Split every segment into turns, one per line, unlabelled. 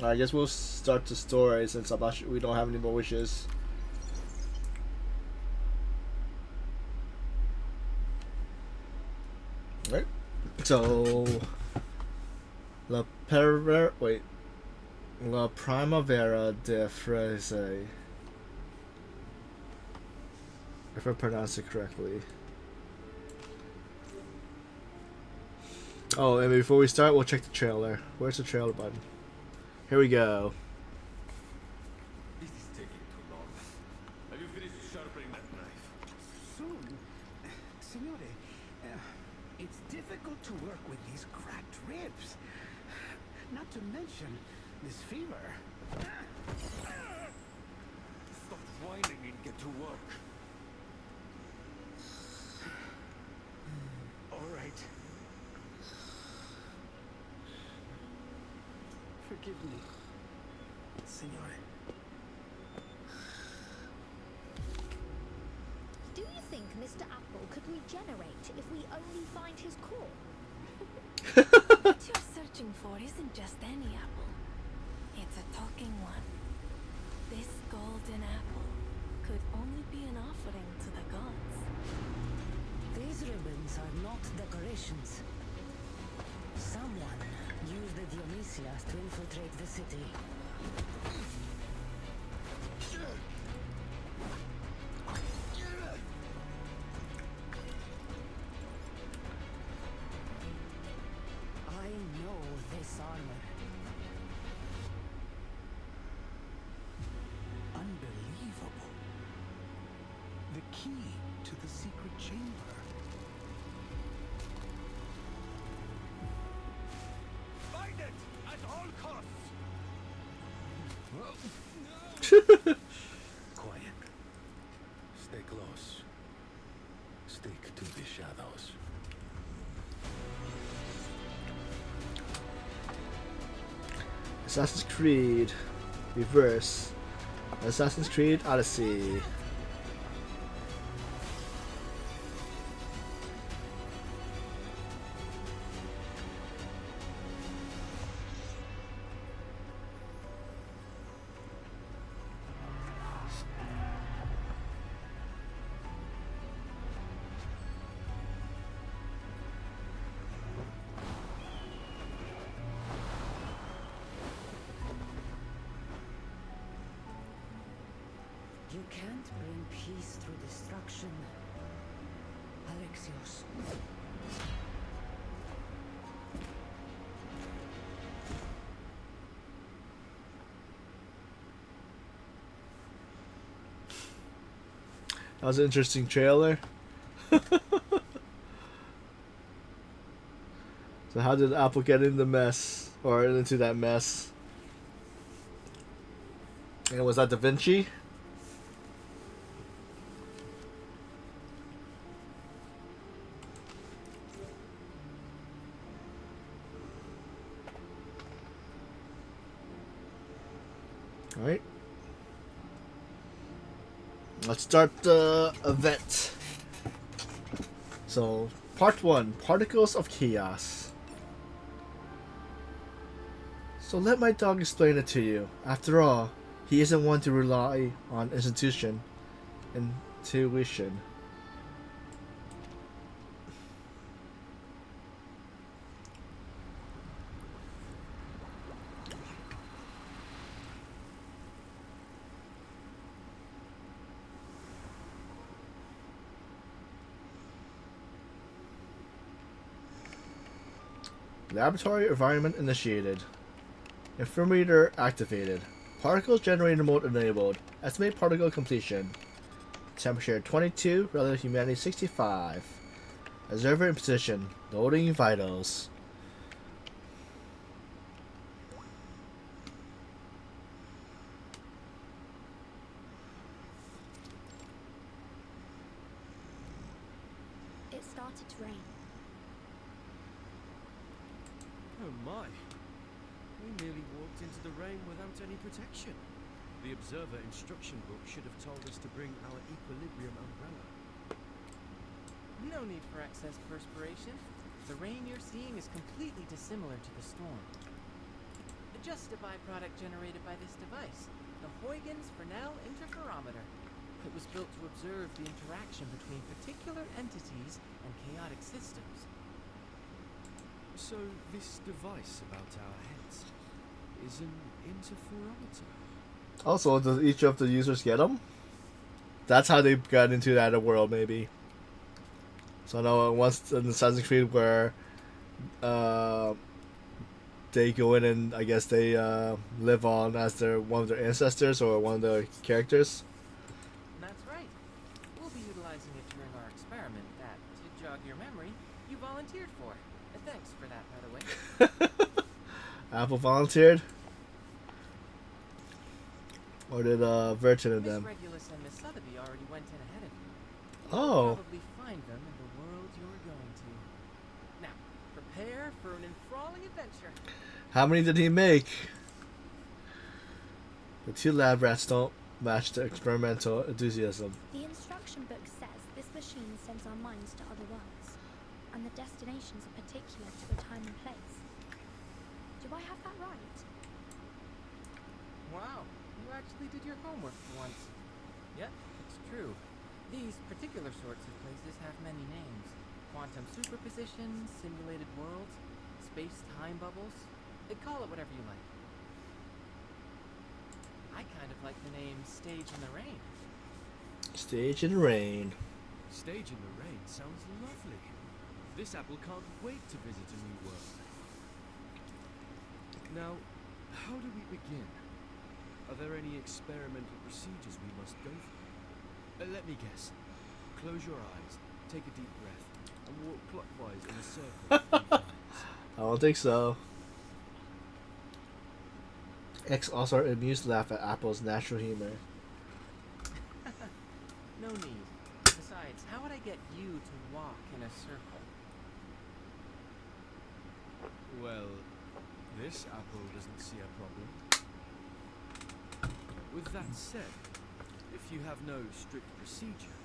I guess we'll start the story since I'm not sure we don't have any more wishes. Right. So, La Primavera de Firenze, if I pronounce it correctly. Oh, and before we start, we'll check the trailer. Where's the trailer button? Here we go.
This is taking too long. Have you finished sharpening that knife?
Soon. Signore, it's difficult to work with these cracked ribs. Not to mention this fever.
Stop whining and get to work.
All right. Forgive me, Signore.
Do you think Mr. Apple could regenerate if we only find his core?
What you're searching for isn't just any apple. It's a talking one. This golden apple could only be an offering to the gods.
These ribbons are not decorations. Someone used the Dionysias to infiltrate the city. I know this armor.
Unbelievable. The key to the secret chamber.
Find it at all costs. Quiet. Stay close. Stick to the shadows.
Assassin's Creed Reverse. Assassin's Creed Odyssey.
You can't bring peace through destruction, Alexios.
That was an interesting trailer. So how did Apple get in the mess, or into that mess? And was that Da Vinci? Alright. Let's start the event. So, part 1, Particles of Chaos. So let my dog explain it to you. After all, he isn't one to rely on intuition. Laboratory environment initiated. Infirmator activated. Particles generator mode enabled. Estimate particle completion. Temperature 22, relative humanity 65. Observer in position. Loading vitals.
It started to rain.
Oh my. We nearly walked into the rain without any protection. The observer instruction book should have told us to bring our equilibrium umbrella.
No need for excess perspiration. The rain you're seeing is completely dissimilar to the storm. Just a byproduct generated by this device, the Huygens Fresnel Interferometer. It was built to observe the interaction between particular entities and chaotic systems.
So this device about our heads is an interferometer.
Also, does each of the users get them? That's how they got into that world, maybe. So I know once in Assassin's Creed where they go in and I guess they live on as one of their ancestors or one of the characters.
That's right. We'll be utilizing it during our experiment that, to jog your memory, you volunteered for. Thanks for that, by the way.
Apple volunteered? Or did Virgin and
Miss
them?
Regulus and Miss Sotheby already went in ahead of you.
Oh.
You'll probably find them in the world you're going to. Now, prepare for an enthralling adventure.
How many did he make? The two lab rats don't match the experimental enthusiasm.
The instruction book says this machine sends our minds to other worlds, and the destinations are particular to a time and place. Do I have that right?
Wow, you actually did your homework for once. Yep, it's true. These particular sorts of places have many names. Quantum superposition, simulated worlds, space-time bubbles. Call it whatever you like. I kind of like the name Stage in the Rain.
Stage in rain.
Stage in the rain sounds lovely. This apple can't wait to visit a new world. Now, how do we begin? Are there any experimental procedures we must go through? Let me guess. Close your eyes, take a deep breath, and walk clockwise in a circle 3 times.
I don't think so. X also amused laugh at Apple's natural humor.
No need. Besides, how would I get you to walk in a circle?
Well, this apple doesn't see a problem. With that said, if you have no strict procedure,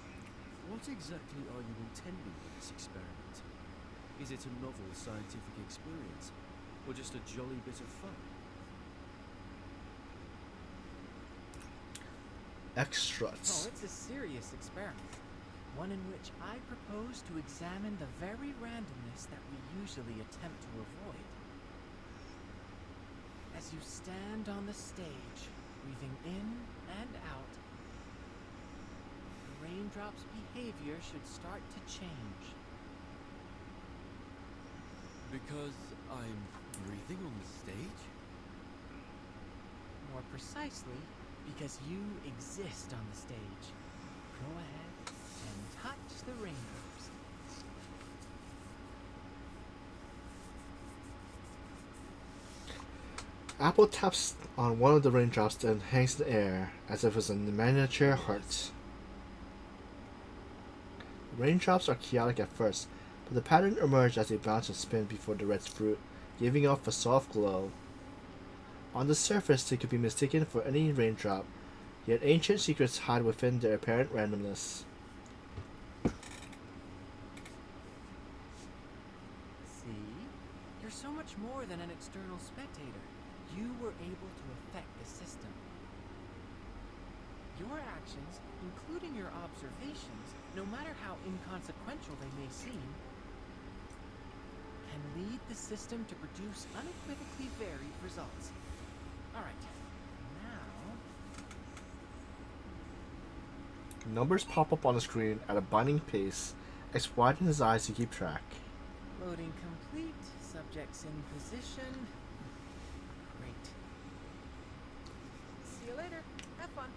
what exactly are you intending with this experiment? Is it a novel scientific experience, or just a jolly bit of fun?
Extras.
Oh, it's a serious experiment. One in which I propose to examine the very randomness that we usually attempt to avoid. As you stand on the stage, breathing in and out, the raindrop's behavior should start to change.
Because I'm breathing on the stage?
More precisely, because you exist on the stage. Go ahead and touch the raindrops.
Apple taps on one of the raindrops then hangs in the air as if it's a miniature heart. The raindrops are chaotic at first, but the pattern emerges as they bounce and spin before the red fruit, giving off a soft glow. On the surface, they could be mistaken for any raindrop, yet ancient secrets hide within their apparent randomness.
See? You're so much more than an external spectator. You were able to affect the system. Your actions, including your observations, no matter how inconsequential they may seem, can lead the system to produce unequivocally varied results. Alright, now...
Numbers pop up on the screen at a blinding pace. X widens his eyes to keep track.
Loading complete, subjects in position. Great. See you later. Have fun.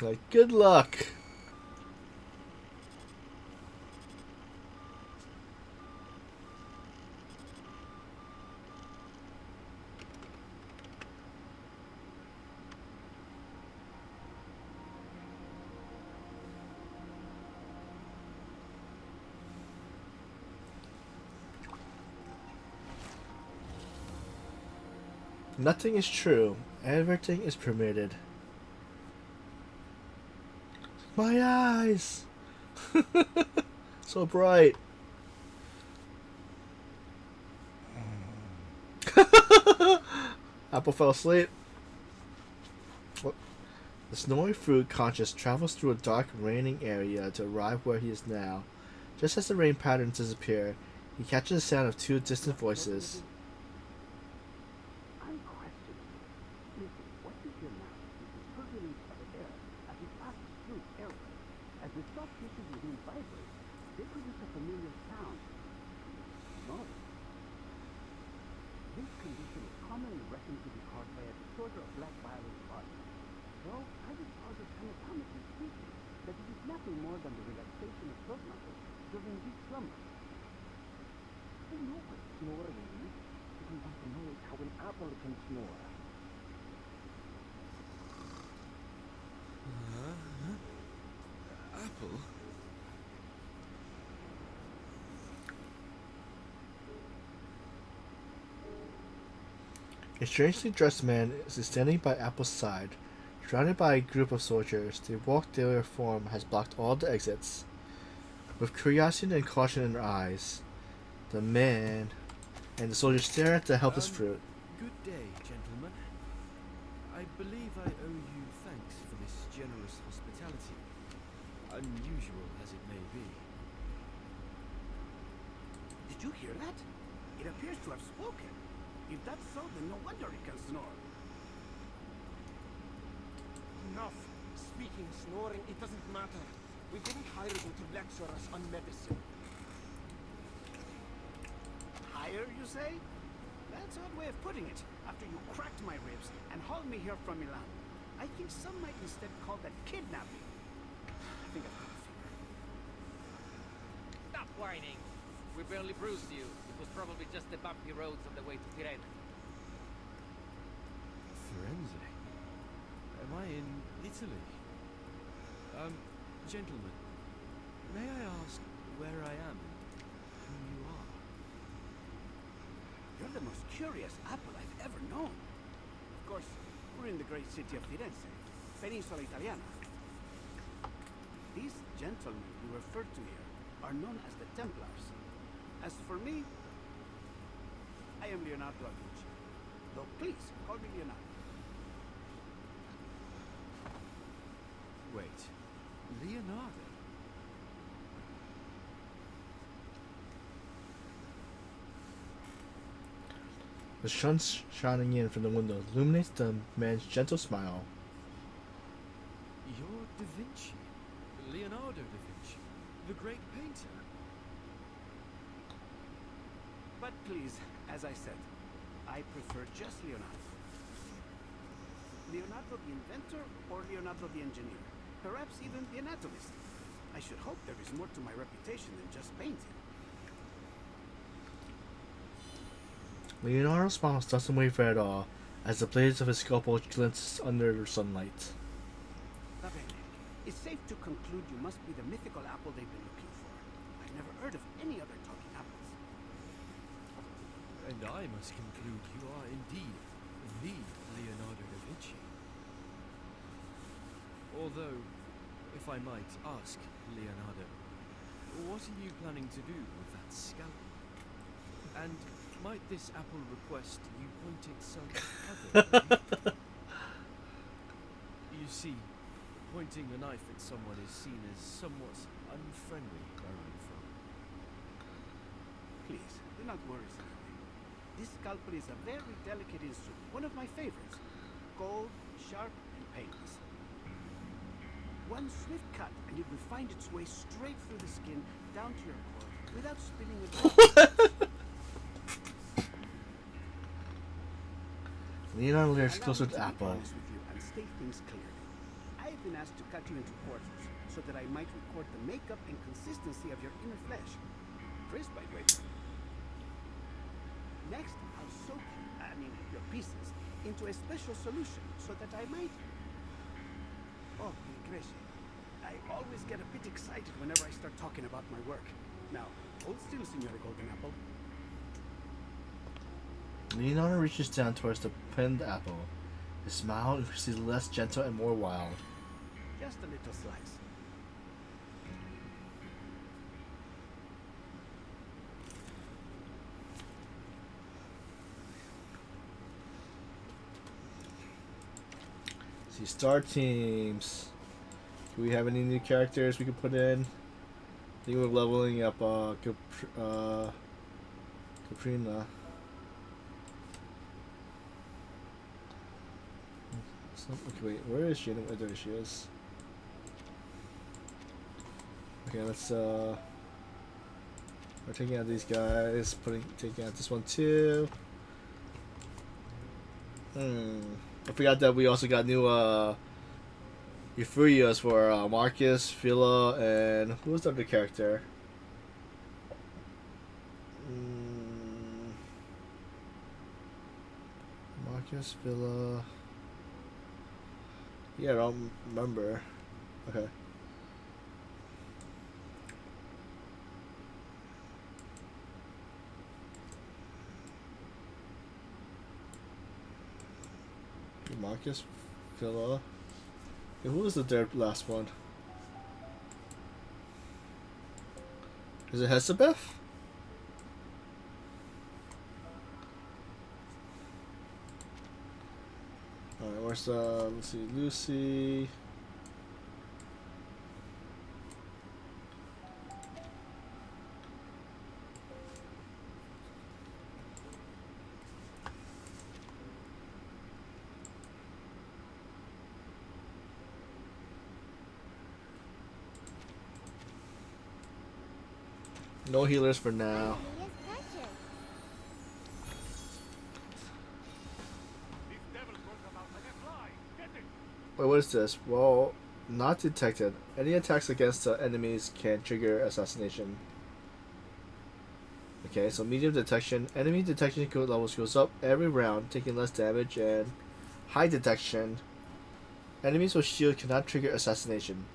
Like, good luck. Nothing is true. Everything is permitted. My eyes! So bright. Apple fell asleep. What? The snowy fruit conscious travels through a dark, raining area to arrive where he is now. Just as the rain patterns disappear, he catches the sound of two distant voices.
I'm questioning. Listen, what you hear now is the turbulence of air as it passes through airways. As the soft tissues within vibrate, they produce a familiar sound. Noise. This condition is commonly reckoned to be caused by a disorder of black violet body. Well, I would posit anatomically speaking that it is nothing more than the relaxation of throat muscles during deep slumber. I know what snoring is. If you want to know how an apple can snore.
Apple?
A strangely dressed man is standing by Apple's side. Surrounded by a group of soldiers, the walk their form has blocked all the exits. With curiosity and caution in their eyes, the man and the soldiers stare at the helpless fruit.
Good day, gentlemen. I believe I owe you thanks for this generous hospitality, unusual as it may be.
Did you hear that? It appears to have spoken. If that's so, then no wonder it can snore.
Enough. Speaking, snoring, it doesn't matter. We didn't hire you to lecture us on medicine.
Hire, you say? That's an odd way of putting it. After you cracked my ribs and hauled me here from Milan. I think some might instead call that kidnapping. I think I've got a fever.
Stop whining. We barely bruised you. It was probably just the bumpy roads on the way to Firenze.
Firenze? Am I in Italy? Gentlemen, may I ask where I am and who you are?
You're the most curious apple I've ever known. Of course, we're in the great city of Firenze, Peninsula Italiana. These gentlemen you refer to here are known as the Templars. As for me, I am Leonardo da Vinci. Though please, call me Leonardo.
Wait, Leonardo?
The sun shining in from the window illuminates the man's gentle smile.
You're Da Vinci. Leonardo da Vinci. The great painter.
But please, as I said, I prefer just Leonardo. Leonardo the inventor or Leonardo the engineer? Perhaps even the anatomist. I should hope there is more to my reputation than just painting.
Leonardo's smile doesn't waver at all as the blades of his scalpel glints under the sunlight.
Va bene. It's safe to conclude you must be the mythical apple they've been looking for. I've never heard of any other talking apples.
And I must conclude you are indeed the Leonardo da Vinci. Although, if I might ask, Leonardo, what are you planning to do with that scalpel? And might this apple request you point it some other way? You see, pointing a knife at someone is seen as somewhat unfriendly where I'm from.
Please, do not worry, Senor. This scalpel is a very delicate instrument, one of my favorites. Gold, sharp, and painless. One swift cut and it will find its way straight through the skin down to your core without spilling a drop.
Leonardo leans
Allow
closer
me
to
be
Apple.
honest with you and state things clearly. I have been asked to cut you into quarters so that I might record the makeup and consistency of your inner flesh. Crisp, by the way. Next, I'll soak your pieces, into a special solution so that I might... Oh, mi cresce. I always get a bit excited whenever I start talking about my work. Now, hold still, Signore Golden Apple.
Leonardo reaches down towards the pinned apple. His smile increases less gentle and more wild.
Just a little slice.
see, star teams. Do we have any new characters we can put in? I think we're leveling up Caprina. Okay, wait, where is she? Oh, there she is. Okay, let's we're taking out these guys, taking out this one too. I forgot that we also got new Euphorias for Marcus, Phila, and who was the other character? Marcus, Phila. Yeah, I don't remember. Okay. Marcus, Phila. Yeah, who was the third last one? Is it Hesabeth? Alright, where's let's see, Lucy. No healers for now. Wait, what is this? Well, not detected. Any attacks against enemies can trigger assassination. Okay, so medium detection. Enemy detection levels goes up every round, taking less damage, and high detection. Enemies with shield cannot trigger assassination.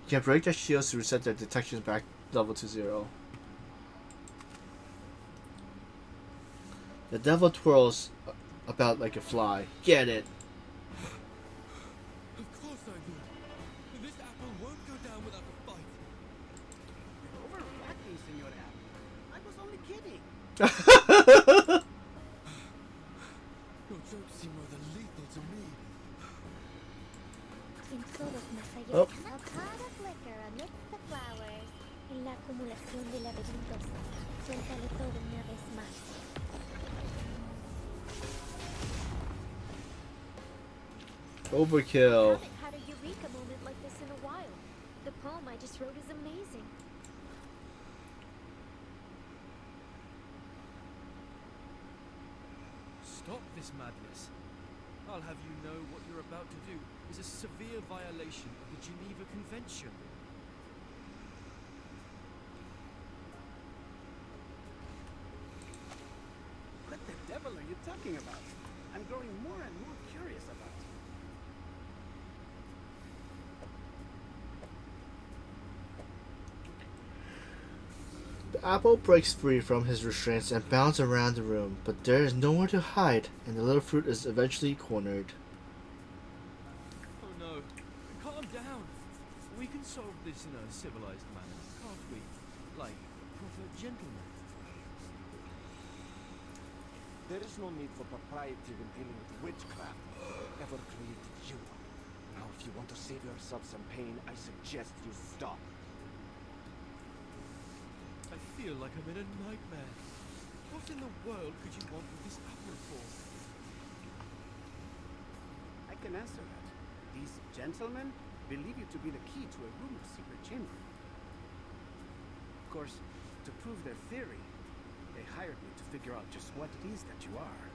You can break their shields to reset their detections back level to 0. The devil twirls about like a fly. Get it.
Of course I do. This apple won't go down without a fight.
You're overreacting, Senor Apple. I was only kidding.
Your jokes seem rather lethal to me.
En todos más allá.
Oh.
A cloud of liquor amidst the flowers. En la acumulación de laberintos. Suéltalo todo una vez más.
Overkill.
I haven't had a eureka moment like this in a while. The poem I just wrote is amazing.
Stop this madness. I'll have you know what you're about to do is a severe violation of the Geneva Convention.
What the devil are you talking about? I'm growing more and more curious about you.
The apple breaks free from his restraints and bounds around the room, but there is nowhere to hide, and the little fruit is eventually cornered.
Oh no. Calm down. We can solve this in a civilized manner, can't we? Like proper gentlemen.
There is no need for propriety when dealing with witchcraft. Ever created you. Now, if you want to save yourself some pain, I suggest you stop.
I feel like I'm in a nightmare. What in the world could you want with this apple for?
I can answer that. These gentlemen believe you to be the key to a room of secret chamber. Of course, to prove their theory, they hired me to figure out just what it is that you are.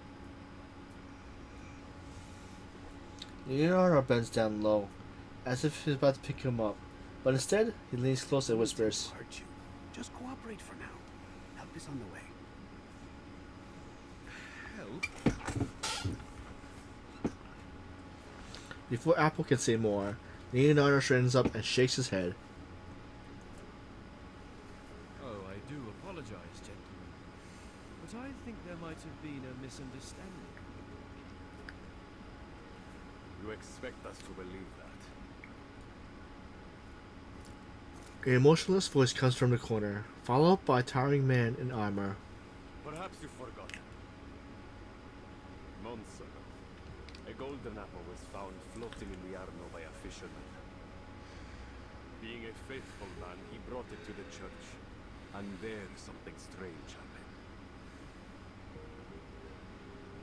Leonardo bends down low, as if he's about to pick him up, but instead he leans close and whispers,
Hurt you. Just cooperate for now. Help is on the way.
Help?
Before Apple can say more, Leonardo straightens up and shakes his head.
Oh, I do apologize, gentlemen. But I think there might have been a misunderstanding.
You expect us to believe that?
An emotionless voice comes from the corner, followed by a towering man in armor.
Perhaps you've forgotten. Months ago, a A golden apple was found floating in the Arno by a fisherman. Being a faithful man, he brought it to the church. And there something strange happened.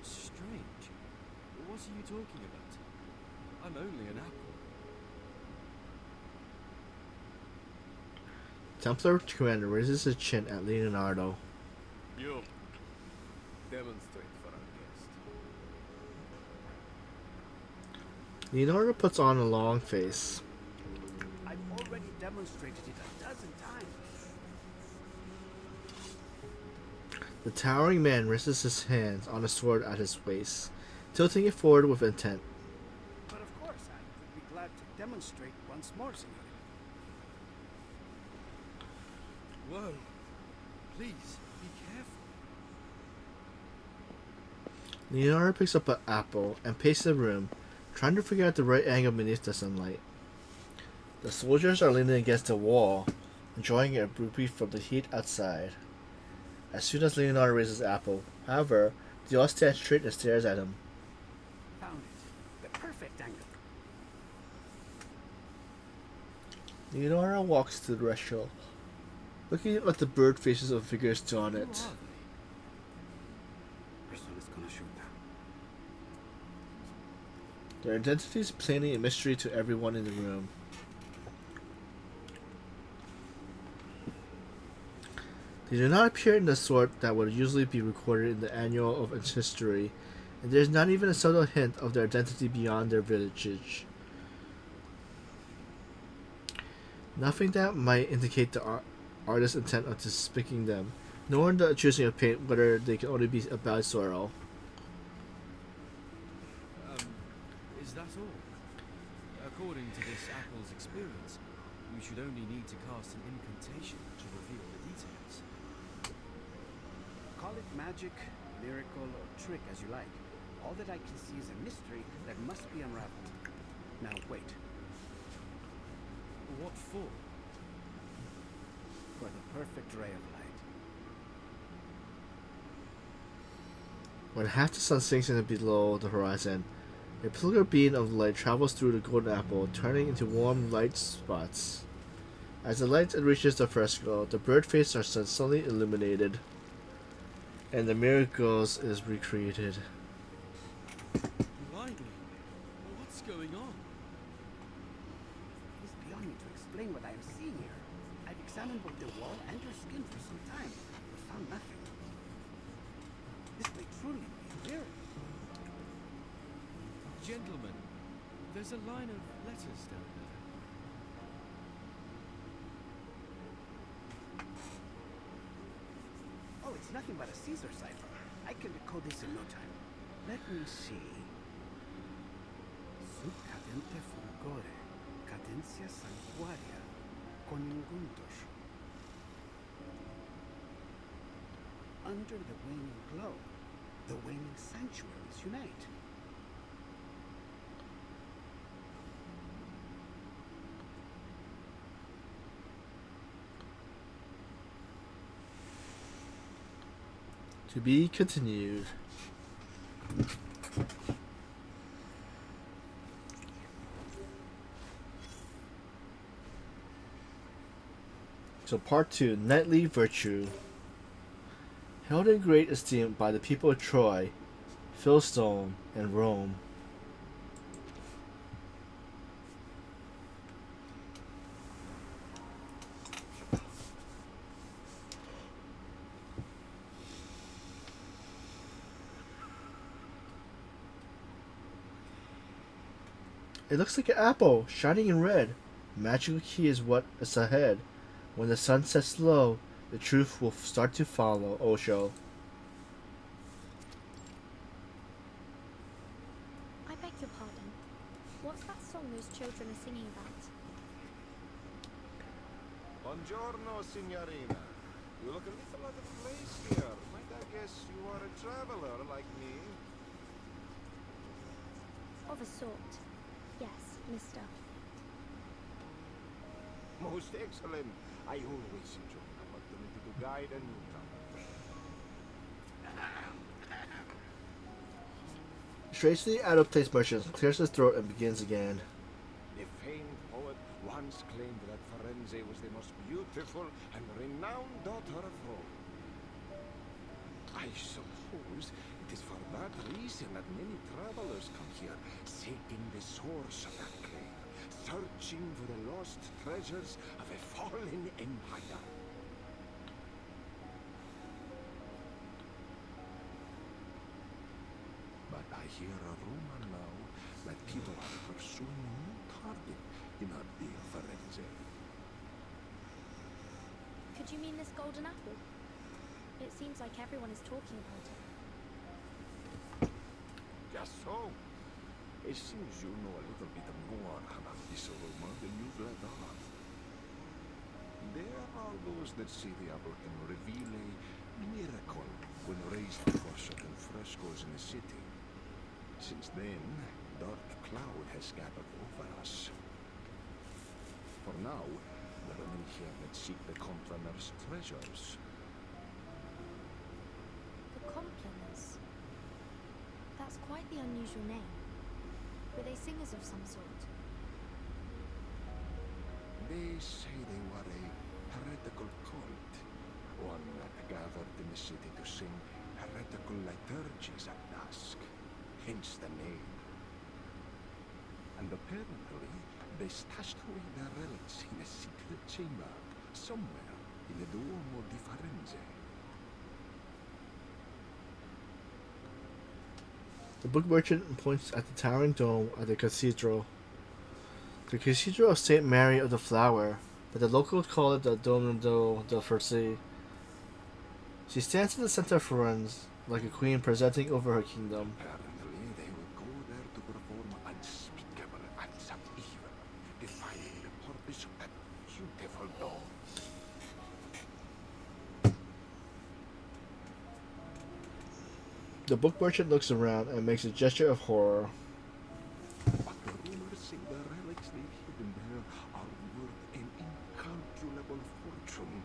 Strange? What are you talking about? I'm only an apple.
Templar Commander raises his chin at Leonardo.
You demonstrate for our guest.
Leonardo puts on a long face.
I've already demonstrated it a dozen times.
The towering man raises his hands on a sword at his waist, tilting it forward with intent.
But of course, I would be glad to demonstrate once more, Senor.
Whoa. Please, be careful.
Leonardo picks up an apple and paces the room, trying to figure out the right angle beneath the sunlight. The soldiers are leaning against the wall, enjoying a reprieve from the heat outside. As soon as Leonardo raises the apple, however, they all stand straight and stares at him.
Found it. The perfect angle.
Leonardo walks to the restaurant, looking at the bird faces of figures still on
Who
it.
are they?
Persona's gonna shoot now.
Their identity is plainly a mystery to everyone in the room. They do not appear in the sort that would usually be recorded in the annual of its history, and there is not even a subtle hint of their identity beyond their village. Nothing that might indicate the artist's intent of depicting them, nor the choosing of paint whether they can only be about sorrow.
Is that all? According to this apple's experience, you should only need to cast an incantation to reveal the details.
Call it magic, miracle, or trick as you like. All that I can see is a mystery that must be unraveled. Now wait.
What for?
For the perfect ray of light.
When half the sun sinks in below the horizon, a pillar beam of light travels through the golden apple, turning into warm light spots. As the light reaches the fresco, the bird faces are suddenly illuminated, and the miracles is recreated.
Blimey, what's going on?
It is beyond me to explain what I am seeing here. I've examined both the wall and your skin for some time, but found nothing. This may truly be a miracle.
Gentlemen, there's a line of letters down there.
Oh, it's nothing but a Caesar cipher. I can decode this in no time. Let me see. Sub cadente fulgore, cadencia sanguaria, conjuntos. Under the waning glow, the waning sanctuaries unite.
To be continued. So part 2, Knightly Virtue. Held in great esteem by the people of Troy, Philistine, and Rome. It looks like an apple, shining in red. Magical key is what is ahead. When the sun sets low, the truth will start to follow, Osho.
I beg your pardon. What's that song those children are singing about?
Buongiorno, signorina. You look a little out of place here. Might I guess you are a traveler like me?
Of a sort. Yes, mister.
Most excellent. I always enjoy an opportunity to guide a newcomer.
Straight to the out-of-place merchant, clears his throat, and begins again.
The famed poet once claimed that Firenze was the most beautiful and renowned daughter of Rome. I suppose it is for that reason that many travelers come here, seeking the source of that claim, searching for the lost treasures of a fallen empire. But I hear a rumor now that people are pursuing a new target in our dear Firenze.
Could you mean this golden apple? It seems like everyone is talking about it.
Just so. It seems you know a little bit more about this rumor than you've let on. There are those that say the apple can reveal a miracle when raised before certain frescoes in the city. Since then, dark cloud has gathered over us. For now, there are many here that seek the Complanner's treasures.
The Complaners? That's quite the unusual name. Were they singers of some sort?
They say they were a heretical cult, one that gathered in the city to sing heretical liturgies at dusk, hence the name. And apparently, they stashed away their relics in a secret chamber, somewhere in the Duomo di Firenze.
The book merchant points at the towering dome of the cathedral. The Cathedral of St. Mary of the Flower, but the locals call it the Domo del Forse. She stands in the center of Firenze, like a queen presenting over her kingdom.
Apparently, they will go there to perform unspeakable acts of evil, defying the purpose of that beautiful dome.
The book merchant looks around and makes a gesture of horror.
But the rumors say the relics they've hidden there are worth an incalculable fortune.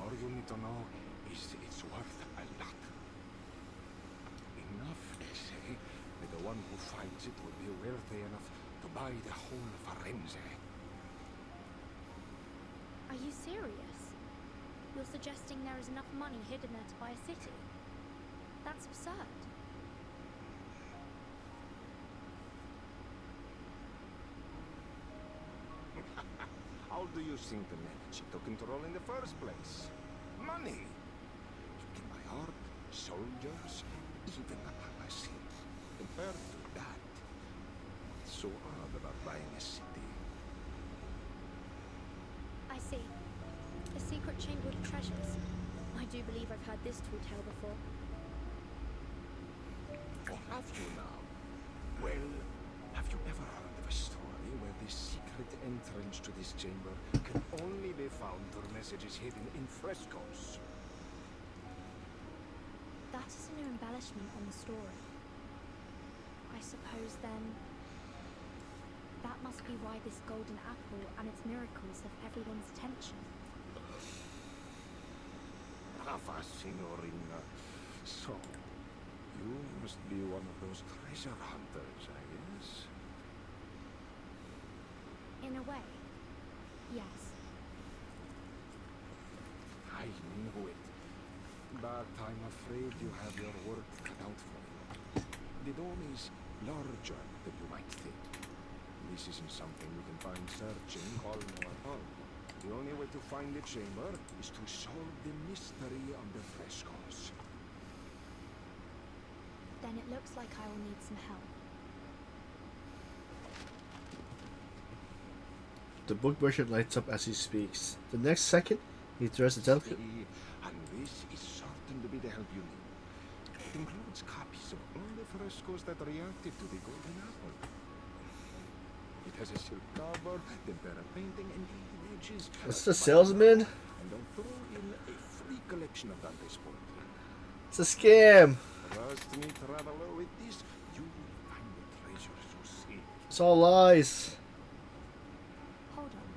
All you need to know is it's worth a lot. Enough, they say, that the one who finds it will be wealthy enough to buy the whole Firenze.
Are you serious? You're suggesting there is enough money hidden there to buy a city? That's absurd.
How do you think the manage to control in the first place? Money! You can buy art, soldiers, even a palace. Compared to that, what's so odd about buying a city?
I see. A secret chamber of treasures. I do believe I've heard this tall tale before.
Or have you now? Well, have you ever heard of a story where the secret entrance to this chamber can only be found through messages hidden in frescoes?
That is a new embellishment on the story. I suppose then that must be why this golden apple and its miracles have everyone's attention.
Brava, signorina. So, you must be one of those treasure hunters, I guess?
In a way, yes.
I knew it. But I'm afraid you have your work cut out for you. The dome is larger than you might think. This isn't something you can find searching Olmo at all. The only way to find the chamber is to solve the mystery on the frescoes.
Then it looks like I will need some help.
The book merchant lights up as he speaks. The next second, he throws a delicate...
See, and this is certain to be the help you need. It includes copies of all the frescoes that reacted to the golden apple. It has a silk cover, tempera painting, and images.
What's the salesman?
And don't throw in a free collection of Dante's poetry.
It's a scam.
Trust me, traveler, with this, you will find the treasures you seek.
It's all lies.
Hold on.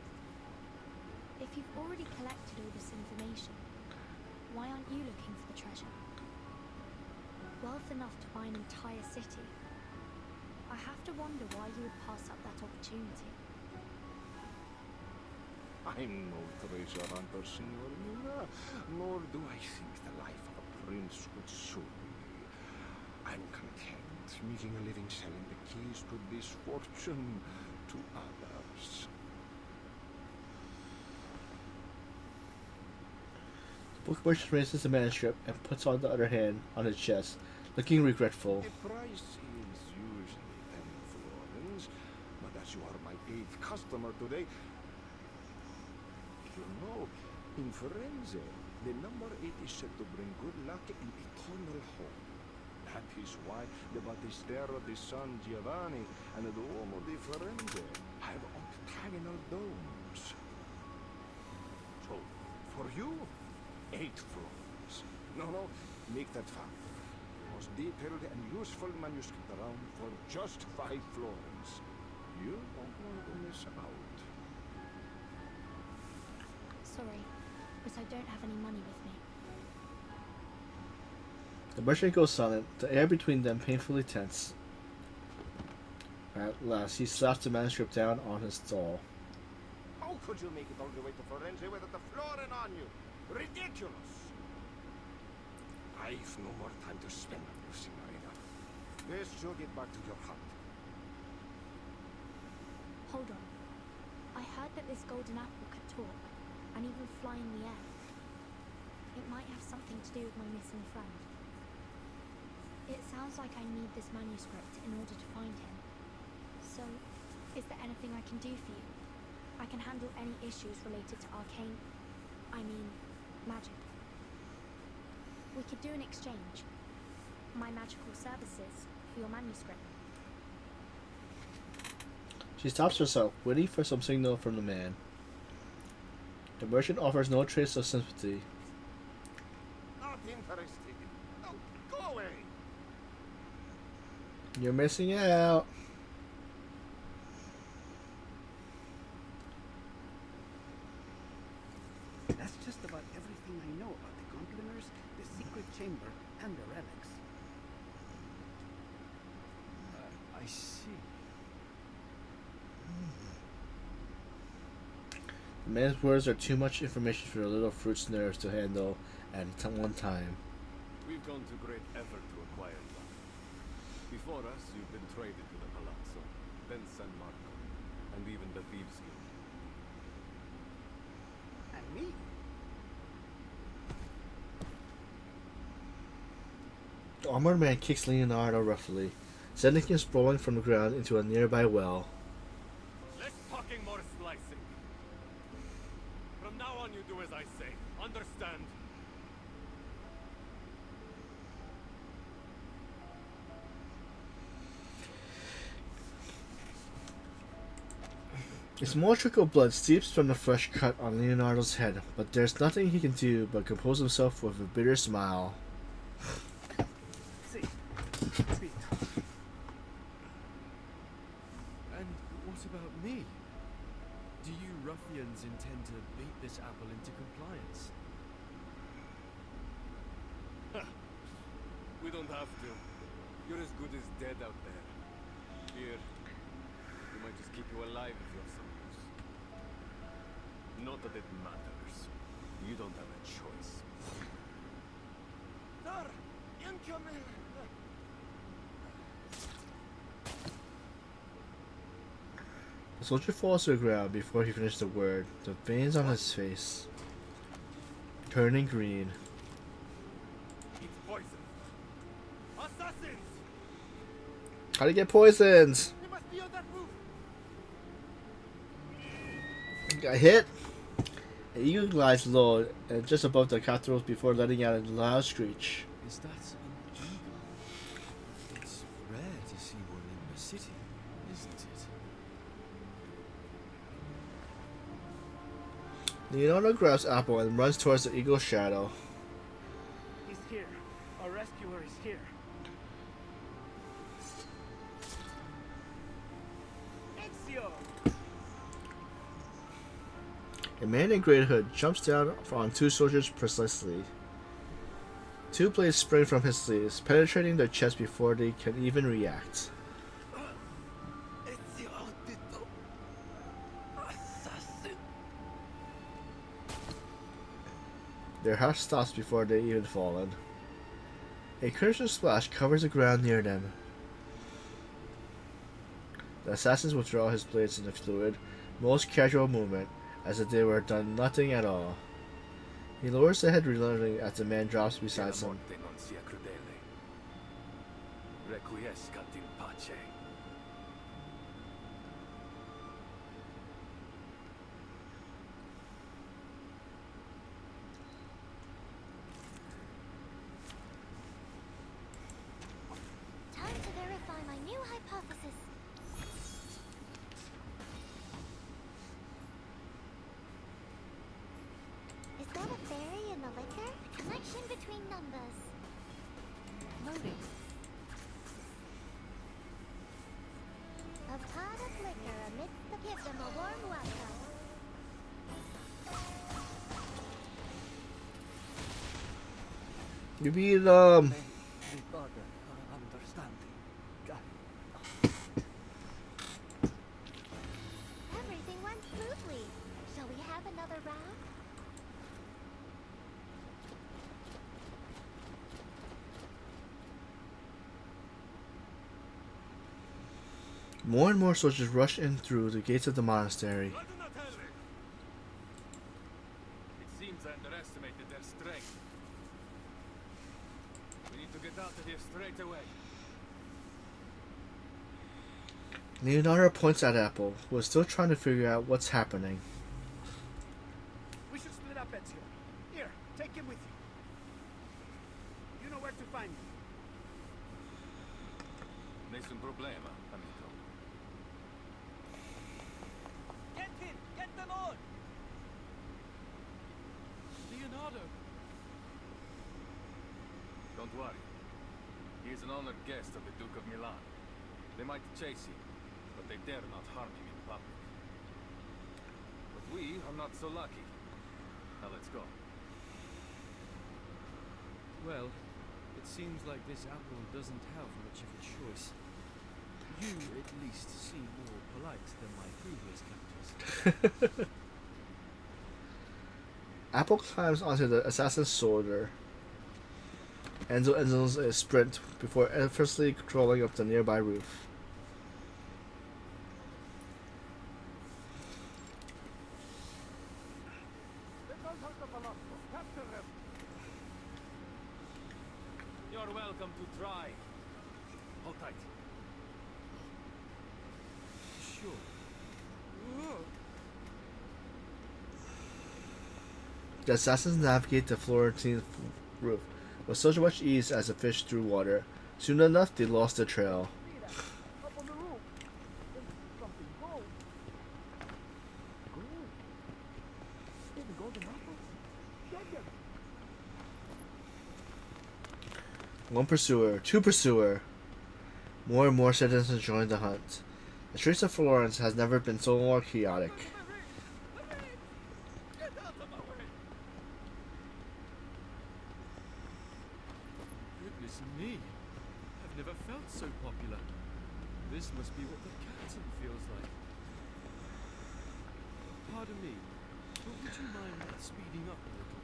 If you've already collected all this information, Why aren't you looking for the treasure? Wealth enough to buy an entire city. I have to wonder why you would pass up that opportunity.
I'm no treasure hunter, Signorina, nor do I think the life of a prince would suit me. I'm content making a living selling the keys to this fortune to others.
The book merchant raises the manuscript and puts on the other hand on his chest, looking regretful.
The price is usually 10 florins, but as you are my 8th customer today, you know, in Firenze, the number 8 is said to bring good luck and eternal hope. That is why the Battistero di San Giovanni and the Duomo di Firenze have octagonal domes. So, for you, 8 florins. No, make that 5. The most detailed and useful manuscript around for just 5 florins. You don't want to miss out.
Sorry, but I don't have any money with me.
The merchant goes silent, the air between them painfully tense. At last, he slaps the manuscript down on his stall.
How could you make it all the way to Firenze without a florin on you? Ridiculous! I've no more time to spend on you, Signorina. Best you get back to your hut.
Hold on. I heard that this golden apple could talk, and even fly in the air. It might have something to do with my missing friend. It sounds like I need this manuscript in order to find him. So, is there anything I can do for you? I can handle any issues related to arcane... magic. We could do an exchange. My magical services for your manuscript.
She stops herself, waiting for some signal from the man. The merchant offers no trace of sympathy.
Not interested. No, go away.
You're missing out.
That's just about everything I know about the Complaners, the secret chamber, and the relics.
I see.
The man's words are too much information for the little fruit's nerves to handle at one time.
We've gone to great effort to acquire them. Before us, you've been traded to the Palazzo, then San Marco, and even the Thieves Guild.
And me?
The armored man kicks Leonardo roughly, sending him sprawling from the ground into a nearby well.
Less talking, more slicing. From now on, you do as I say. Understand?
A small trickle of blood steeps from the fresh cut on Leonardo's head, but there's nothing he can do but compose himself with a bitter smile.
See,
And what about me? Do you ruffians intend to beat this apple into compliance?
We don't have to. You're as good as dead out there. Here, we might just keep you alive if you're some use. Not that it matters. You don't have a choice.
Sir, incoming!
The soldier falls to the ground before he finishes the word, the veins on his face turning green.
It's poison. Assassins!
How do you get poisoned?
They must be on that roof!
Got hit. An eagle glides low and just above the cathedrals before letting out a loud screech.
Is that an eagle? It's rare to see one in the city, isn't it?
Leonardo grabs Apple and runs towards the eagle's shadow.
he's here. Our rescuer is here. Ezio!
A man in gray hood jumps down on two soldiers precisely. Two blades spring from his sleeves, penetrating their chest before they can even react. Their heart stops before they even fallen. A crimson splash covers the ground near them. The assassins withdraw his blades in the fluid, most casual movement, as if they were done nothing at all. He lowers the head reluctantly as the man drops beside him.
Time to verify my new hypothesis. Is that a berry in the liquor? A connection between numbers.
Loading.
A pot of liquor amidst the give them a warm welcome.
You mean,
Everything went smoothly. Shall we have another round?
more and more soldiers rush in through the gates of the monastery.
It seems I underestimated their strength. We need to get out of here straight away.
Leonardo points at Apple, who is still trying to figure out what's happening.
We should split up, Ezio. Here, take him with you. You know where to find me.
Nessun problema, amico.
Get in! Get them on!
Leonardo!
Don't worry. He is an honored guest of the Duke of Milan. They might chase him, but they dare not harm him in public. But we are not so lucky. Now let's go.
Well, it seems like this apple doesn't have much of a choice. You, at least, seem more polite than my previous captors.
Apple climbs onto the assassin's shoulder. Enzo ends a sprint before effortlessly crawling up the nearby roof.
You're welcome to try. Hold tight.
Sure.
The assassins navigate the Florentine roof with such much ease as a fish through water. Soon enough, they lost the trail.
Up on the roof. There's something gold. Gold? There's the golden apples. Get them.
One pursuer, two pursuer. More and more citizens join the hunt. The streets of Florence has never been so more chaotic.
Goodness me. I've never felt so popular. This must be what the captain feels like. Pardon me, but would you mind speeding up a little?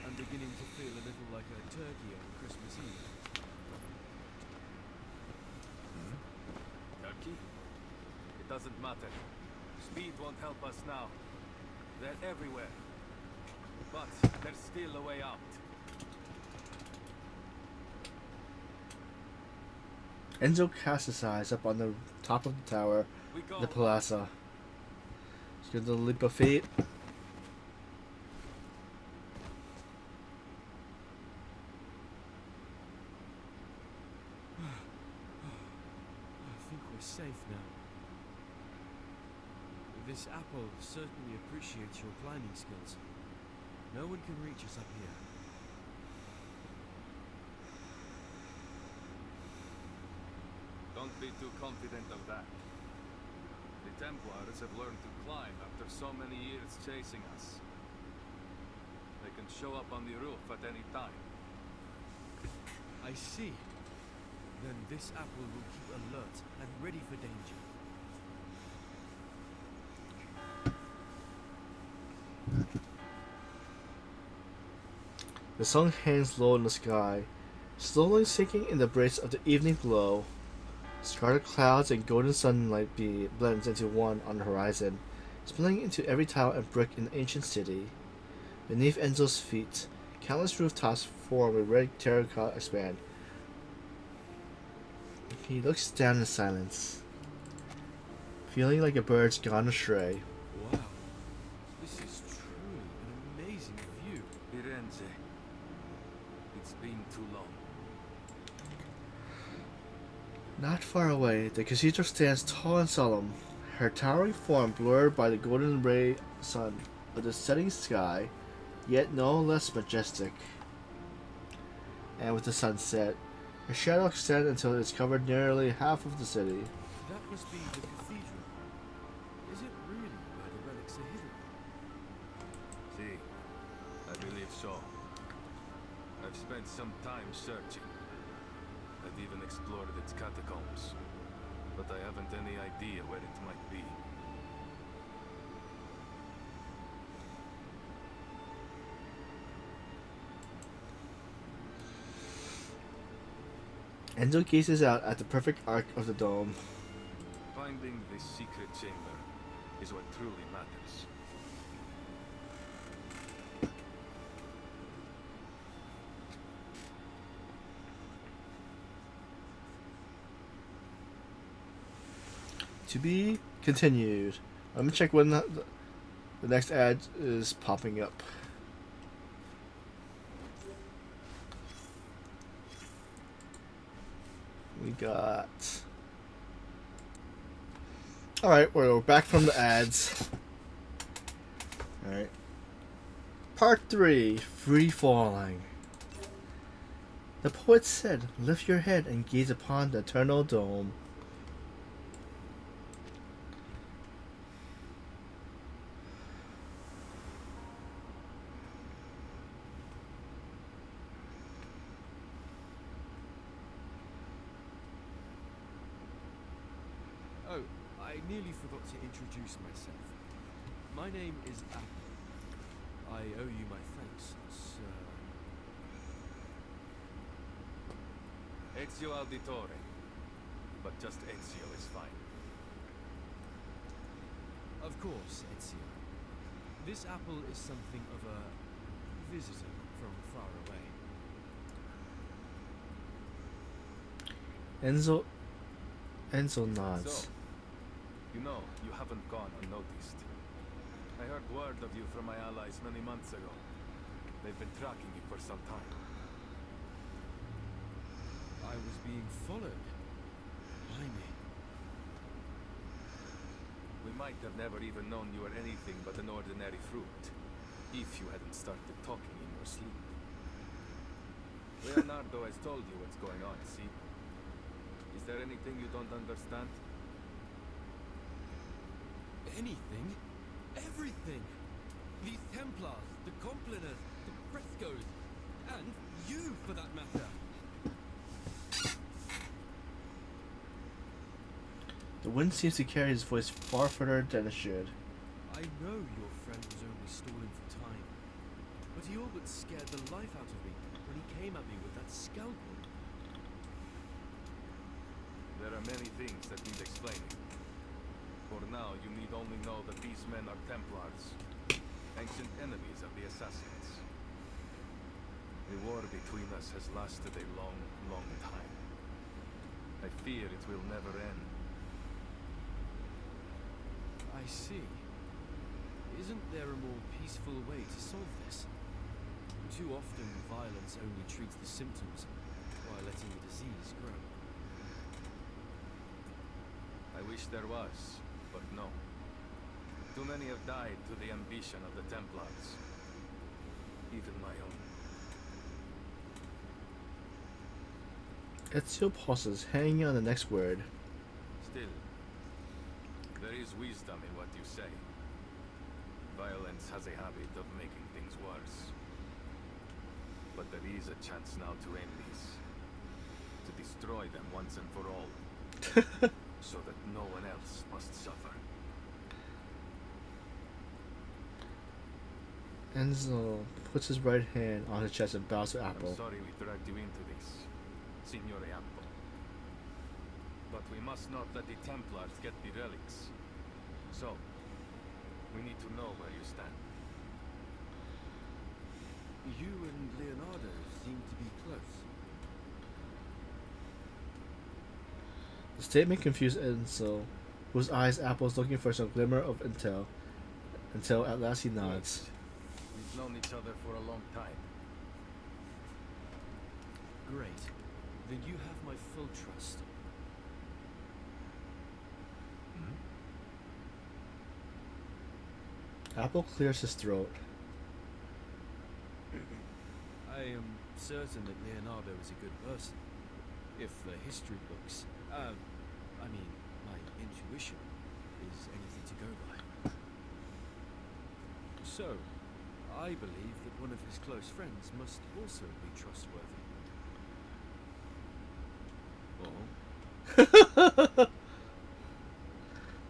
I'm beginning to feel a little like a turkey on Christmas Eve.
Turkey? It doesn't matter. Speed won't help us now. They're everywhere. But there's still a way out.
Enzo casts his eyes up on the top of the tower,
We go.
the Palazzo. He's got the leap of faith.
I think we're safe now. This apple certainly appreciates your climbing skills. No one can reach us up here.
Don't be too confident of that. The Templars have learned to climb after so many years chasing us. They can show up on the roof at any time.
I see. Then this apple will keep alert and ready for danger.
The sun hangs low in the sky, slowly sinking in the breaks of the evening glow. Scarlet clouds and golden sunlight blends into one on the horizon, splitting into every tile and brick in the ancient city. Beneath Enzo's feet, countless rooftops form a red terracotta expand. He looks down in silence, feeling like a bird's gone astray.
Wow. This is truly an amazing view.
Firenze. It's been too long.
Not far away, the cathedral stands tall and solemn, her towering form blurred by the golden ray sun of the setting sky, yet no less majestic. And with the sunset, her shadow extends until it's covered nearly half of the city.
That must be the cathedral. Is it really where the relics are hidden?
See, I believe so. I've spent some time searching. I've even explored its catacombs. But I haven't any idea where it might be.
Enzo gazes out at the perfect arc of the dome.
Finding this secret chamber is what truly matters.
To be continued. Let me check when the next ad is popping up. We got... Alright, we're back from the ads. Alright. Part 3, Free Falling. The poet said, lift your head and gaze upon the eternal dome.
Oh, I nearly forgot to introduce myself. My name is Apple. I owe you my thanks, sir.
Ezio Auditore. But just Ezio is fine.
Of course, Ezio. This apple is something of a visitor from far away.
Enzo nods.
So, you know, you haven't gone unnoticed. I heard word of you from my allies many months ago. They've been tracking you for some time.
I was being followed. Blimey.
We might have never even known you were anything but an ordinary fruit, if you hadn't started talking in your sleep. Leonardo has told you what's going on, see? Is there anything you don't understand?
Anything? Everything! These Templars, the Compliners, the frescoes, and you, for that matter!
The wind seems to carry his voice far further than it should.
I know your friend was only stalling for time, but he all but scared the life out of me when he came at me with that scalpel.
There are many things that need explaining. For now, you need only know that these men are Templars, ancient enemies of the Assassins. The war between us has lasted a long, long time. I fear it will never end.
I see. Isn't there a more peaceful way to solve this? Too often, violence only treats the symptoms, while letting the disease grow.
I wish there was, but no. Too many have died to the ambition of the Templars. Even my own.
Ezio pauses, hanging on the next word.
Still, there is wisdom in what you say. Violence has a habit of making things worse. But there is a chance now to end this. destroy them once and for all, so that no one else must suffer.
Enzo puts his right hand on his chest and bows to Apple.
I'm sorry we dragged you into this, Signore Apple. But we must not let the Templars get the relics. So, we need to know where you stand.
You and Leonardo seem to be close.
The statement confused Enzo, whose eyes Apple is looking for some glimmer of intel, until at last he nods.
Good. We've known each other for a long time.
Great. Then you have my full trust.
Apple clears his throat.
I am certain that Leonardo is a good person. If the history books, I mean, my intuition is anything to go by. So, I believe that one of his close friends must also be trustworthy.
Oh?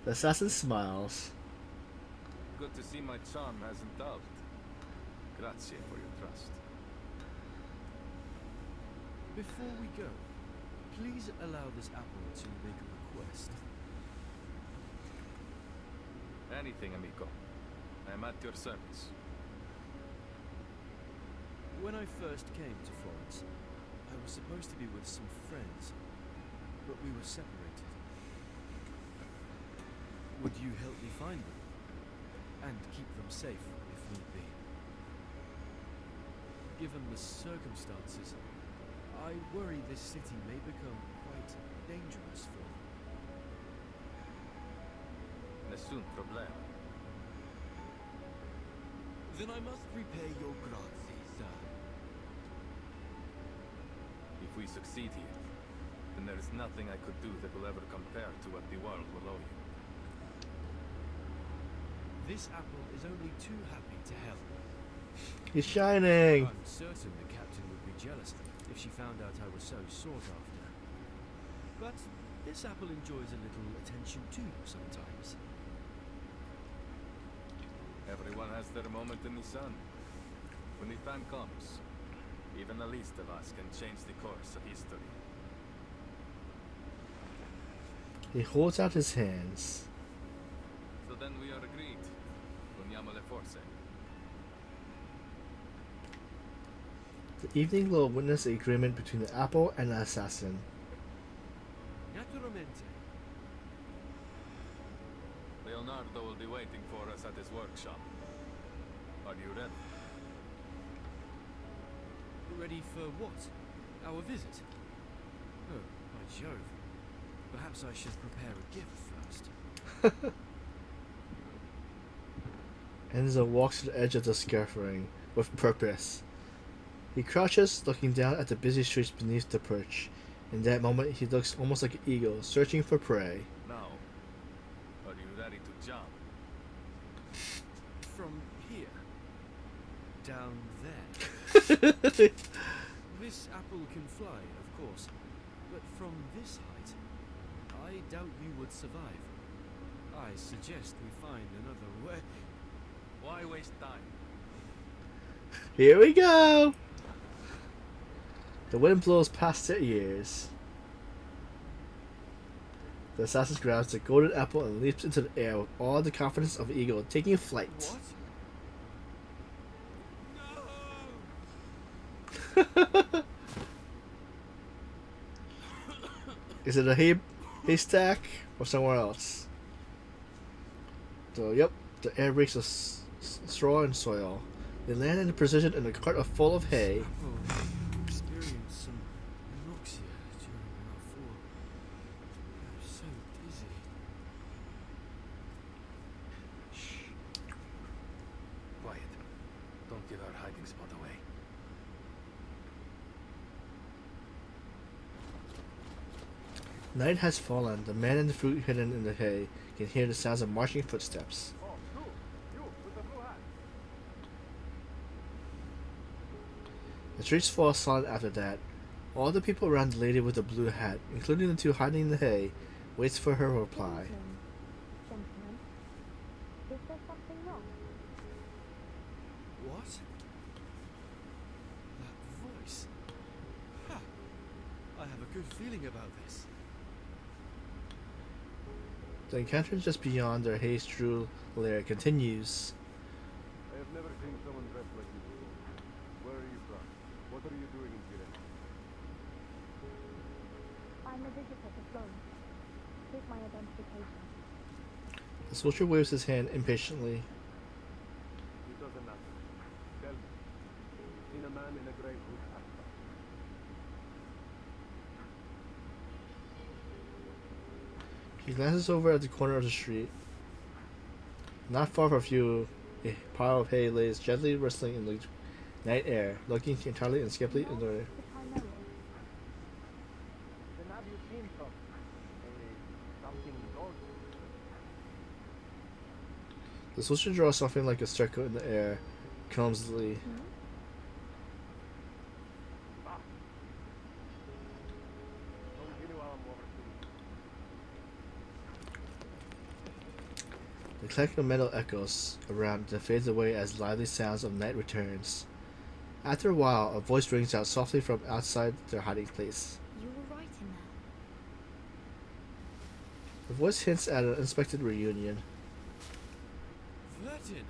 The assassin smiles.
Good to see my charm hasn't dulled. Grazie for your trust.
Before we go, please allow this apple to make a request.
Anything, amico. I am at your service.
When I first came to Florence, I was supposed to be with some friends, but we were separated. Would you help me find them? And keep them safe, if need be. Given the circumstances, I worry this city may become quite dangerous for them.
Nessun problema.
Then I must repay your grazie, sir.
If we succeed here, then there is nothing I could do that will ever compare to what the world will owe you.
This apple is only too happy to help.
He's shining!
I'm certain the captain would be jealous if she found out I was so sought after. But this apple enjoys a little attention too sometimes.
Everyone has their moment in the sun. When the time comes, even the least of us can change the course of history.
He holds out his hands.
So then we are agreed. Uniamo le forze.
The evening will witness an agreement between the apple and the assassin.
Naturalmente.
Leonardo will be waiting for us at his workshop. Are you ready?
Ready for what? Our visit? Oh, by Jove. Perhaps I should prepare a gift first.
Enzo walks to the edge of the scaffolding with purpose. He crouches, looking down at the busy streets beneath the perch. In that moment, he looks almost like an eagle, searching for prey.
Now, are you ready to jump?
From here? Down there? This apple can fly, of course, but from this height, I doubt you would survive. I suggest we find another way.
Why waste time?
Here we go! The wind blows past their ears. The assassin grabs the golden apple and leaps into the air with all the confidence of an eagle taking flight.
What?
Is it a haystack or somewhere else? So, yep, the air reeks of straw and soil. They land in precision in a cart full of hay.
Apple experienced some anoxia during our fall. I'm so dizzy.
Shh. Quiet. Don't give our hiding spot away.
Night has fallen. The man and the fruit hidden in the hay can hear the sounds of marching footsteps.
Oh, you with the blue hat.
The streets fall silent after that. All the people around the lady with the blue hat, including the two hiding in the hay, waits for her reply.
Gentlemen, is there something wrong?
What? That voice. Ha! I have a good feeling about this.
The encounter just beyond their hay-strewn lair continues.
I have never seen someone dressed like you before. Where are you from? What are you doing in Firenze?
I'm a visitor to Florence. Here's my identification.
The soldier waves his hand impatiently.
It doesn't matter. Tell me. Seen a man in a grey hood outside.
He glances over at the corner of the street. Not far from you, a pile of hay lays gently rustling in the night air, looking entirely and skimpily in the
Which I know of.
Then have you seen something gold?
The soldier draws something like a circle in the air, clumsily. The clank of metal echoes around and fades away as lively sounds of night returns. After a while, a voice rings out softly from outside their hiding place.
You were right in there.
The voice hints at an unexpected reunion.
Latin!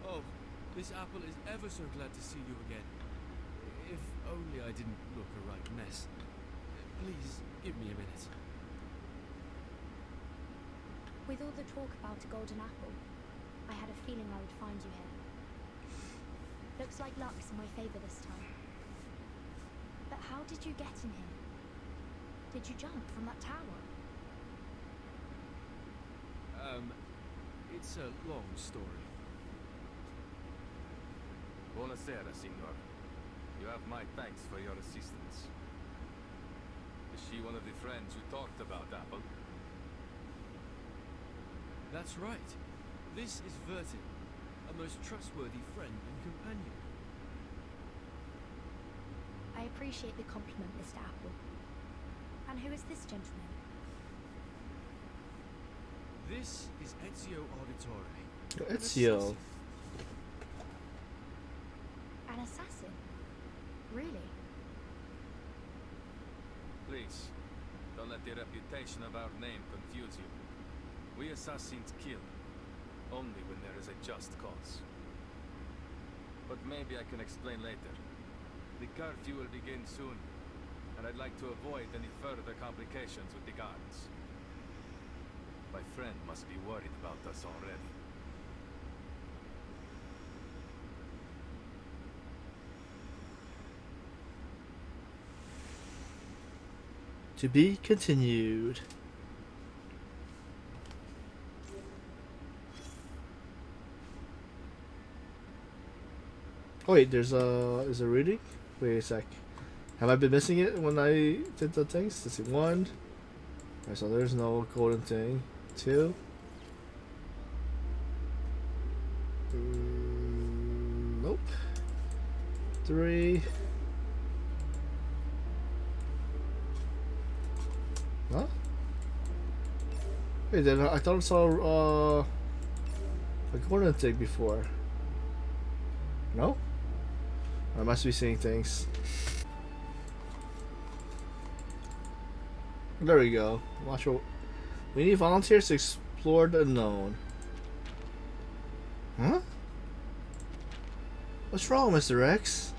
Oh, Miss Apple is ever so glad to see you again. If only I didn't look a right mess. Please, give me a minute.
With all the talk about a golden apple, I had a feeling I would find you here. Looks like luck's in my favor this time. But how did you get in here? Did you jump from that tower?
It's a long story.
Buonasera, signor. You have my thanks for your assistance. Is she one of the friends you talked about, Apple?
That's right. This is Vertin, a most trustworthy friend and companion.
I appreciate the compliment, Mr. Apple. And who is this gentleman?
This is Ezio Auditore.
Ezio.
An assassin? Really?
Please, don't let the reputation of our name confuse you. We assassins kill, only when there is a just cause. But maybe I can explain later. The curfew will begin soon, and I'd like to avoid any further complications with the guards. My friend must be worried about us already.
To be continued. Oh wait, is a reading? Wait a sec. Have I been missing it when I did the things? Let's see, 1. Alright, so there's no golden thing. 2. Nope. 3. Huh? Wait, then I thought I saw a golden thing before. No? I must be seeing things. There we go. Watch what. We need volunteers to explore the unknown. Huh? What's wrong, Mr. X?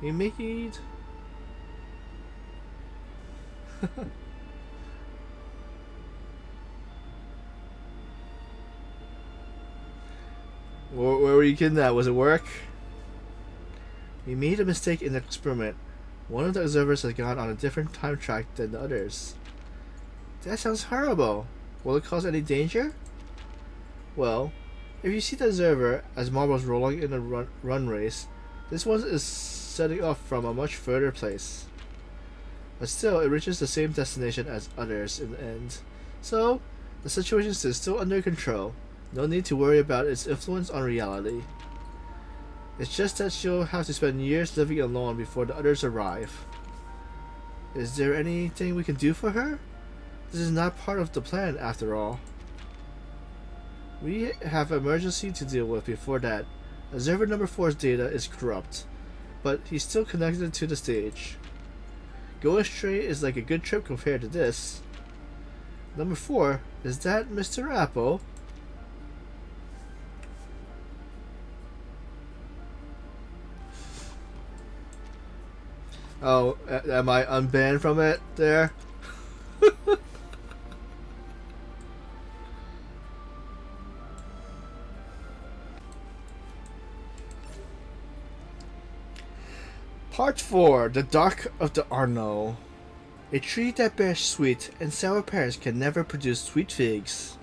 You making? Where were you kidding at? Was it work? We made a mistake in the experiment. One of the observers has gone on a different time track than the others. That sounds horrible. Will it cause any danger? Well, if you see the observer as marbles rolling in a run race, this one is setting off from a much further place. But still, it reaches the same destination as others in the end. So, the situation is still under control. No need to worry about its influence on reality. It's just that she'll have to spend years living alone before the others arrive. Is there anything we can do for her? This is not part of the plan, after all. We have an emergency to deal with before that. Observer number 4's data is corrupt, but he's still connected to the stage. Going straight is like a good trip compared to this. Number 4, is that Mr. Apple? Oh, am I unbanned from it there? Part 4, The Dark of the Arno. A tree that bears sweet and sour pears can never produce sweet figs.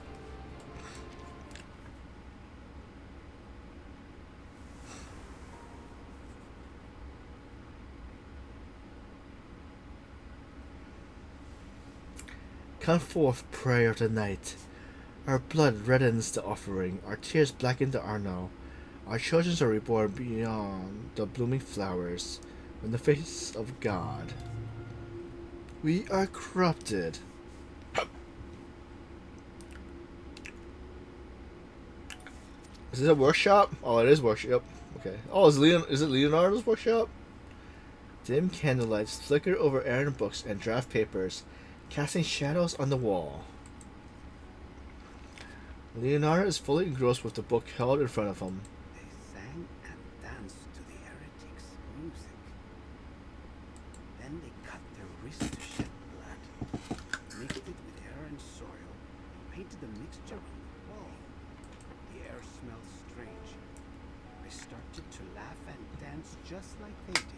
Come forth, prayer of the night. Our blood reddens the offering, our tears blacken the Arno. Our children are reborn beyond the blooming flowers, in the face of God. We are corrupted. Is this a workshop? Oh, it is workshop. Okay. Oh, is it Leonardo's workshop? Dim candlelights flicker over errand books and draft papers, casting shadows on the wall. Leonardo is fully engrossed with the book held in front of him.
They sang and danced to the heretics' music. Then they cut their wrists to shed blood, mixed it with air and soil, and painted the mixture on the wall. The air smelled strange. They started to laugh and dance just like they did.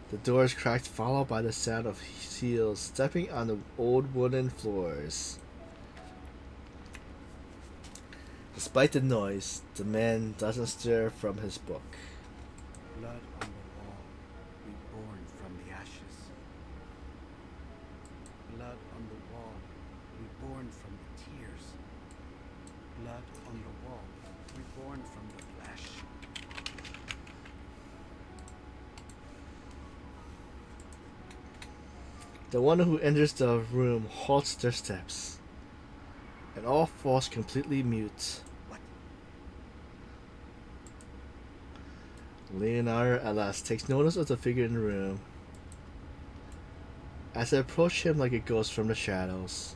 The doors cracked, followed by the sound of heels stepping on the old wooden floors. Despite the noise, the man doesn't stir from his book.
Blood on the wall, reborn from the ashes. Blood on the wall, reborn from the tears. Blood on the wall, reborn from the flesh.
The one who enters the room halts their steps, and all falls completely mute.
What?
Leonardo at last takes notice of the figure in the room as it approaches him like a ghost from the shadows.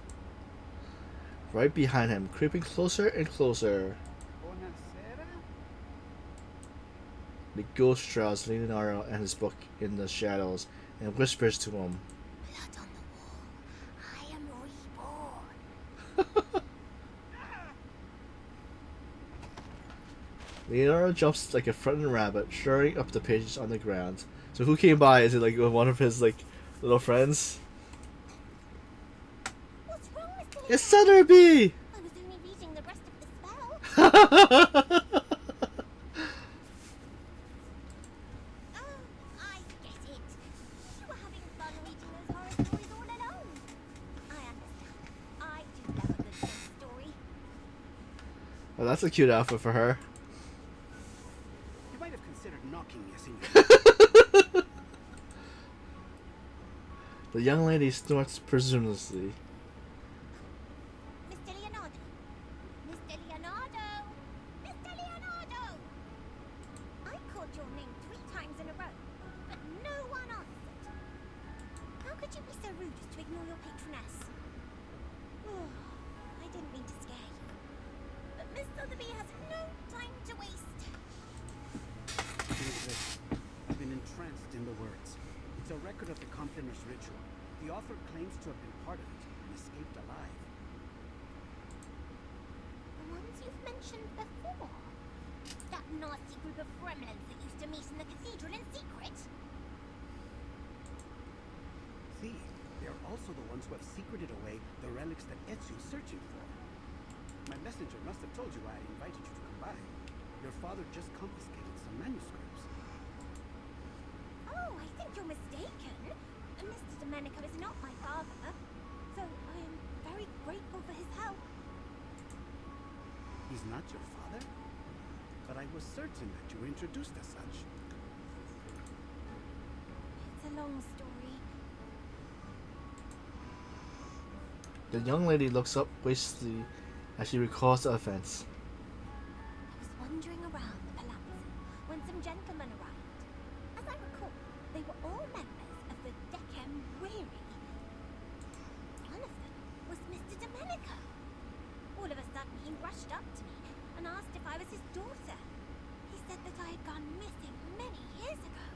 Right behind him, creeping closer and closer,
Buonasera?
the ghost shrouds Leonardo and his book in the shadows and whispers to him.
Blood on the wall. I am reborn.
Leonardo jumps like a frightened rabbit, stirring up the pages on the ground. So who came by? Is it like one of his like little friends?
What's wrong, Mr.
It's Sutterby!
I was only reading the rest of the spell. Oh, I get it. You were having fun reading those horror stories all alone. I understand. I do love a good ghost story.
Oh, that's a cute outfit for her.
You might have considered knocking me, senor.
The young lady snorts presumptuously.
Mr. Leonardo. Mr. Leonardo. Mr. Leonardo. I called your name 3 times in a row, but no one answered. How could you be so rude as to ignore your patroness? Oh, I didn't mean to scare you, but Miss Sotheby has no time to waste.
I've been entranced in the words. It's a record of the Comptoners' ritual. The author claims to have been part of it and escaped alive.
The ones you've mentioned before. That nasty group of gremlins that used to meet in the cathedral in secret.
See, they are also the ones who have secreted away the relics that Ezio's searching for. My messenger must have told you why I invited you to come by. Your father just confiscated some manuscripts.
Oh, I think you're mistaken. Mr. Domenico is not my father, so I am very grateful for his help.
He's not your father? But I was certain that you were introduced as such.
It's a long story.
The young lady looks up wistfully as she recalls the events.
I was wandering around the palazzo when some gentlemen arrived. As I recall, they were all members of the Decemviri. One of them was Mr. Domenico. All of a sudden, he rushed up to me and asked if I was his daughter. He said that I had gone missing many years ago.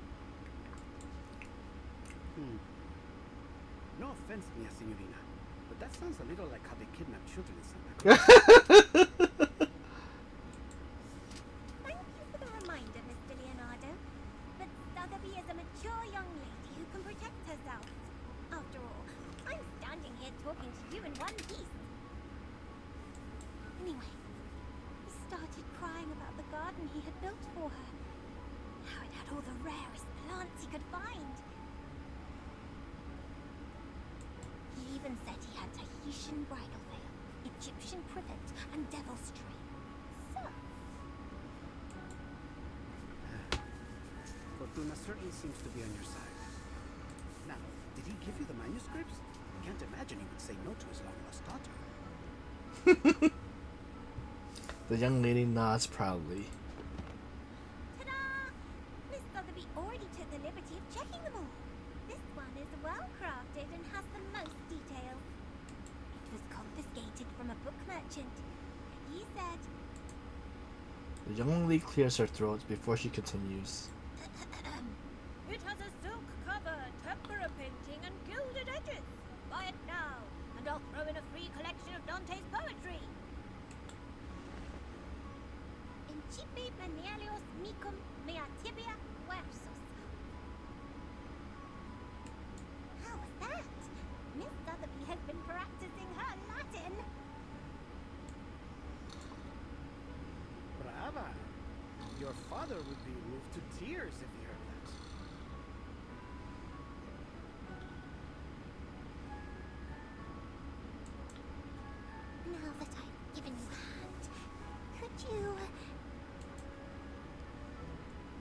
No offense, Mia Signorina, but that sounds a little like how they kidnap children in Santa Cruz.
Thank you for the reminder, Mr. Leonardo. But Sotheby is a mature young lady who can protect herself. After all, I'm standing here talking to you in one piece. Anyway, he started crying about the garden he had built for her. How it had all the rarest plants he could find. He even said he had Tahitian bridal veil, Egyptian privet, and devil's tree. So,
Fortuna certainly seems to be on your side. Now, did he give you the manuscripts? I can't imagine he would say no to his long-lost daughter.
The young lady nods proudly.
ta-da! Miss Sotheby already took the liberty of checking them all. This one is well crafted and has the most detail. It was confiscated from a book merchant. He said,
The young lady clears her throat before she continues.
it has a silk cover, tempera painting, and gilded edges. Buy it now, and I'll throw in a free collection of Dante's poetry. Incipi Venelius micum mea tibia versus. How was that? Miss Sotheby has been practicing her Latin.
Brava! Your father would be moved to tears if he heard that.
Now that I've given you a hand, could you...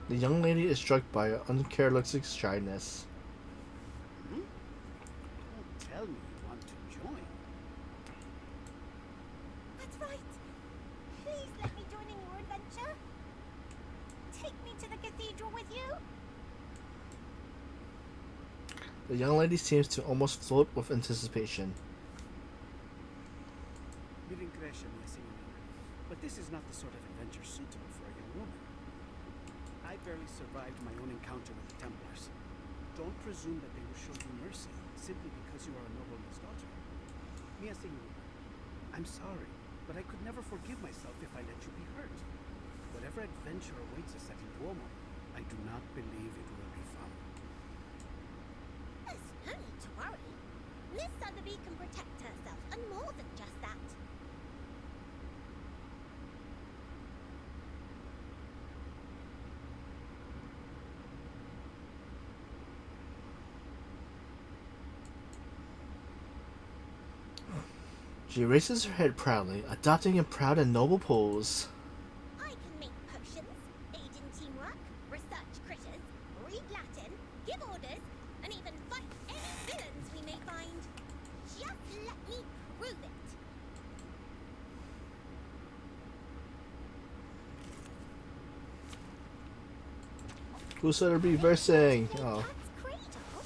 The young lady is struck by an uncharacteristic shyness.
Don't tell me you want to join.
That's right. Please let me join in your adventure. Take me to the cathedral with you.
The young lady seems to almost float with anticipation.
Mi ringrazio, Mia Signorina, but this is not the sort of adventure suitable for a young woman. I barely survived my own encounter with the Templars. Don't presume that they will show you mercy simply because you are a nobleman's daughter. Mia Signorina, I'm sorry, but I could never forgive myself if I let you be hurt. Whatever adventure awaits us at Il Duomo, I do not believe it will be fun.
There's no need to worry. Miss Sotheby can protect herself, and more than just that.
She raises her head proudly, adopting a proud and noble pose.
I can make potions, aid in teamwork, research critters, read Latin, give orders, and even fight any villains we may find. Just let me prove it.
Who said her be versing? Oh.
That's cradle.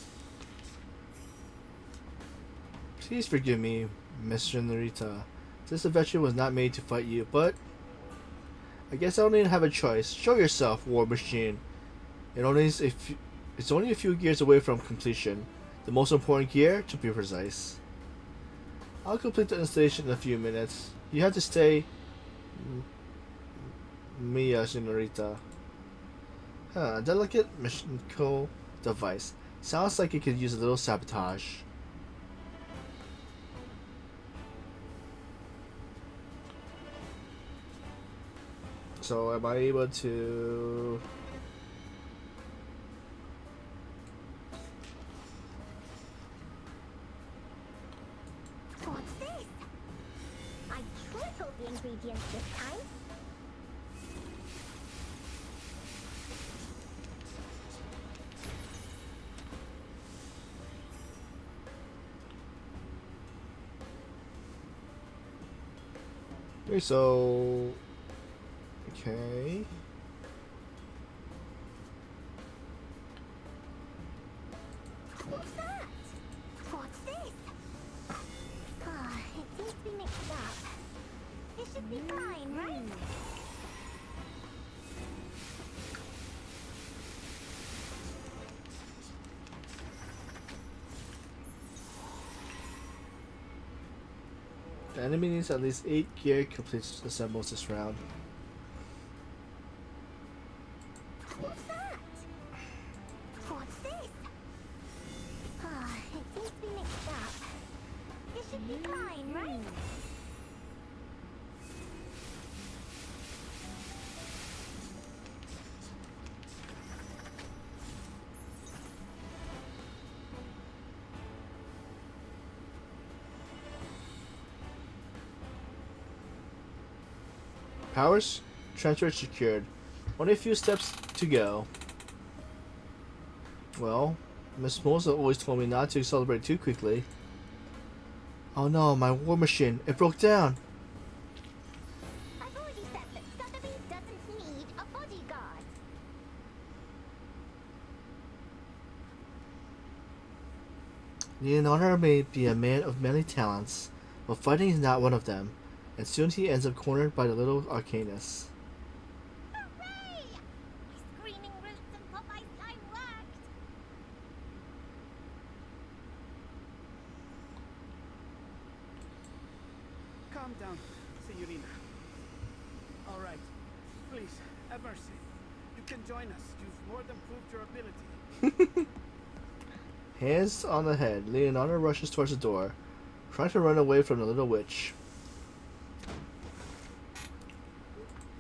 Please forgive me, Miss Narita. This adventure was not made to fight you, but I guess I don't even have a choice. Show yourself, War Machine. It's only a few gears away from completion. The most important gear, to be precise. I'll complete the installation in a few minutes. You have to stay, Mia Senorita. A delicate mechanical device. Sounds like it could use a little sabotage. So am I able to...
ingredients this time.
Okay, so... Okay...
What's that? What's this? Ah, it seems to be mixed up. This should be fine, right?
The enemy needs at least 8 gear completes assembles this round.
What's that? What's this? Ah, it seems to be mixed up. This should be fine, right?
Powers transfer secured. Only a few steps to go. Well, Miss Mosa always told me not to celebrate too quickly. Oh no, my war machine. It broke down.
I've already said that Sotheby doesn't need a bodyguard.
Leonardo may be a man of many talents, but fighting is not one of them, and soon he ends up cornered by the little Arcanus.
Hooray! My screaming roots and Popeye slime worked!
Calm down, Signorina. All right. Please, have mercy. You can join us. You've more than proved your ability.
Hands on the head, Leonardo rushes towards the door, trying to run away from the little witch.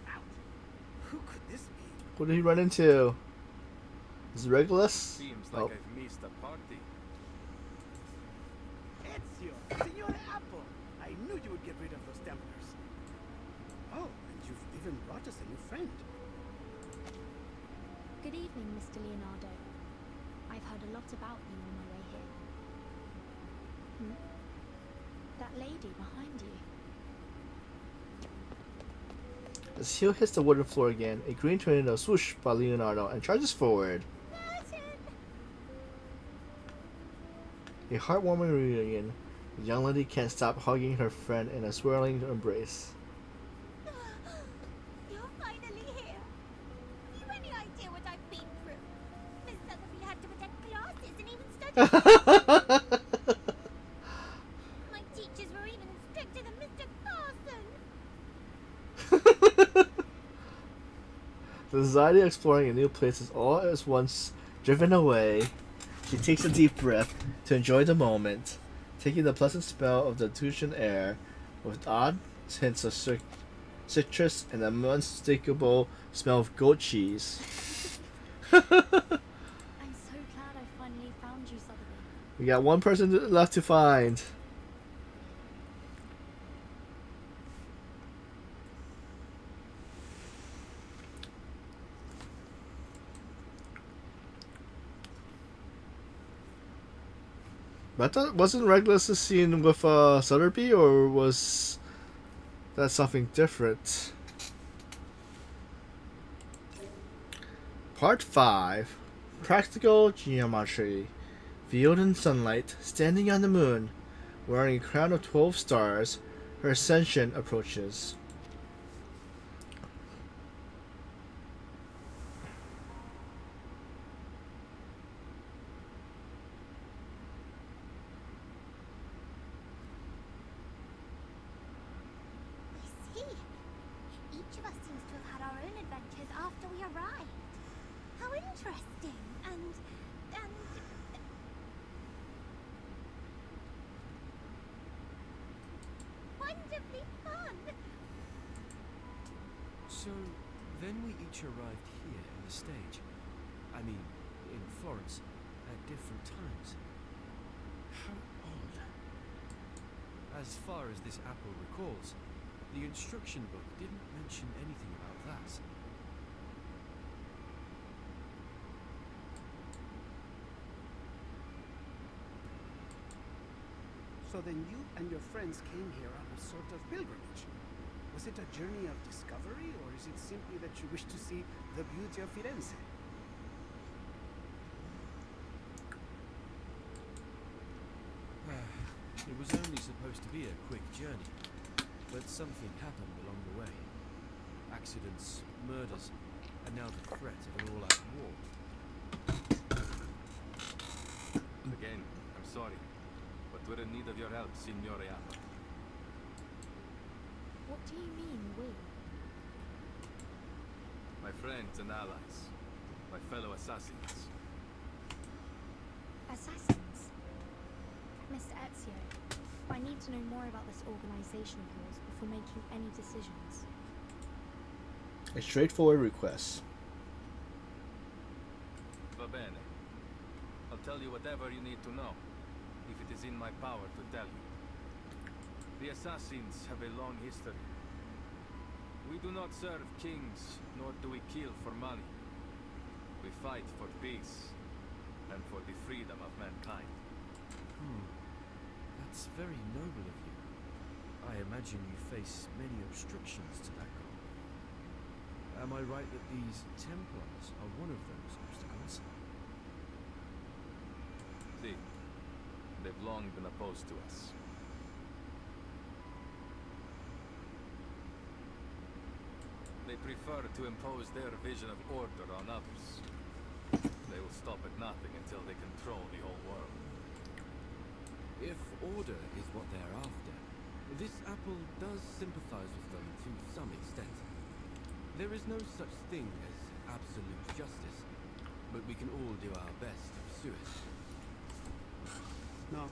Out. Who could this be?
Who did he run into? Is it Regulus?
Seems like
Oh.
I've missed a party.
Ezio, Signore Apple. I knew you would get rid of those Templars. Oh, and you've even brought us a new friend.
Good evening, Mr. Leonardo. I've heard a lot about you on my way here. That lady behind you.
His heel hits the wooden floor again, a green tornado swoosh by Leonardo and charges forward. A heartwarming reunion. The young lady can't stop hugging her friend in a swirling embrace.
You're finally here. Have you any idea what I've been through? Miss Sotheby had to attend classes and even study. My teachers were even stricter than Mr. Carson.
The anxiety of exploring a new place is all at once driven away. She takes a deep breath to enjoy the moment, taking the pleasant smell of the Tuscan air with odd hints of citrus and an unmistakable smell of goat cheese.
I'm so glad I finally found you, Sotheby.
We got one person left to find. But that wasn't Regulus' scene with Sotheby, or was that something different? Part 5. Practical Geometry. Veiled in sunlight, standing on the moon, wearing a crown of 12 stars, her ascension approaches.
I see. Each of us seems to have had our own adventures after we arrived. How interesting and wonderfully fun.
So, then we each arrived here in the stage. I mean, in Florence, at different times. How odd. As far as this apple recalls, The instruction book didn't mention anything about that.
So then you and your friends came here on a sort of pilgrimage. Was it a journey of discovery, or is it simply that you wish to see the beauty of Firenze?
It was only supposed to be a quick journey, but something happened along the way. Accidents, murders, and now the threat of an all-out war.
Again, I'm sorry, but we're in need of your help, Signore Appa.
What do you mean, we?
My friends and allies. My fellow assassins.
Assassins? Mr. Ezio, I need to know more about this organization of yours before making any decisions.
A straightforward request.
Va bene. I'll tell you whatever you need to know, if it is in my power to tell you. The assassins have a long history. We do not serve kings, nor do we kill for money. We fight for peace, and for the freedom of mankind.
That's very noble of you. I imagine you face many obstructions to that goal. Am I right that these Templars are one of those obstacles?
See, they've long been opposed to us. They prefer to impose their vision of order on others. They will stop at nothing until they control the whole world.
If order is what they're after, this apple does sympathize with them to some extent. There is no such thing as absolute justice, but we can all do our best to pursue it.
No.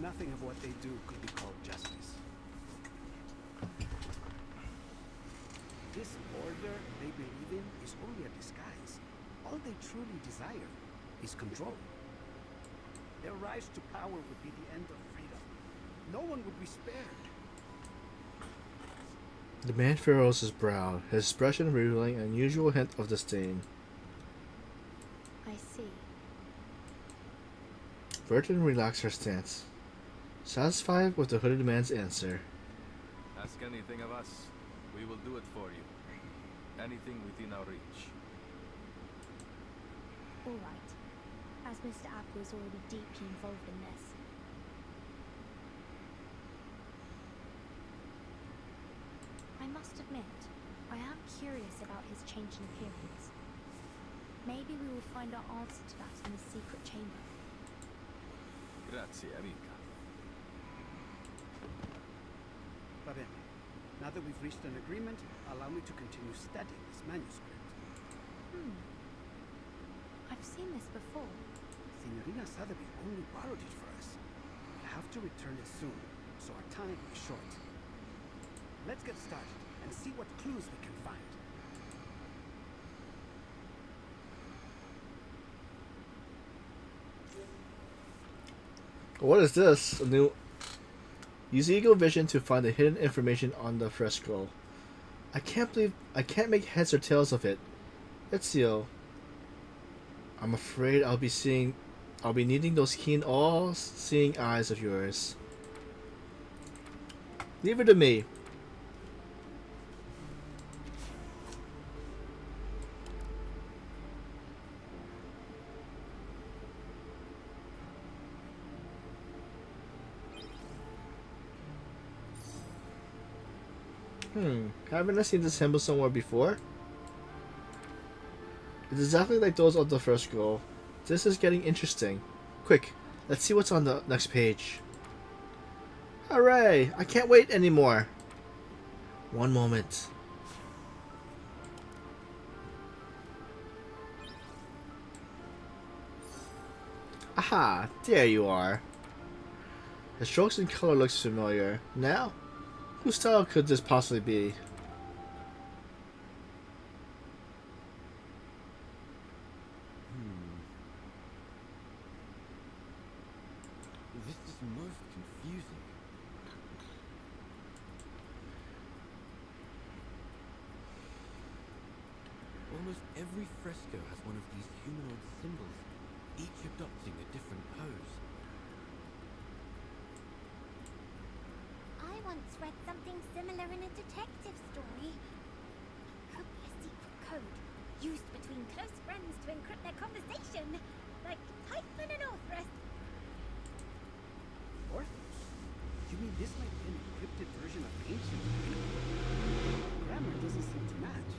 Nothing of what they do could be called justice. This order they believe in is only a disguise. All they truly desire is control. Their rise to power would be the end of freedom. No one would be spared.
The man furrows his brow, his expression revealing an unusual hint of disdain.
I see.
Burton relaxed her stance, satisfied with the hooded man's answer.
Ask anything of us, we will do it for you. Anything within our reach.
All right. As Mr. Apple is already deeply involved in this. I must admit, I am curious about his change in appearance. Maybe we will find our answer to that in the secret chamber.
Grazie, amica.
Va bene. Now that we've reached an agreement, allow me to continue studying this manuscript.
I've seen this before.
Signorina Sotheby only borrowed it for us. We'll have to return it soon, so our time is short. Let's get started and see what clues we can find.
What is this? A new... Use Eagle Vision to find the hidden information on the fresco. I can't make heads or tails of it. Ezio. I'm afraid I'll be needing those keen, all-seeing eyes of yours. Leave it to me. Haven't I seen this symbol somewhere before? It's exactly like those on the first scroll. This is getting interesting. Quick, let's see what's on the next page. Hooray! I can't wait anymore. One moment. Aha! There you are. The strokes and color looks familiar. Now, whose style could this possibly be?
This is most confusing. Every fresco has one of these humanoid symbols, each adopting a different pose.
I once read something similar in a detective story. Could be a secret code used between close friends to encrypt their conversation, like Typhon and Orthrus.
Orthos? You mean this might be an encrypted version of ancient Greek? Grammar doesn't seem to match.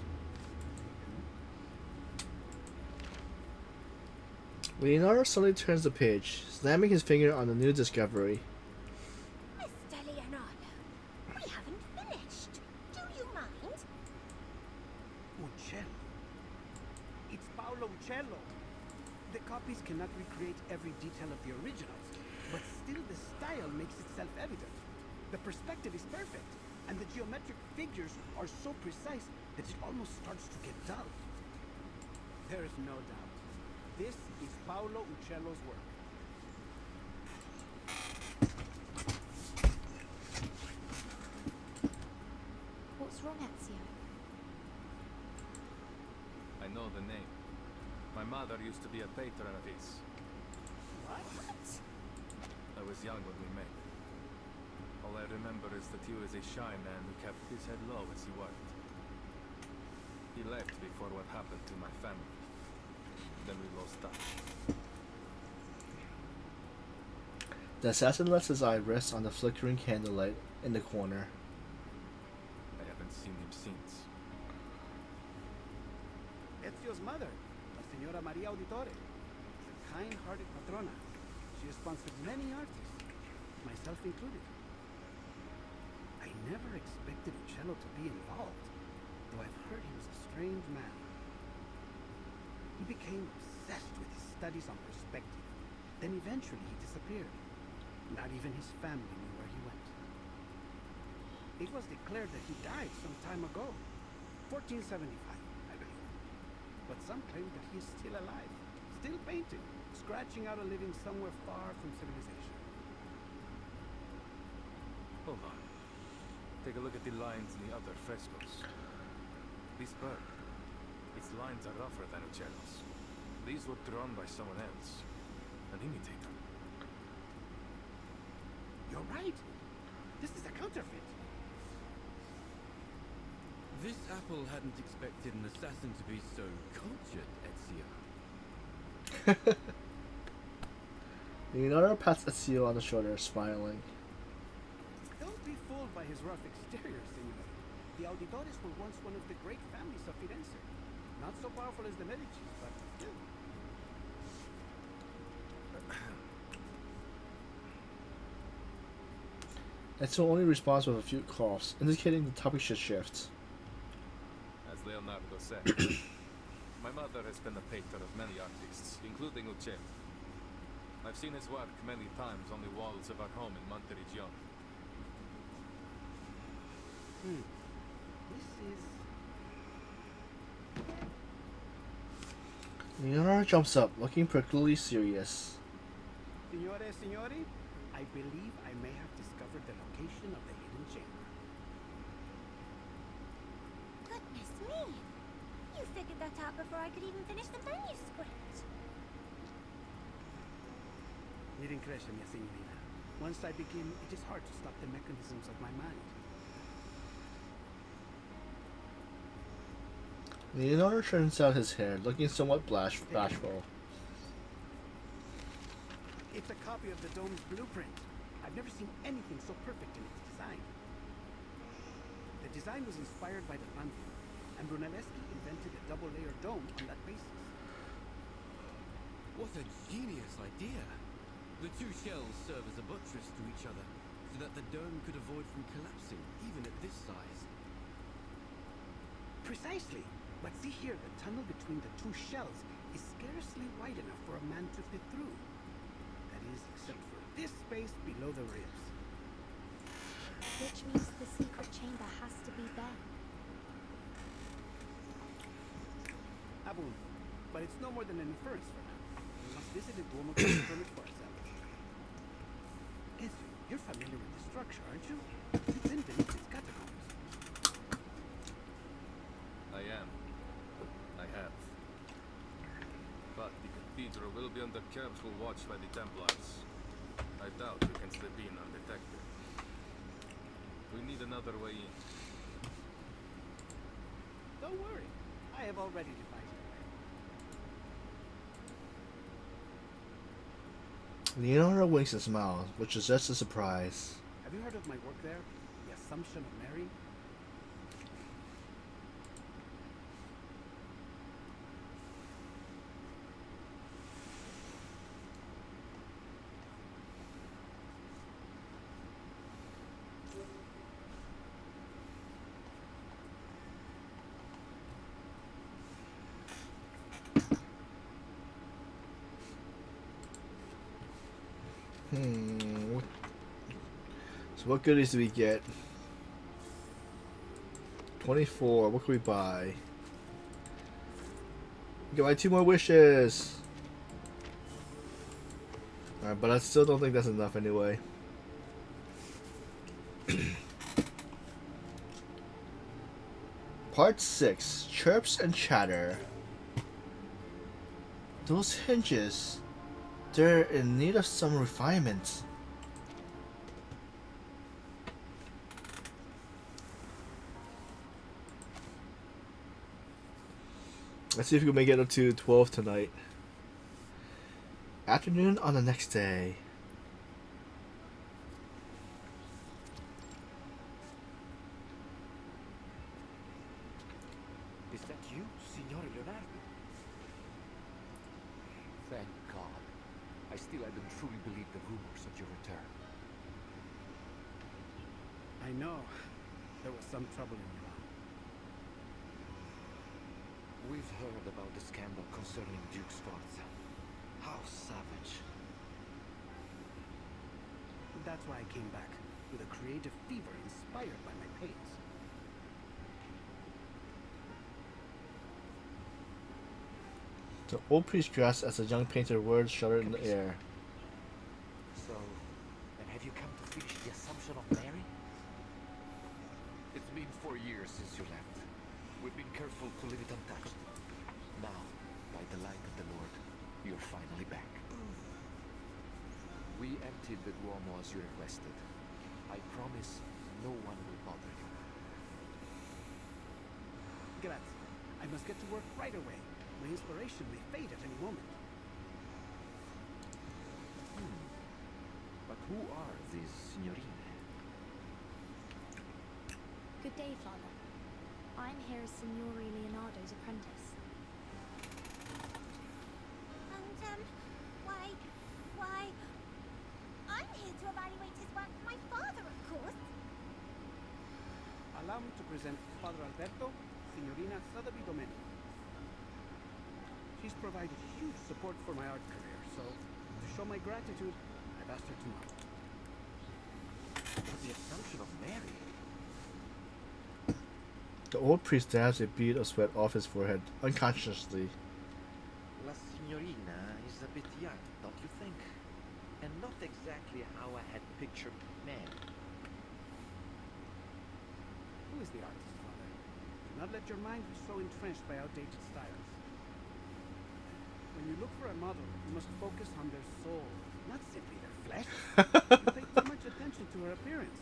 Leonardo suddenly turns the page, slamming his finger on the new discovery.
Mr. Leonardo, we haven't finished. Do you mind?
Uccello. It's Paolo Uccello. The copies cannot recreate every detail of the originals, but still the style makes itself evident. The perspective is perfect, and the geometric figures are so precise that it almost starts to get dull. There is no doubt. This is Paolo Uccello's work.
What's wrong, Ezio?
I know the name. My mother used to be a patron of his.
What?
I was young when we met. All I remember is that he was a shy man who kept his head low as he worked. He left before what happened to my family. Then we lost touch.
The assassin lets his eye rest on the flickering candlelight in the corner.
I haven't seen him since.
Ezio's mother, La Signora Maria Auditore, is a kind-hearted patrona. She has sponsored many artists, myself included. I never expected Uccello to be involved, though I've heard he was a strange man. He became obsessed with his studies on perspective. Then eventually he disappeared. Not even his family knew where he went. It was declared that he died some time ago, 1475, I believe. But some claim that he is still alive, still painting, scratching out a living somewhere far from civilization.
Hold on. Take a look at the lines in the other frescoes. This bird, its lines are rougher than Uccello's. These were drawn by someone else, an imitator.
You're right. This is a counterfeit.
This apple hadn't expected an assassin to be so cultured, Ezio.
Leonardo pats Ezio on the shoulder, smiling.
Don't be fooled by his rough exterior, Signore. The Auditores were once one of the great families of Firenze. Not so powerful as the Medicis, but still.
Ezio only responds with a few coughs, indicating the topic should shift.
As Leonardo said, my mother has been a patron of many artists, including Uccello. I've seen his work many times on the walls of our home in Monteriggioni.
This is...
Leonardo jumps up, looking particularly serious.
Signore, signori, I believe I may have discovered the location of the hidden chamber.
Goodness me! You figured that out before I could even finish the manuscript.
Mi rincresce, mia signorina. Once I begin, it is hard to stop the mechanisms of my mind.
Leonardo turns out his hair, looking somewhat bashful.
It's a copy of the dome's blueprint. I've never seen anything so perfect in its design. The design was inspired by the Pantheon, and Brunelleschi invented a double-layer dome on that basis.
What a genius idea! The two shells serve as a buttress to each other, so that the dome could avoid from collapsing, even at this size.
Precisely! But see here, the tunnel between the two shells is scarcely wide enough for a man to fit through. That is, except for this space below the ribs.
Which means the secret chamber has to be there.
Abun, but it's no more than an inference for now. We must visit the Duomo to confirm it for ourselves. Ezio, you're familiar with the structure, aren't you? You've been beneath its catacombs.
I am. I have. cathedral will be under careful watch by the Templars. I doubt you can slip in undetected. We need another way in.
Don't worry, I have already devised a way.
Leonardo winks and smiles, which is just a surprise.
Have you heard of my work there? The Assumption of Mary?
So what goodies do we get? 24. What can we buy? We can buy 2 more wishes. Alright, but I still don't think that's enough anyway. Part 6. Chirps and chatter. Those hinges. They're in need of some refinement. Let's see if we can make it up to 12 tonight. Afternoon on the next day.
Is that you, Signor Leonardo? Thank God. I still hadn't truly believed the rumors of your return.
I know. There was some trouble in Milan.
We've heard about the scandal concerning Duke Sforza. How savage.
That's why I came back, with a creative fever inspired by my pains.
The old priest dressed as a young painter, words shuddered in the air.
So, and have you come to finish the Assumption of Mary? It's been 4 years since you left. We've been careful to leave it untouched. Now, by the light of the Lord, you're finally back. We emptied the Duomo as you requested. I promise no one will bother you.
Grazie. I must get to work right away. My inspiration may fade at any moment.
But who are these signorine?
Good day, Father. I'm here as Signore Leonardo's apprentice.
And, why... I'm here to evaluate his work for my father, of course.
Allow me to present Father Alberto, Signorina Sotheby Domenico. She's provided huge support for my art career, so to show my gratitude, I've asked her to model.
The Assumption of Mary?
The old priest dabs a bead of sweat off his forehead, unconsciously.
La Signorina is a bit young, don't you think? And not exactly how I had pictured Mary.
Who is the artist, Father? Do not let your mind be so entrenched by outdated styles. When you look for a model, you must focus on their soul, not simply their flesh. You pay too much attention to her appearance,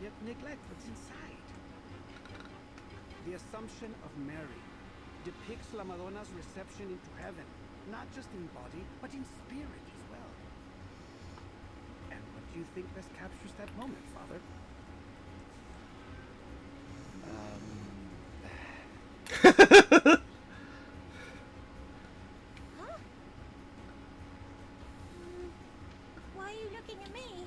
yet neglect what's inside. The Assumption of Mary depicts La Madonna's reception into heaven, not just in body, but in spirit as well. And what do you think best captures that moment, Father?
Huh? Why are you looking at me?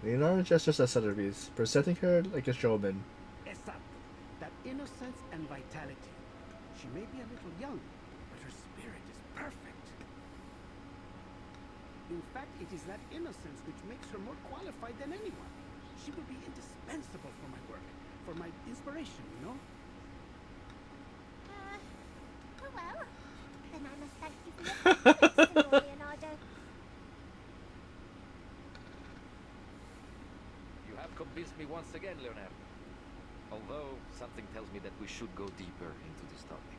Leonardo gestures at Sotheby's, presenting her like a showman.
Exacto. That innocence and vitality. She may be a little young, but her spirit is perfect. In fact, it is that innocence which makes her more qualified than anyone. She will be indispensable for my work, for my inspiration, you know?
Oh well. Then I must thank you for your confidence, Signor Leonardo.
You have convinced me once again, Leonardo. Although, something tells me that we should go deeper into this topic.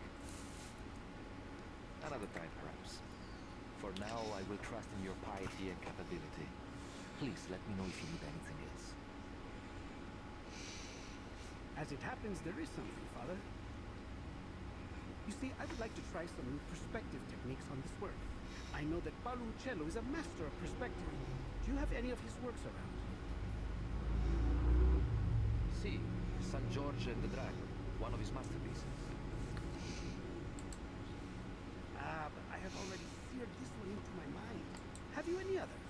Another time, perhaps. For now, I will trust in your piety and capability. Please let me know if you need anything else.
As it happens, there is something, Father. You see, I would like to try some new perspective techniques on this work. I know that Paolo is a master of perspective. Do you have any of his works around?
See, San George and the Dragon, one of his masterpieces.
But I have already seared this one into my mind. Have you any others?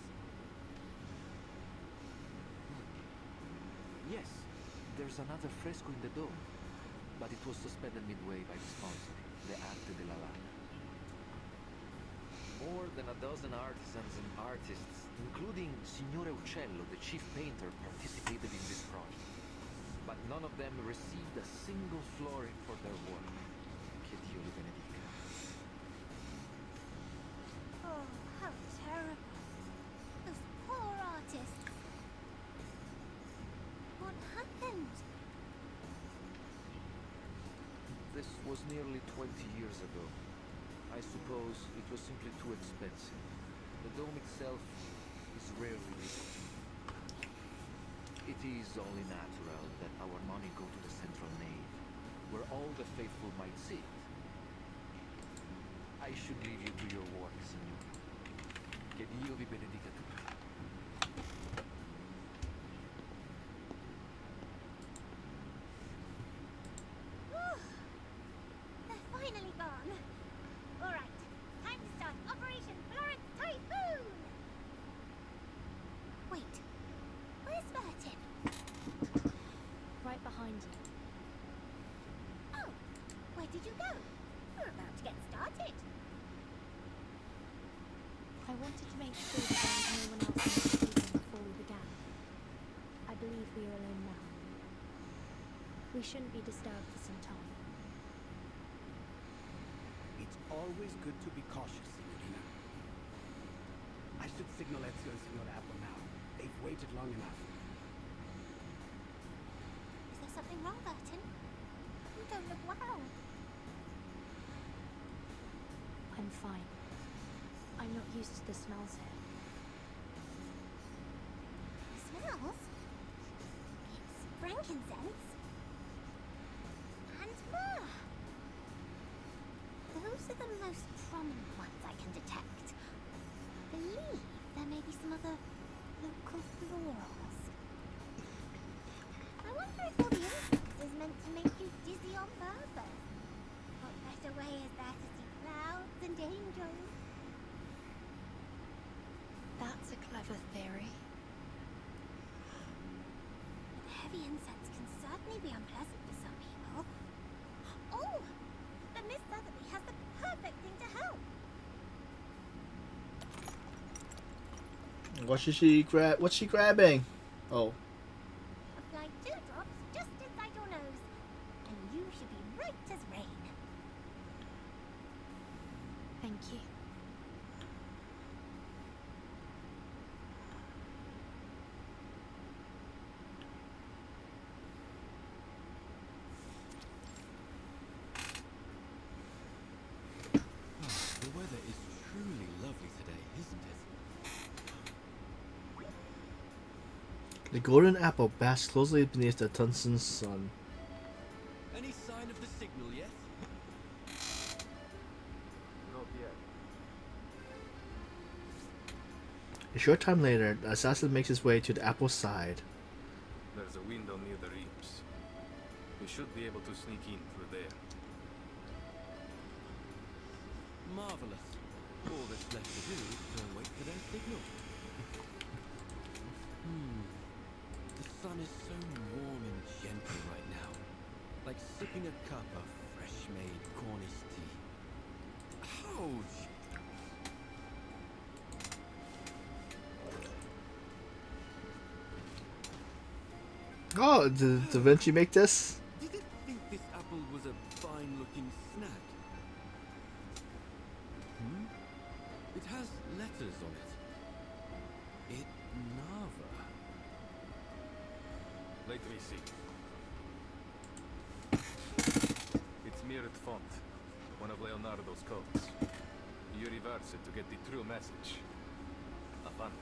Yes, there's another fresco in the dome, but it was suspended midway by the sponsor, the Arte della Lana. More than a dozen artisans and artists, including Signore Uccello, the chief painter, participated in this project. But none of them received a single florin for their work. Che Dio li benedica.
Oh, how terrible. Those poor artists. What happened?
This was nearly 20 years ago. I suppose it was simply too expensive. The dome itself is rarely lit. It is only natural that our money go to the central nave, where all the faithful might see it. I should leave you to your work, Signor. Che Dio vi benedica tutti.
They're finally gone. All right, time to start Operation Florence Typhoon. Wait, where's Vertin?
Right behind you.
Oh, where did you go? We're about to get started.
I wanted to make sure that there was no one else in the building before we began. I believe we are alone now. We shouldn't be disturbed for some time.
It's always good to be cautious, Signorina. I should signal Ezio and Signor Apple now. They've waited long enough.
Is there something wrong, Vertin? You don't look well.
I'm fine. I'm not used to the smells here.
The smells? It's frankincense. And myrrh. Those are the most prominent ones I can detect. I believe there may be some other local florals. I wonder if all the incense is meant to make you dizzy on purpose. What better way is there to see clouds and angels?
That's a clever theory.
But heavy incense can certainly be unpleasant for some people. Oh! But Miss Sotheby has the perfect thing to help.
What's she grabbing? Oh.
Apply 2 drops just inside your nose, and you should be right as rain.
Thank you.
The weather is truly lovely today, isn't it?
The golden apple basks closely beneath the tungsten sun.
Any sign of the signal yet?
Not yet.
A short time later, the assassin makes his way to the apple's side.
There's a window near the reaps. We should be able to sneak in through there.
Marvelous. All that's left to do is to wait for their signal. The sun is so warm and gentle right now. Like sipping a cup of fresh-made Cornish tea. Ouch!
Oh, did Da Vinci make this?
Did it think this apple was a fine-looking snack? It has letters on it. It Nava.
Let me see. It's mirrored font. One of Leonardo's codes. person to get the true message. Avanti.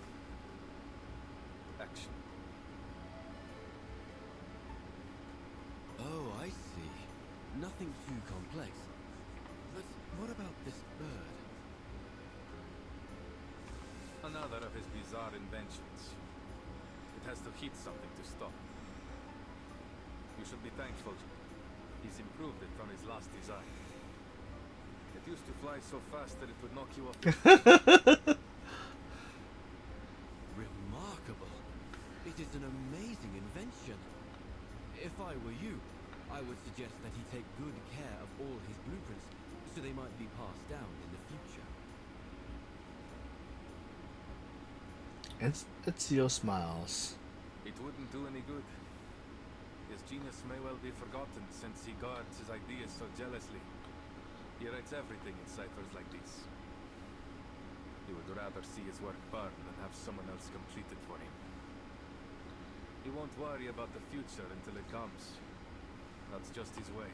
Action.
Oh, I see. Nothing too complex. But what about this bird?
Another of his bizarre inventions. It has to hit something to stop. You should be thankful. He's improved it from his last design. It used to fly so fast that it would knock you off your feet.
Remarkable. It is an amazing invention. If I were you, I would suggest that he take good care of all his blueprints, so they might be passed down in the future.
Ezio smiles.
It wouldn't do any good. His genius may well be forgotten since he guards his ideas so jealously. He writes everything in ciphers like this. He would rather see his work burn than have someone else complete it for him. He won't worry about the future until it comes. That's just his way.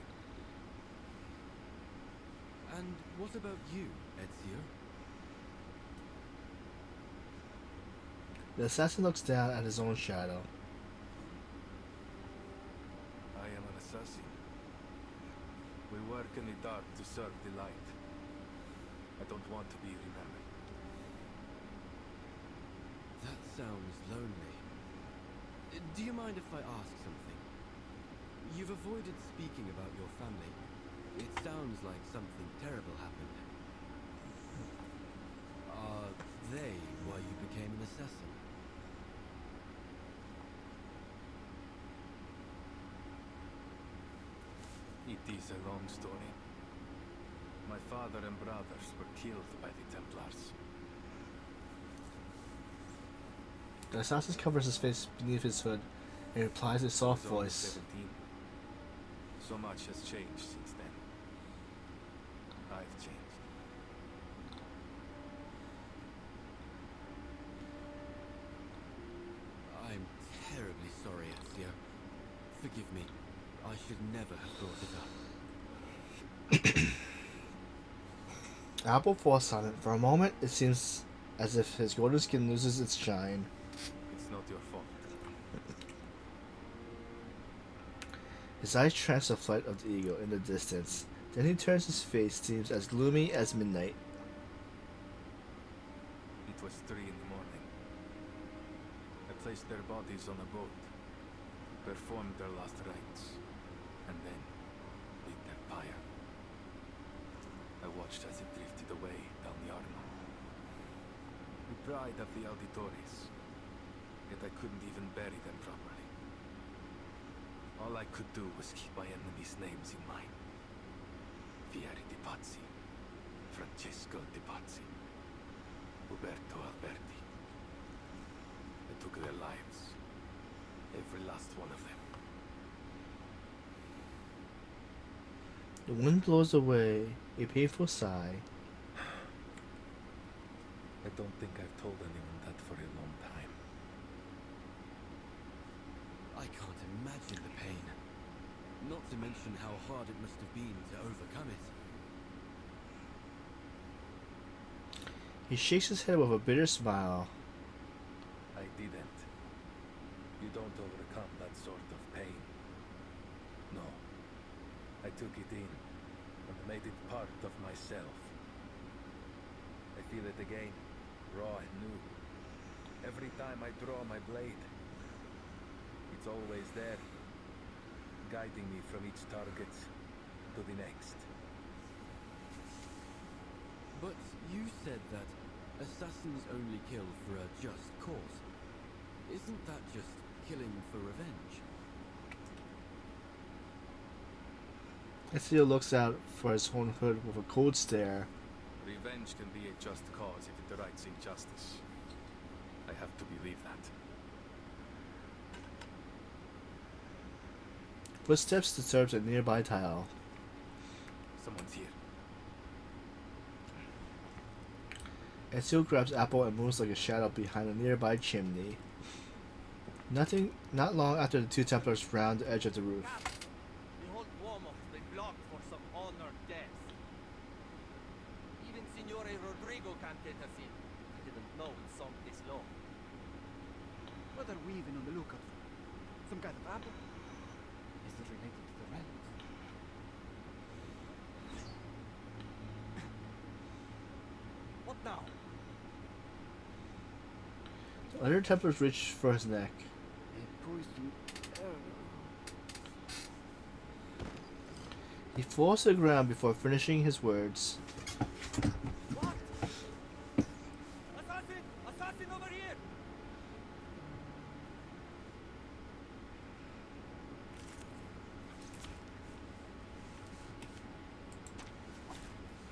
And what about you, Ezio?
The assassin looks down at his own shadow.
I am an assassin. We work in the dark to serve the light. I don't want to be remembered.
That sounds lonely. Do you mind if I ask something? You've avoided speaking about your family. It sounds like something terrible happened. Are they why you became an assassin?
It is a long story. My father and brothers were killed by the Templars.
The assassin covers his face beneath his hood and replies in a soft
I was only
voice.
17. So much has changed since then. I've changed.
I'm terribly sorry, Ezio. Forgive me. I should never have brought it up.
Apple falls silent. For a moment, it seems as if his golden skin loses its shine.
It's not your fault.
His eyes trace the flight of the eagle in the distance. Then he turns his face, seems as gloomy as midnight.
It was 3 in the morning. I placed their bodies on a boat, performed their last rites, and then lit their pyre. I watched as it drifted away down the Arno. The pride of the auditores, yet I couldn't even bury them properly. All I could do was keep my enemies' names in mind. Vieri di Pazzi, Francesco di Pazzi, Uberto Alberti. I took their lives, every last one of them.
The wind blows away a painful sigh.
I don't think I've told anyone that for a long time.
I can't imagine the pain. Not to mention how hard it must have been to overcome it.
He shakes his head with a bitter smile.
I didn't. You don't overcome that sort of pain. No. I took it in and made it part of myself. I feel it again, raw and new. Every time I draw my blade, it's always there, guiding me from each target to the next.
But you said that assassins only kill for a just cause. Isn't that just killing for revenge?
Ezio looks out for his own hood with a cold stare.
Revenge can be a just cause if it writes injustice. I have to believe that.
Footsteps disturbs a nearby tile.
Someone's here.
Ezio grabs Apple and moves like a shadow behind a nearby chimney. Not long after the two Templars round the edge of the roof.
The whole Duomo has been blocked for some honored death. Even Signore Rodrigo
ego can't get us in. I didn't know it sunk this low.
What are we even on the lookout for? Some kind of apple? Is it related to the relics?
What now?
Under Templar's reach for his neck.
A poison arrow.
He falls to the ground before finishing his words.
What? Assassin! Assassin over here!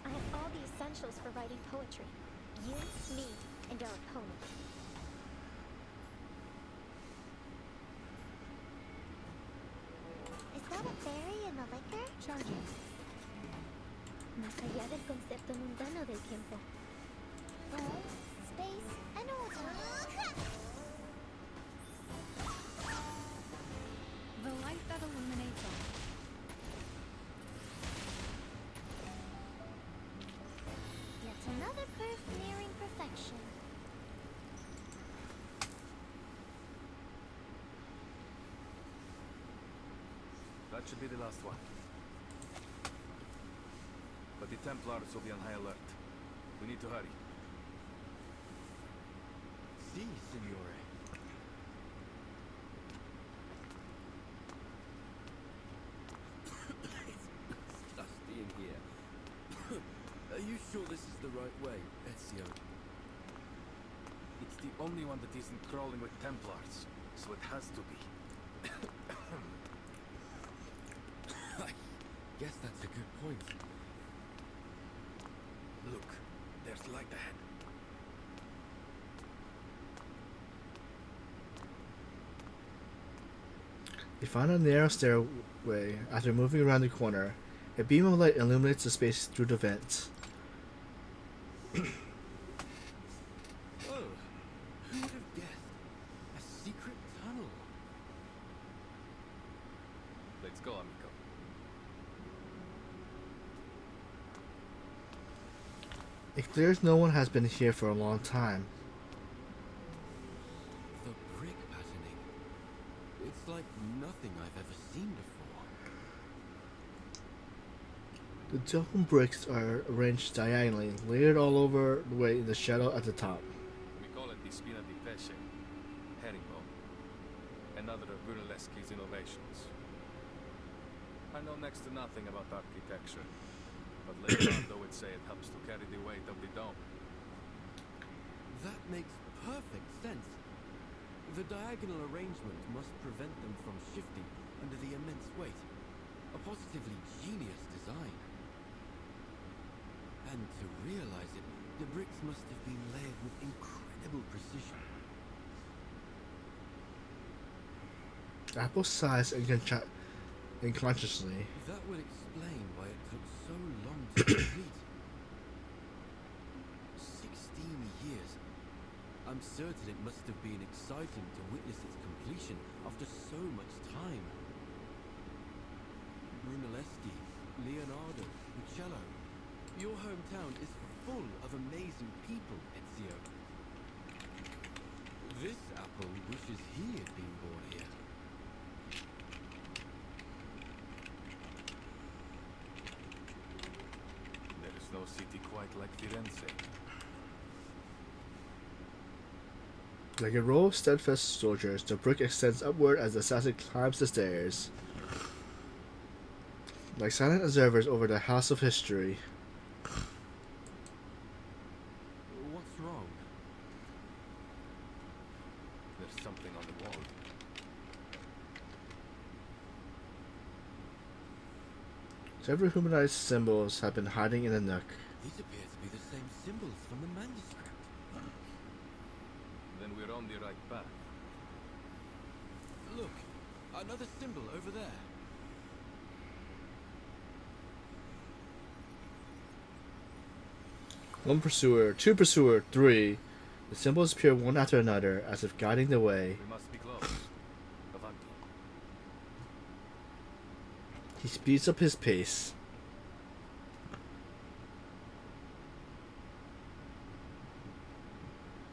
I have all the essentials for writing poetry. You, me, and our opponent. Is that a fairy in the liquor? Charging. Más allá del concepto mundano del tiempo. Time, space, and order.
The light that illuminates all.
Yet another proof nearing perfection.
That should be the last one. But the Templars will be on high alert. We need to hurry.
Si, signore. It's dusty in here. Are you sure this is the right way, Ezio?
It's the only one that isn't crawling with Templars, so it has to be.
I guess that's a good point.
Look, there's light ahead.
They find a narrow stairway. After moving around the corner, a beam of light illuminates the space through the vents.
Oh, who would have guessed? A secret tunnel.
Let's go, amigo.
It clears no one has been here for a long time.
The brick patterning. It's like nothing I've ever seen before.
The dome bricks are arranged diagonally, layered all over the way in the shadow at the top.
We call it the Spina di Pesce, herringbone. Another of Brunelleschi's innovations. I know next to nothing about architecture, but Leonardo would say it helps to carry the weight of the dome.
That makes perfect sense. The diagonal arrangement must prevent them from shifting under the immense weight. A positively genius design. And to realize it, the bricks must have been layered with incredible precision.
Apple sighs unconsciously.
That would explain why it took so long to complete. 16 years. I'm certain it must have been exciting to witness its completion after so much time. Brunelleschi, Leonardo, Uccello. Your hometown is full of amazing people, Ezio. This apple wishes he had been born here.
There is no city quite like Firenze.
Like a row of steadfast soldiers, the brick extends upward as the assassin climbs the stairs. Like silent observers over the house of history.
What's wrong?
There's something on the wall.
Several humanized symbols have been hiding in the nook.
These appear to be the same symbols from the manuscript.
Then we're on the right path.
Look, another symbol over there.
One pursuer, two pursuer, three. The symbols appear one after another, as if guiding the way.
We must be close. Avanti.
He speeds up his pace.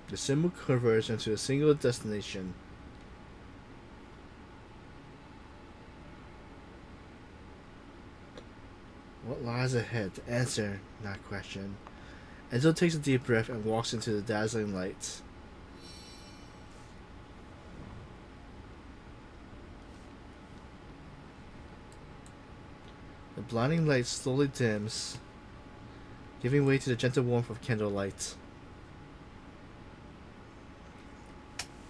The symbol converges into a single destination. What lies ahead? Answer, not question. Enzo takes a deep breath and walks into the dazzling light. The blinding light slowly dims, giving way to the gentle warmth of candlelight.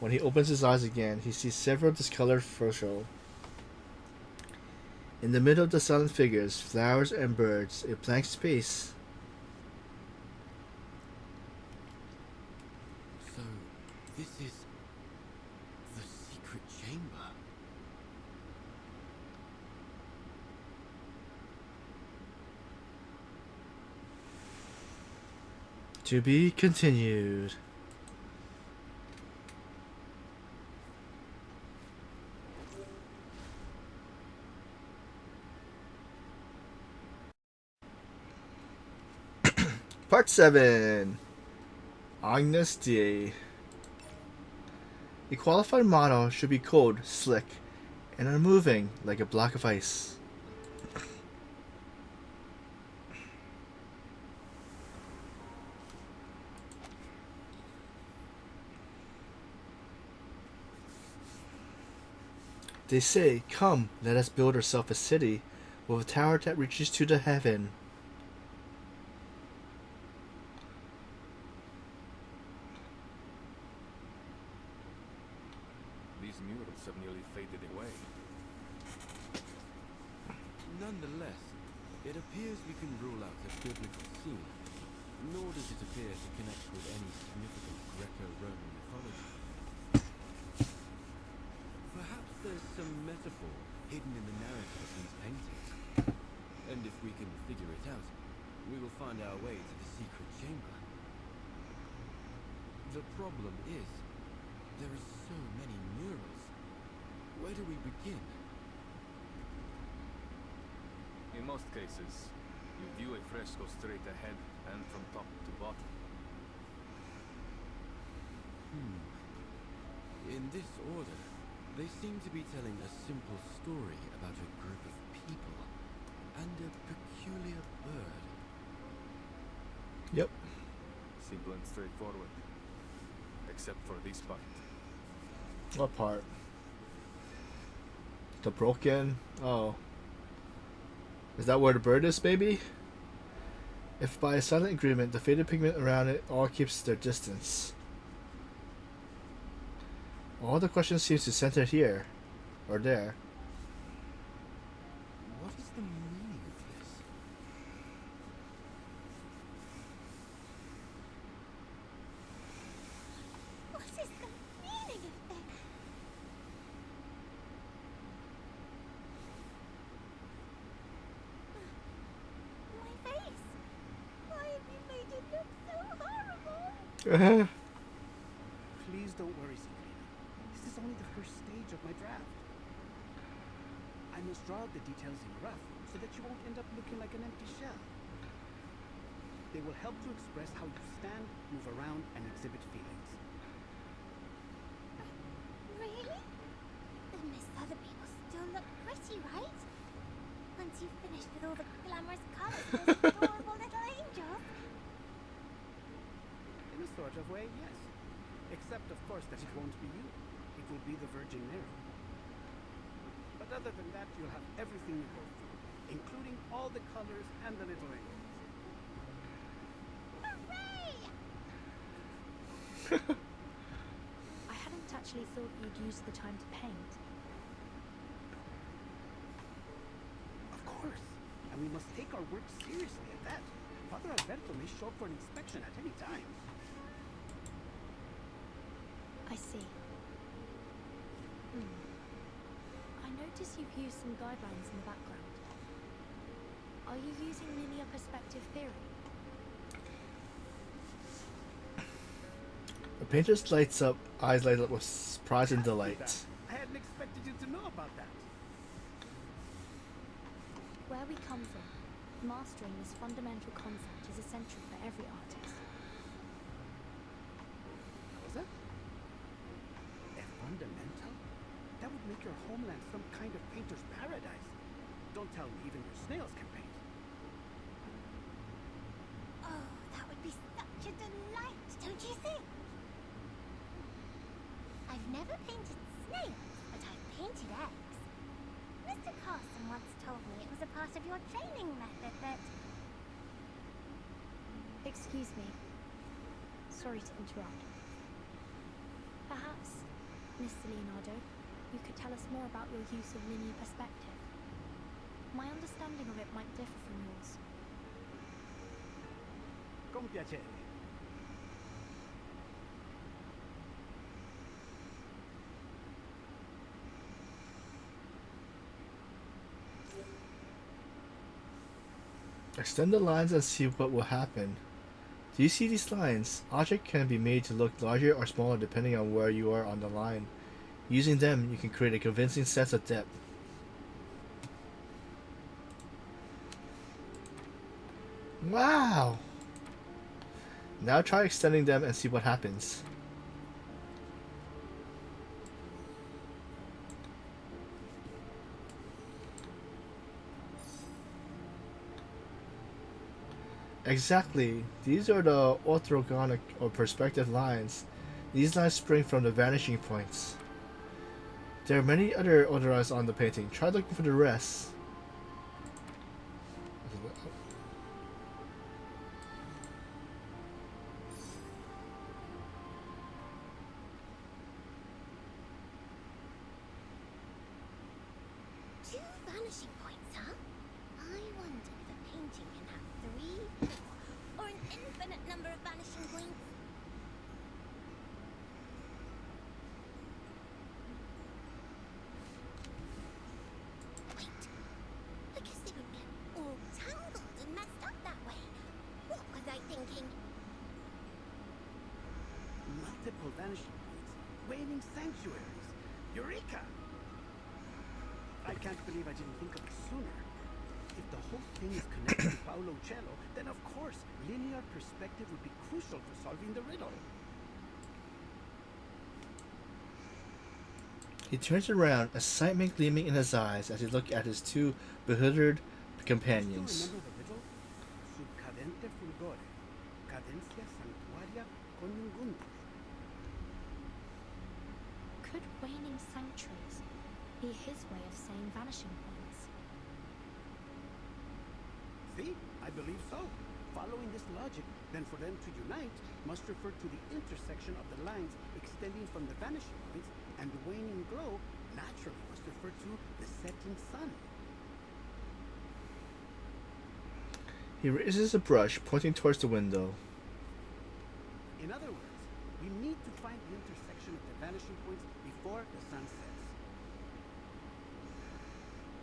When he opens his eyes again, he sees several discolored furrow. In the middle of the silent figures, flowers and birds, a blank space.
So, this is the secret chamber.
To be continued. Part 7. Agnes Dei. A qualified model should be cold, slick, and unmoving like a block of ice. They say, come, let us build ourselves a city with a tower that reaches to the heaven.
These murals have nearly faded away.
Nonetheless, it appears we can rule out a biblical scene, nor does it appear to connect with any significant Greco-Roman mythology. Perhaps there's some metaphor hidden in the narrative of these paintings. And if we can figure it out, we will find our way to the secret chamber. The problem is, there are so many murals. Where do we begin?
In most cases, you view a fresco straight ahead and from top to bottom.
In this order, they seem to be telling a simple story about a group of people and a peculiar bird.
Yep.
Simple and straightforward. Except for this part.
What part? The broken? Oh. Is that where the bird is, baby? If by a silent agreement, the faded pigment around it all keeps their distance. All the questions seem to center here. Or there.
What is the meaning of this?
What is the meaning of this? My face! Why have you made it look so horrible?
Please don't worry, Sabrina. This is only the first stage of my draft. I must draw out the details in rough so that you won't end up looking like an empty shell. They will help to express how you stand, move around, and exhibit feelings.
Really? The Miss Other People still look pretty, right? Once you've finished with all the glamorous colors of those adorable little angels.
In a sort of way, yes. Except, of course, that it won't be you. It will be the Virgin Mary. But other than that, you'll have everything you go through, including all the colors and the little angels.
Hooray!
I hadn't actually thought you'd use the time to paint.
Of course. And we must take our work seriously at that. Father Alberto may show up for an inspection at any time.
I see. I notice you've used some guidelines in the background. Are you using linear perspective theory?
The painter's eyes light up with surprise and delight.
I hadn't expected you to know about that.
Where we come from, mastering this fundamental concept is essential for every artist.
your homeland some kind of painter's paradise. Don't tell me even your snails can paint.
Oh, that would be such a delight, don't you think? I've never painted snails, but I've painted eggs. Mr. Carson once told me it was a part of your training method that...
Excuse me. Sorry to interrupt. Perhaps, Mr. Leonardo, you could tell us more about your use of linear perspective. My understanding of it might differ from yours.
Con piacere.
Extend the lines and see what will happen. Do you see these lines? Objects can be made to look larger or smaller depending on where you are on the line. Using them, you can create a convincing sense of depth. Wow! Now try extending them and see what happens. Exactly. These are the orthogonic or perspective lines. These lines spring from the vanishing points. There are many other lines on the painting. Try looking for the rest.
Two vanishing points, huh? I wonder if a painting can have 3, 4, or an infinite number of vanishing points. Wait, I guess they would get all tangled and messed up that way. What was I thinking?
Multiple vanishing points. Waning sanctuaries. Eureka! I can't believe I didn't think of it sooner. If the whole thing is connected to Paolo Cello, then of course, linear perspective would be crucial for solving the riddle.
He turns around, excitement gleaming in his eyes as he looks at his two bewildered companions.
Still remember the riddle? Sub cadente fulgore, cadencia sanctuaria coniunguntur.
Could waning sanctuaries be his way of saying vanishing points?
See? I believe so. Following this logic, then for them to unite must refer to the intersection of the lines extending from the vanishing points, and the waning glow naturally must refer to the setting sun.
He raises a brush, pointing towards the window.
In other words, we need to find the intersection of the vanishing points before the sun sets.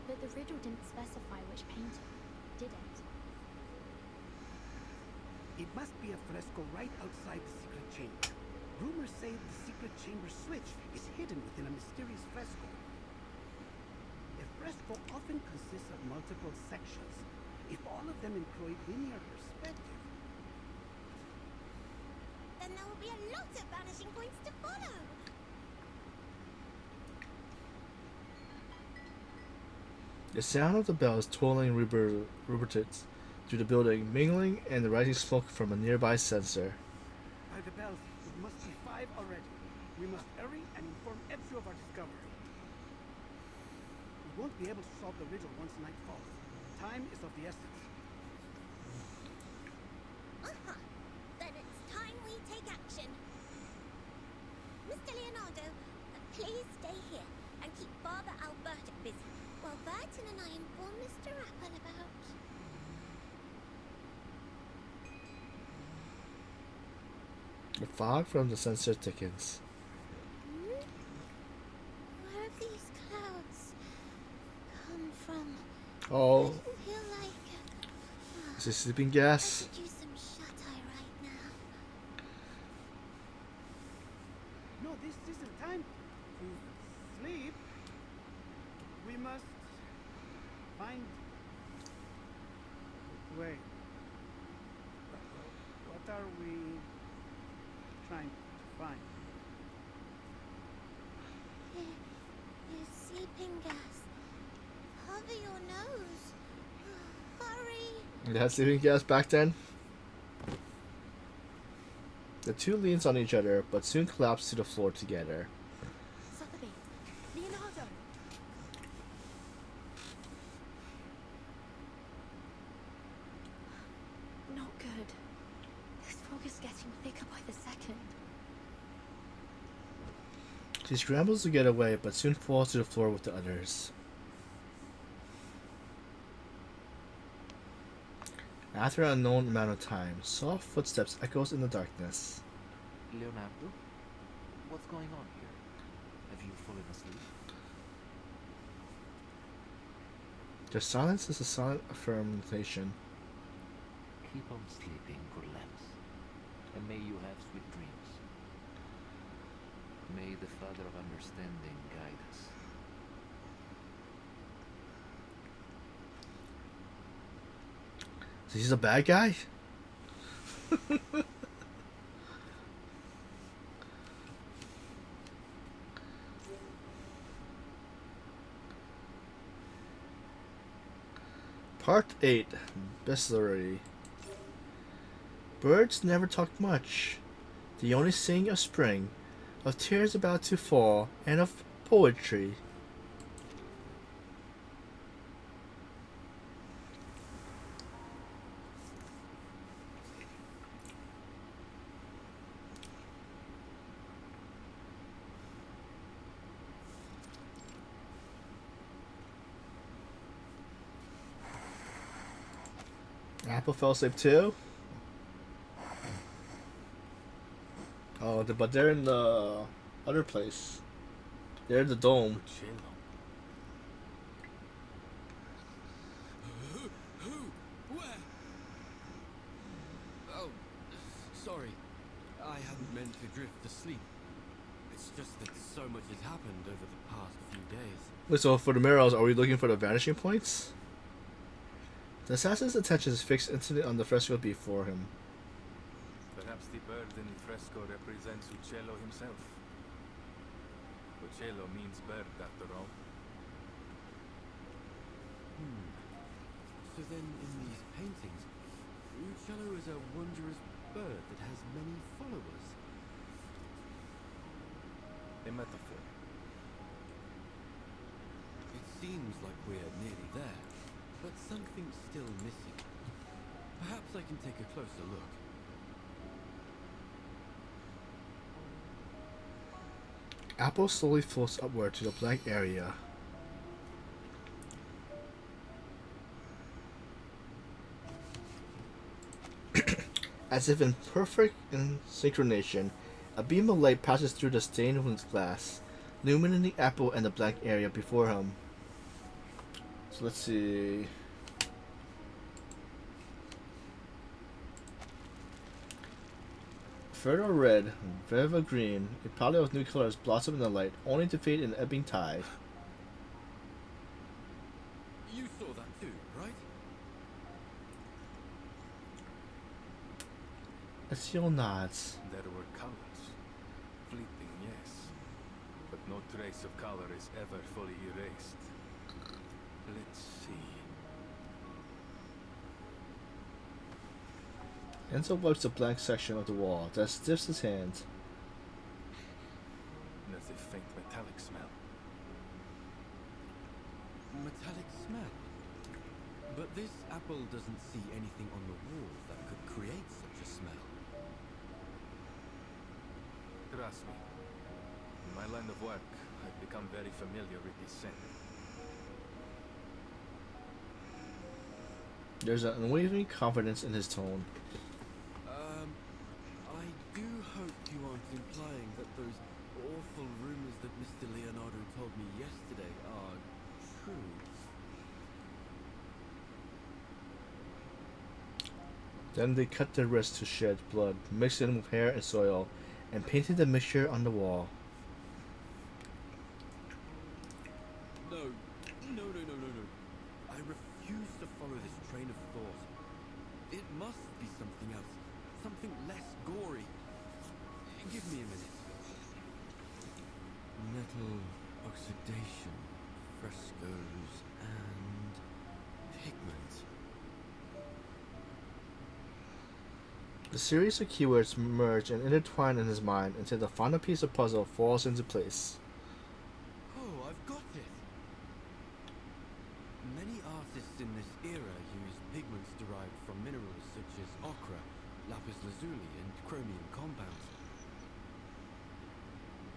But the riddle didn't specify which painting, did it?
It must be a fresco right outside the secret chamber. Rumors say the secret chamber switch is hidden within a mysterious fresco. A fresco often consists of multiple sections. If all of them employ linear perspective,
Then there will be a lot of vanishing points to follow.
The sound of the bells tolling reverberated through the building, mingling and the rising smoke from a nearby censer.
by the bells, it must be 5 already. We must hurry and inform Ezio of our discovery. We won't be able to solve the riddle once night falls. Time is of the essence.
Uh-huh. Then it's time we take action. Mr. Leonardo, please stay here and keep Father Alberto busy while Burton and I inform Mr. Apple about...
The fog from the censer thickens.
Where have these clouds come from?
Oh,
I feel like...
is it sleeping
I
gas?
could use some shut-eye right now.
No, this isn't time to sleep. We must find... Wait. What are we trying to find?
You see, Cover your nose. Hurry.
They had sleeping gas back then. The two leans on each other, but soon collapse to the floor together.
Sotheby, Leonardo. Not good. This fog is getting thicker by the second.
She scrambles to get away, but soon falls to the floor with the others. After an unknown amount of time, soft footsteps echoes in the darkness.
Leonardo? What's going on here? Have you fallen asleep?
Their silence is a silent affirmation.
Keep on sleeping, Collabs, and may you have sweet dreams. May the Father of Understanding guide us.
So he's a bad guy? Part 8. Bestiary. Birds never talk much. They only sing of spring, of tears about to fall, and of poetry. Apple fell asleep too? Oh, but they're in the other place. They're in the dome.
Who? Where? Oh, sorry. I hadn't meant to drift asleep. It's just that so much has happened over the past few days.
Wait, so for the mirrors, are we looking for the vanishing points? The assassin's attention is fixed instantly on the fresco before him.
Perhaps the bird in the fresco represents Uccello himself. Uccello means bird, after all.
So then in these paintings, Uccello is a wondrous bird that has many followers.
A metaphor.
It seems like we're nearly there, but something's still missing. Perhaps I can take a closer look.
Apple slowly floats upward to the blank area. As if in perfect synchronization, a beam of light passes through the stained glass, illuminating Apple and the blank area before him. So let's see. Further red, Viva green, a palette of new colors blossom in the light, only to fade in the ebbing tide.
You saw that too, right?
Ezio nods.
There were colors. Fleeting, yes. But no trace of color is ever fully erased. Let's see.
Enzo wipes the blank section of the wall, then stiffs his hand.
There's a faint metallic smell.
Metallic smell. But this apple doesn't see anything on the wall that could create such a smell.
Trust me. In my line of work, I've become very familiar with this scent.
There's an unwavering confidence in his tone.
I do hope you aren't implying that those awful rumors that Mr. Leonardo told me yesterday are true.
Then they cut their wrists to shed blood, mixed in with hair and soil, and painted the mixture on the wall.
No. I refuse to follow this train of thought. It must be something else. Something less gory. Give me a minute. Metal oxidation, frescoes, and
The series of keywords merge and intertwine in his mind until the final piece of puzzle falls into place.
Oh, I've got it! Many artists in this era use pigments derived from minerals such as ochre, lapis lazuli, and chromium compounds.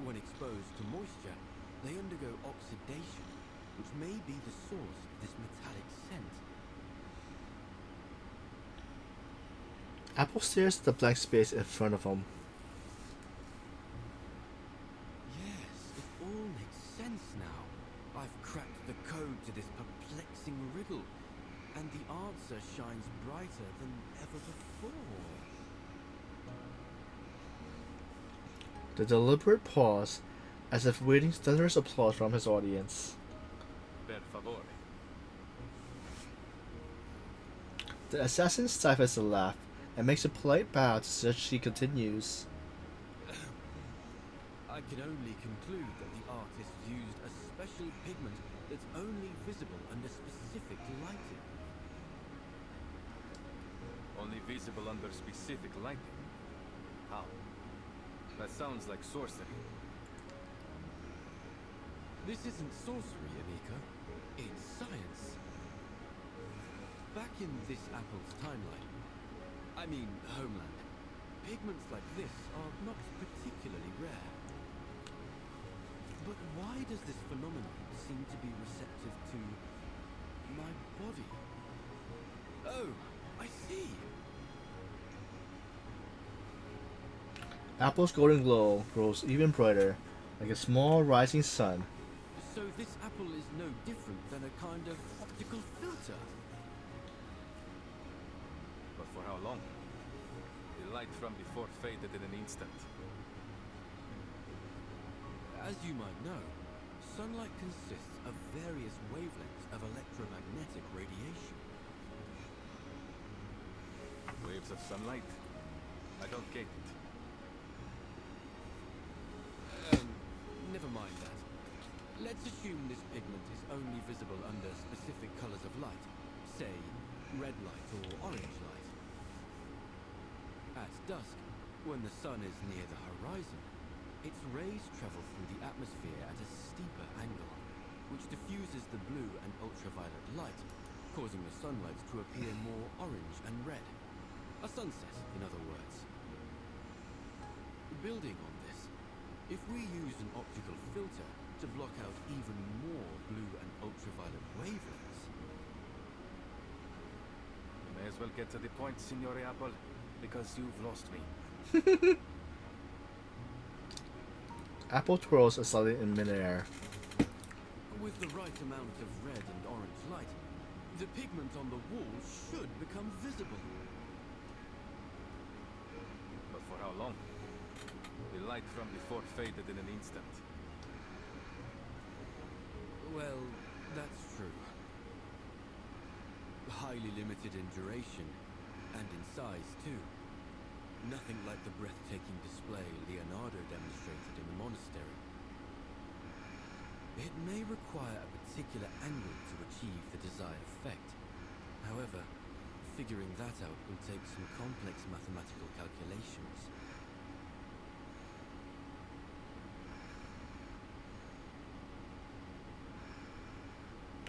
When exposed to moisture, they undergo oxidation, which may be the source of this metallic scent.
Apple stares at the blank space in front of him.
Yes, it all makes sense now. I've cracked the code to this perplexing riddle, and the answer shines brighter than ever before.
The deliberate pause, as if waiting thunderous applause from his audience.
Per favore.
The assassin stifles a laugh and makes a polite bow to as she continues.
I can only conclude that the artist used a special pigment that's only visible under specific lighting.
Only visible under specific lighting. How? That sounds like sorcery.
This isn't sorcery, Amico. It's science. Back in this apple's timeline, I mean homeland, pigments like this are not particularly rare. But why does this phenomenon seem to be receptive to my body? Oh, I see.
Apple's golden glow grows even brighter, like a small rising sun.
So this apple is no different than a kind of optical filter.
But for how long? The light from before faded in an instant.
As you might know, sunlight consists of various wavelengths of electromagnetic radiation.
Waves of sunlight? I don't get it.
Never mind that. Let's assume this pigment is only visible under specific colors of light, say, red light or orange light. At dusk, when the sun is near the horizon, its rays travel through the atmosphere at a steeper angle, which diffuses the blue and ultraviolet light, causing the sunlight to appear more orange and red. A sunset, in other words. Building on this, if we use an optical filter to block out even more blue and ultraviolet wavelengths...
You may as well get to the point, Signore Apple, because you've lost me.
Apple twirls slightly in midair.
With the right amount of red and orange light, the pigment on the wall should become visible.
But for how long? The light from before faded in an instant.
Well, that's true. Highly limited in duration, and in size too. Nothing like the breathtaking display Leonardo demonstrated in the monastery. It may require a particular angle to achieve the desired effect. However, figuring that out will take some complex mathematical calculations.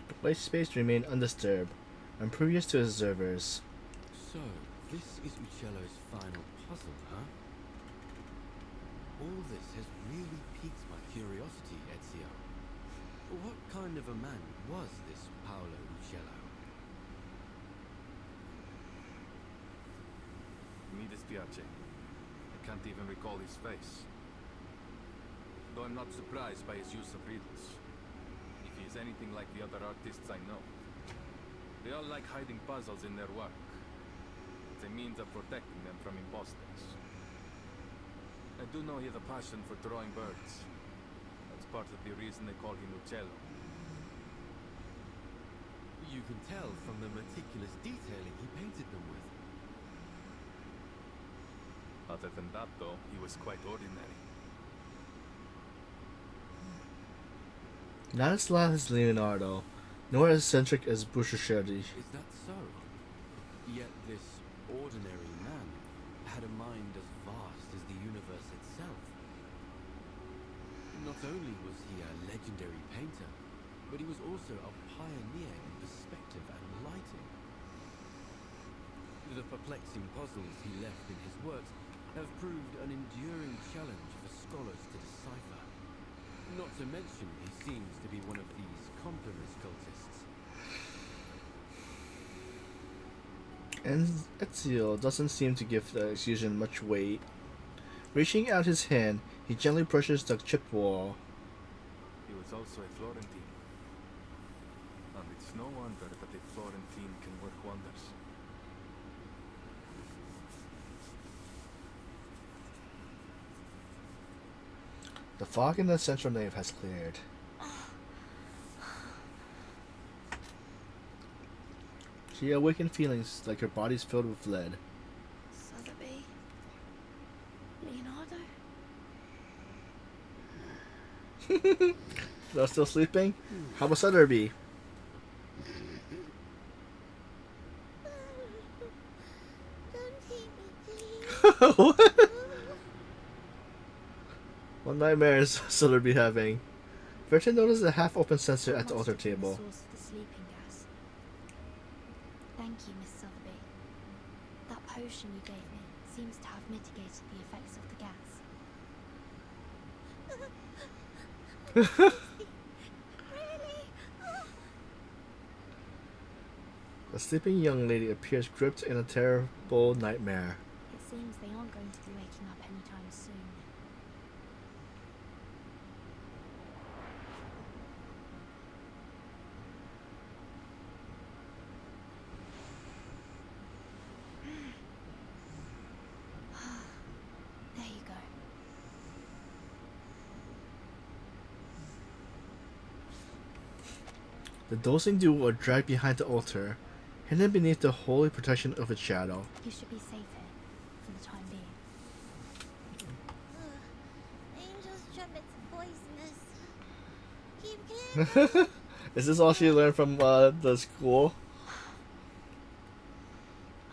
The white space remained undisturbed, impervious to observers.
So, this is Uccello's final puzzle, huh? All this has really piqued my curiosity, Ezio. What kind of a man was this Paolo Uccello?
Mi dispiace. I can't even recall his face. Though I'm not surprised by his use of riddles. If he is anything like the other artists I know. They all like hiding puzzles in their work. It's a means of protecting them from imposters. I do know he has a passion for drawing birds. That's part of the reason they call him Uccello.
You can tell from the meticulous detailing he painted them with.
Other than that, though, he was quite ordinary.
Not as loud as Leonardo, nor as eccentric as Boucherdi.
Is that so? Yet this ordinary man had a mind as vast as the universe itself. Not only was he a legendary painter, but he was also a pioneer in perspective and lighting. The perplexing puzzles he left in his works have proved an enduring challenge for scholars to decipher. Not to mention, he seems to be one of these Compliments cultists.
And Ezio doesn't seem to give the accusation much weight. Reaching out his hand, he gently brushes the chipped wall.
He was also a Florentine. And it's no wonder that a Florentine can work wonders.
The fog in the central nave has cleared. She awakened feelings like her body's filled with lead.
Sotheby. Leonardo.
They're still sleeping? How about Sutterby?
Don't hate me, please.
What? What nightmare is Sutterby having? Vertin noticed a half-open sensor at the altar table.
Source of the sleeping gas. Thank you, Miss Sotheby. That potion you gave me seems to have mitigated the effects of the gas.
Really?
The sleeping young lady appears gripped in a terrible nightmare.
It seems they aren't going to be waking up anytime soon. There you go.
The dozing duo are dragged behind the altar, hidden beneath the holy protection of its shadow.
You should be safe here, for the time being.
Angel's trumpet's poisonous. Keep clear.
Is this all she learned from the school?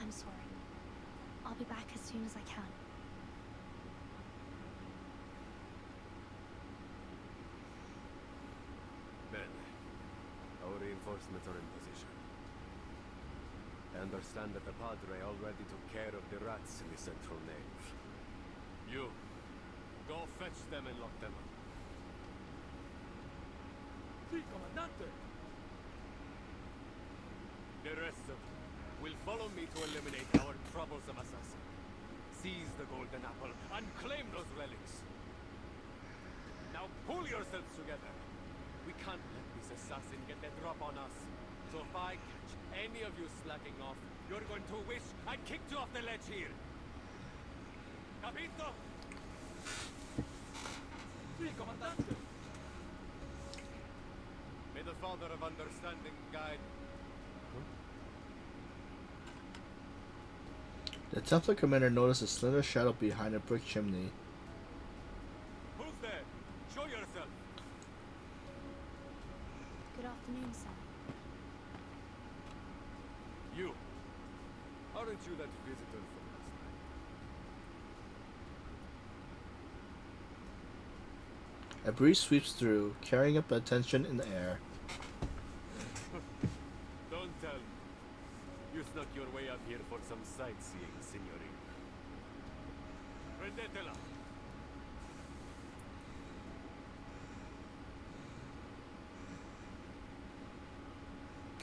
I'm sorry. I'll be back as soon as I can.
Men, our reinforcements are in position. I understand that the Padre already took care of the rats in the central nave. You, go fetch them and lock them up. Si, Comandante! The rest of you will follow me to eliminate our troublesome assassin. Seize the golden apple and claim those relics. Now pull yourselves together. We can't let this assassin get the drop on us. So if I catch any of you slacking off, you're going to wish I kicked you off the ledge here. Capito? Si, Comandante. May the Father of Understanding guide.
The Templar commander noticed a slender shadow behind a brick chimney.
Who's there? Show yourself.
Good afternoon, sir.
You. Aren't you that visitor from last night?
A breeze sweeps through, carrying up attention in the air.
Don't tell me. You snuck your way up here for some sightseeing, signorina. Prendetela.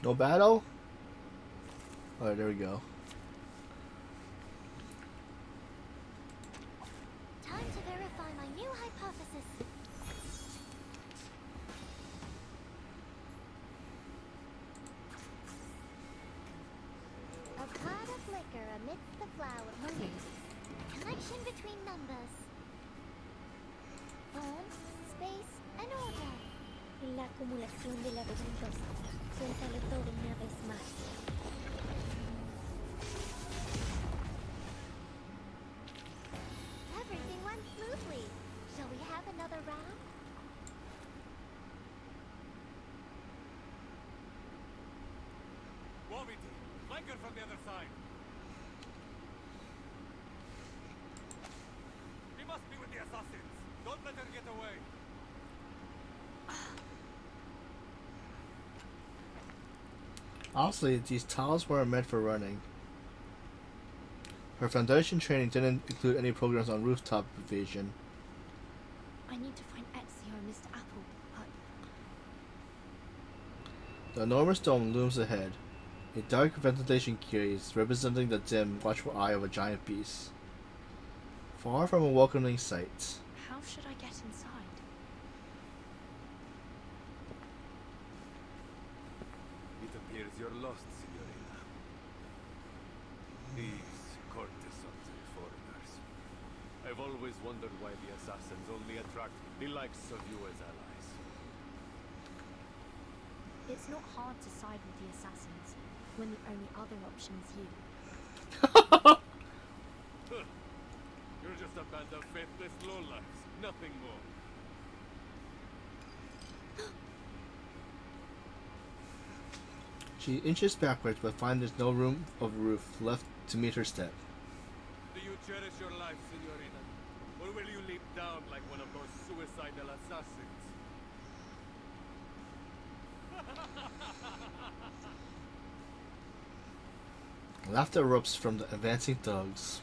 No battle? Alright, there we go.
Time to verify my new hypothesis. A pot of liquor amidst the flowers. Connection between numbers. Form, space, and order.
La acumulación de laberintos. Suéltalo todo una vez más.
Everything went smoothly. Shall we have another round?
Waviti, flanker from the other side. assassins! Don't let her get away!
Honestly, these tiles weren't meant for running. Her foundation training didn't include any programs on rooftop evasion.
I need to find Ezio and Mr. Apple, but
The enormous dome looms ahead, a dark ventilation gaze representing the dim, watchful eye of a giant beast. Far from a welcoming sight.
how should I get inside?
It appears you're lost, Signorina. These courtesans and foreigners. I've always wondered why the assassins only attract the likes of you as allies.
It's not hard to side with the assassins when the only other option is you.
You're just a band of faithless lowlifes, nothing more.
She inches backwards but finds there's no room of roof left to meet her step.
Do you cherish your life, Signorina? Or will you leap down like one of those suicidal assassins?
Laughter erupts from the advancing thugs.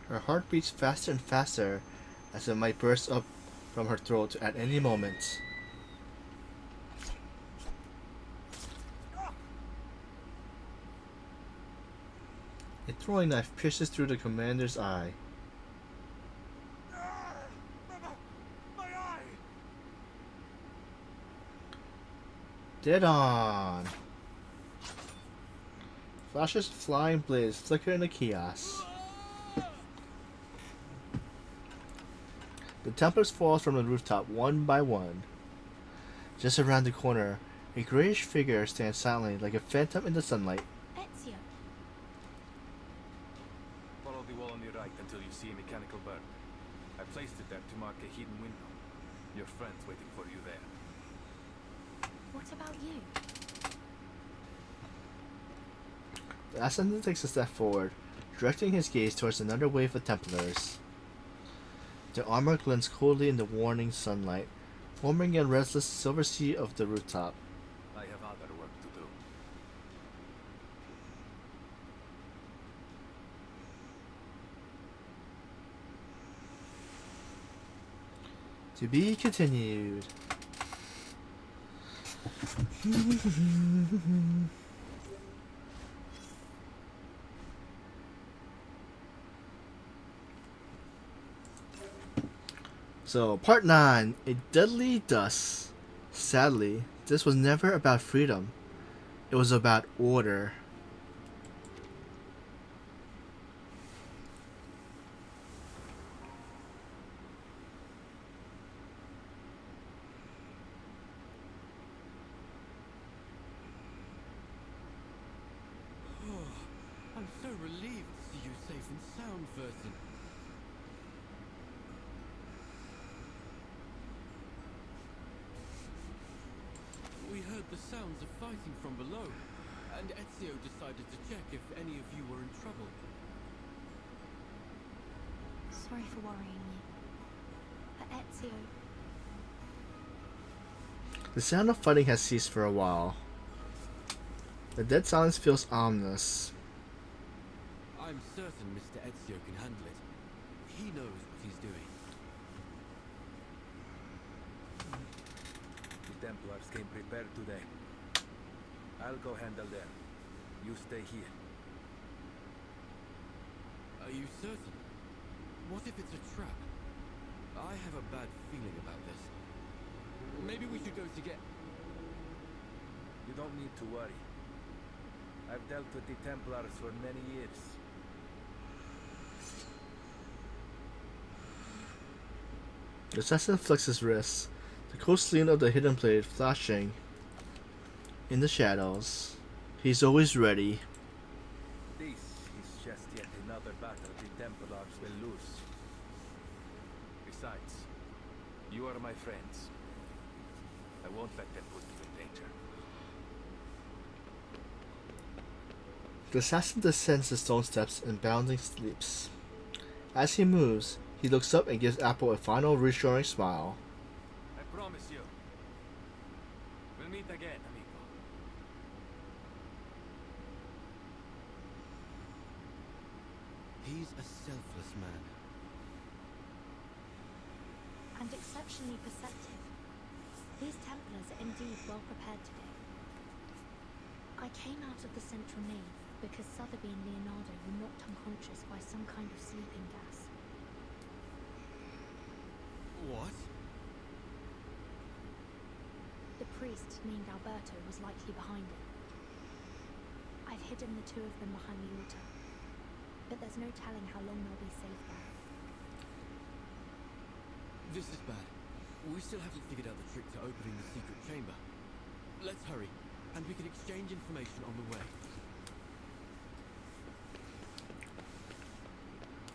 Her heart beats faster and faster as it might burst up from her throat at any moment. A throwing knife pierces through the commander's eye.
My eye!
Dead on! Flashes of flying blades flicker in the chaos. The Templars fall from the rooftop one by one. Just around the corner, a grayish figure stands silently like a phantom in the sunlight.
Ezio,
Follow the wall on your right until you see a mechanical burn. I placed it there to mark a hidden window. Your friend's waiting for you there.
what about you?
The assassin takes a step forward, directing his gaze towards another wave of Templars. Their armor glints coldly in the warning sunlight, forming a restless silver sea of the rooftop.
I have other work to do.
To be continued. So, part 9, A Deadly Dust. Sadly, this was never about freedom. It was about order.
I'm so relieved to see you safe and sound, Vertin. We heard the sounds of fighting from below, and Ezio decided to check if any of you were in trouble.
Sorry for worrying you. But Ezio,
The sound of fighting has ceased for a while. The dead silence feels ominous.
I'm certain Mr. Ezio can handle it. He knows what he's doing.
The Templars came prepared today. I'll go handle them. You stay here.
Are you certain? What if it's a trap? I have a bad feeling about this. Maybe we should go together.
You don't need to worry. I've dealt with the Templars for many years.
The assassin flexes wrists, the coastline of the hidden blade flashing in the shadows. He's always ready.
This is just yet another battle the Templars will lose. Besides, you are my friends. I won't let them put you in danger.
The assassin descends the stone steps and bounding leaps. As he moves, he looks up and gives Apple a final reassuring smile.
I promise you. We'll meet again, amigo.
He's a selfless man.
And exceptionally perceptive. These Templars are indeed well prepared today. I came out of the central nave because Sotheby and Leonardo were knocked unconscious by some kind of sleeping gas.
What?
The priest named Alberto was likely behind it. I've hidden the two of them behind the altar, but there's no telling how long they'll be safe there.
This is bad. We still haven't figured out the trick to opening the secret chamber. Let's hurry, and we can exchange information on the way.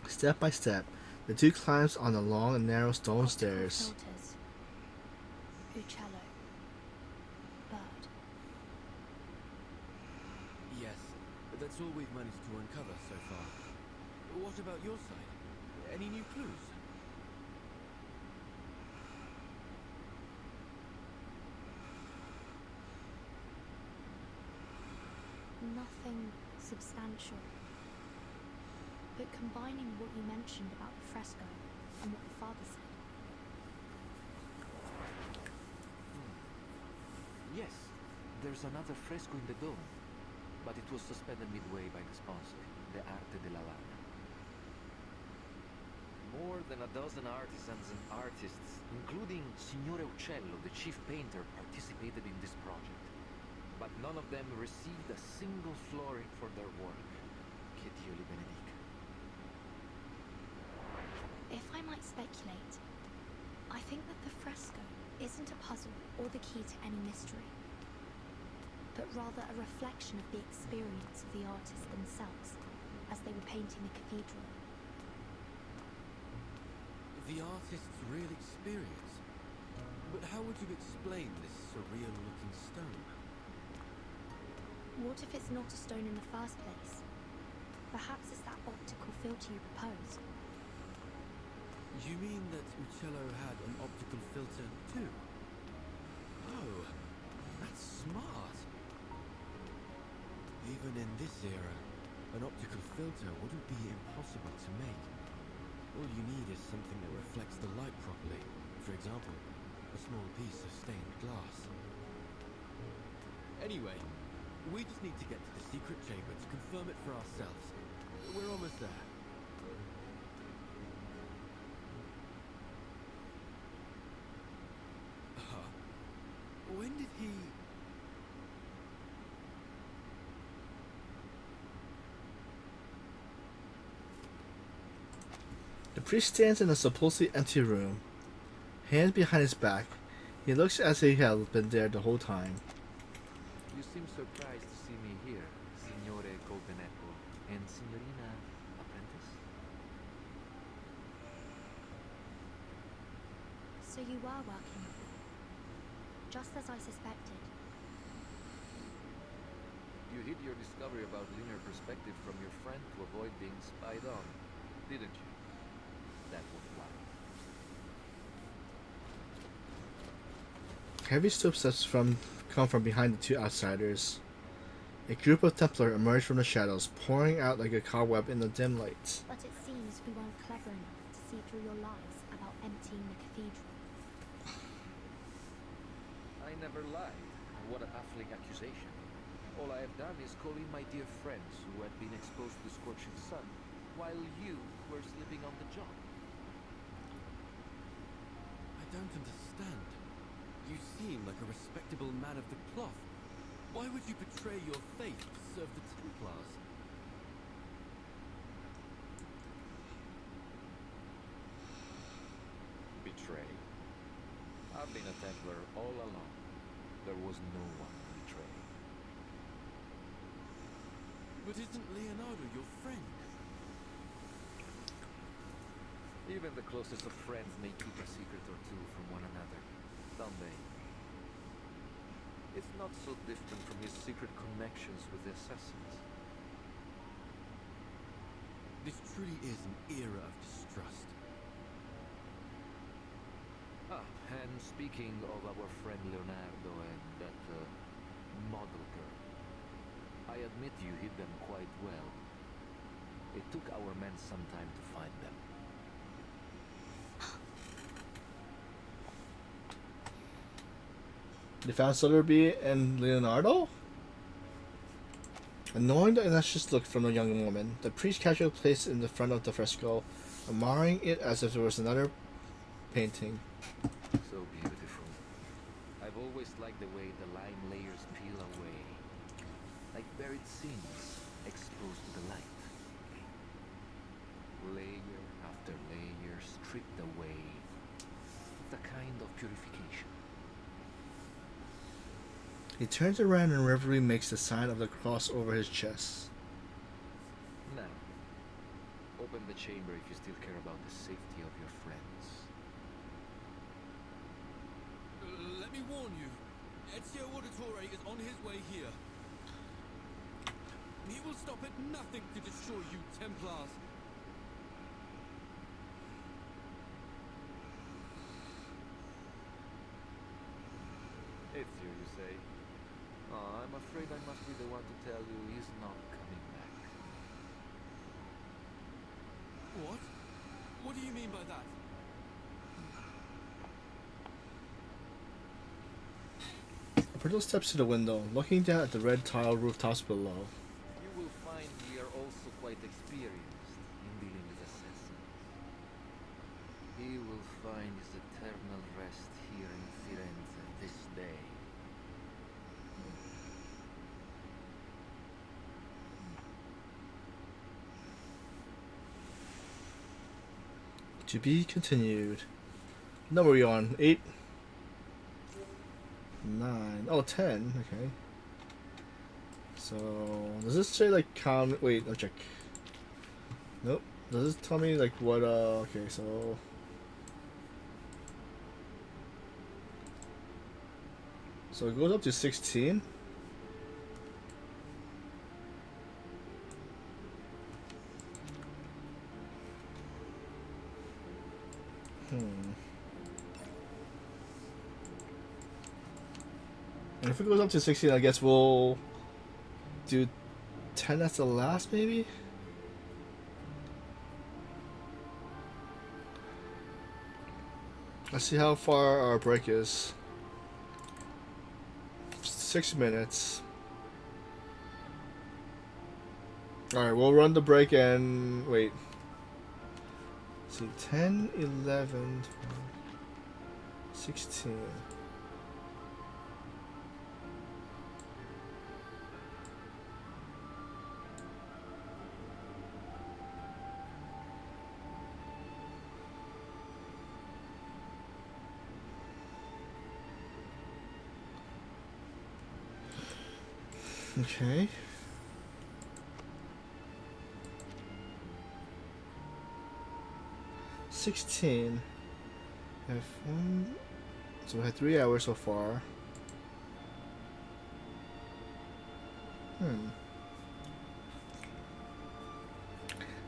Step by step, the two climbs on the long and narrow stone
Optical
stairs.
filters. Uccello. Bird.
Yes, that's all we've managed to uncover so far. What about your side? Any new clues?
Nothing substantial. But combining what you mentioned about the fresco and what the father said.
Yes, there's another fresco in the dome, but it was suspended midway by the sponsor, the Arte della Lana. More than a dozen artisans and artists, including Signore Uccello, the chief painter, participated in this project. But none of them received a single florin for their work. Che Dio li benedica.
If I might speculate, I think that the fresco isn't a puzzle or the key to any mystery, but rather a reflection of the experience of the artists themselves as they were painting the cathedral.
The artist's real experience? But how would you explain this surreal-looking stone?
What if it's not a stone in the first place? Perhaps it's that optical filter you proposed.
You mean that Uccello had an optical filter too? Oh, that's smart. Even in this era, an optical filter wouldn't be impossible to make. All you need is something that reflects the light properly. For example, a small piece of stained glass. Anyway, we just need to get to the secret chamber to confirm it for ourselves. We're almost there. When did he...
The priest stands in a supposedly empty room, hands behind his back. He looks as if he had been there the whole time.
You seem surprised to see me here, Signore Golden Apple, and Signorina Apprentice?
So you were working with them, just as I suspected.
You hid your discovery about linear perspective from your friend to avoid being spied on, didn't you? That was why.
Heavy footsteps come from behind the two outsiders. A group of Templar emerge from the shadows, pouring out like a cobweb in the dim light.
But it seems we weren't clever enough to see through your lies about emptying the cathedral.
I never lied. What a baffling accusation. All I have done is call in my dear friends who had been exposed to the scorching sun, while you were sleeping on the job.
I don't understand. You seem like a respectable man of the cloth. Why would you betray your faith to serve the Templars?
Betray. I've been a Templar all along. There was no one to betray.
But isn't Leonardo your friend?
Even the closest of friends may keep a secret or two from one another, don't they? It's not so different from his secret connections with the assassins.
This truly is an era of distrust.
And speaking of our friend Leonardo and that model girl, I admit you hid them quite well. It took our men some time to find them.
They found Sotheby and Leonardo? Ignoring the anxious look from the young woman, the priest casually placed in the front of the fresco, admiring it as if it was another painting.
So beautiful. I've always liked the way the line layers peel away, like buried sins exposed to the light. Layer after layer stripped away. It's a kind of purification.
He turns around and reverently makes the sign of the cross over his chest.
Now, open the chamber if you still care about the safety of your friends.
Let me warn you, Ezio Auditore is on his way here. He will stop at nothing to destroy you, Templars.
Ezio, you say? Oh, I'm afraid I must be the one to tell you he's not coming back.
What? What do you mean by that?
Alberto steps to the window, looking down at the red tile rooftops below.
You will find we are also quite experienced in dealing with assassins. He will find his eternal rest here in Firenze this day.
To be continued. Number are we on? 8? 9. Oh, 10. Okay. So, does this say like wait, I'll check. Nope. Does this tell me like what, okay, so. So it goes up to 16. And if it goes up to 16, I guess we'll do 10 as the last, maybe? Let's see how far our break is. 6 minutes. Alright, we'll run the break and wait. Let's see, 10, 11, 12, 16. Okay. $16. F1. So we had 3 hours so far. And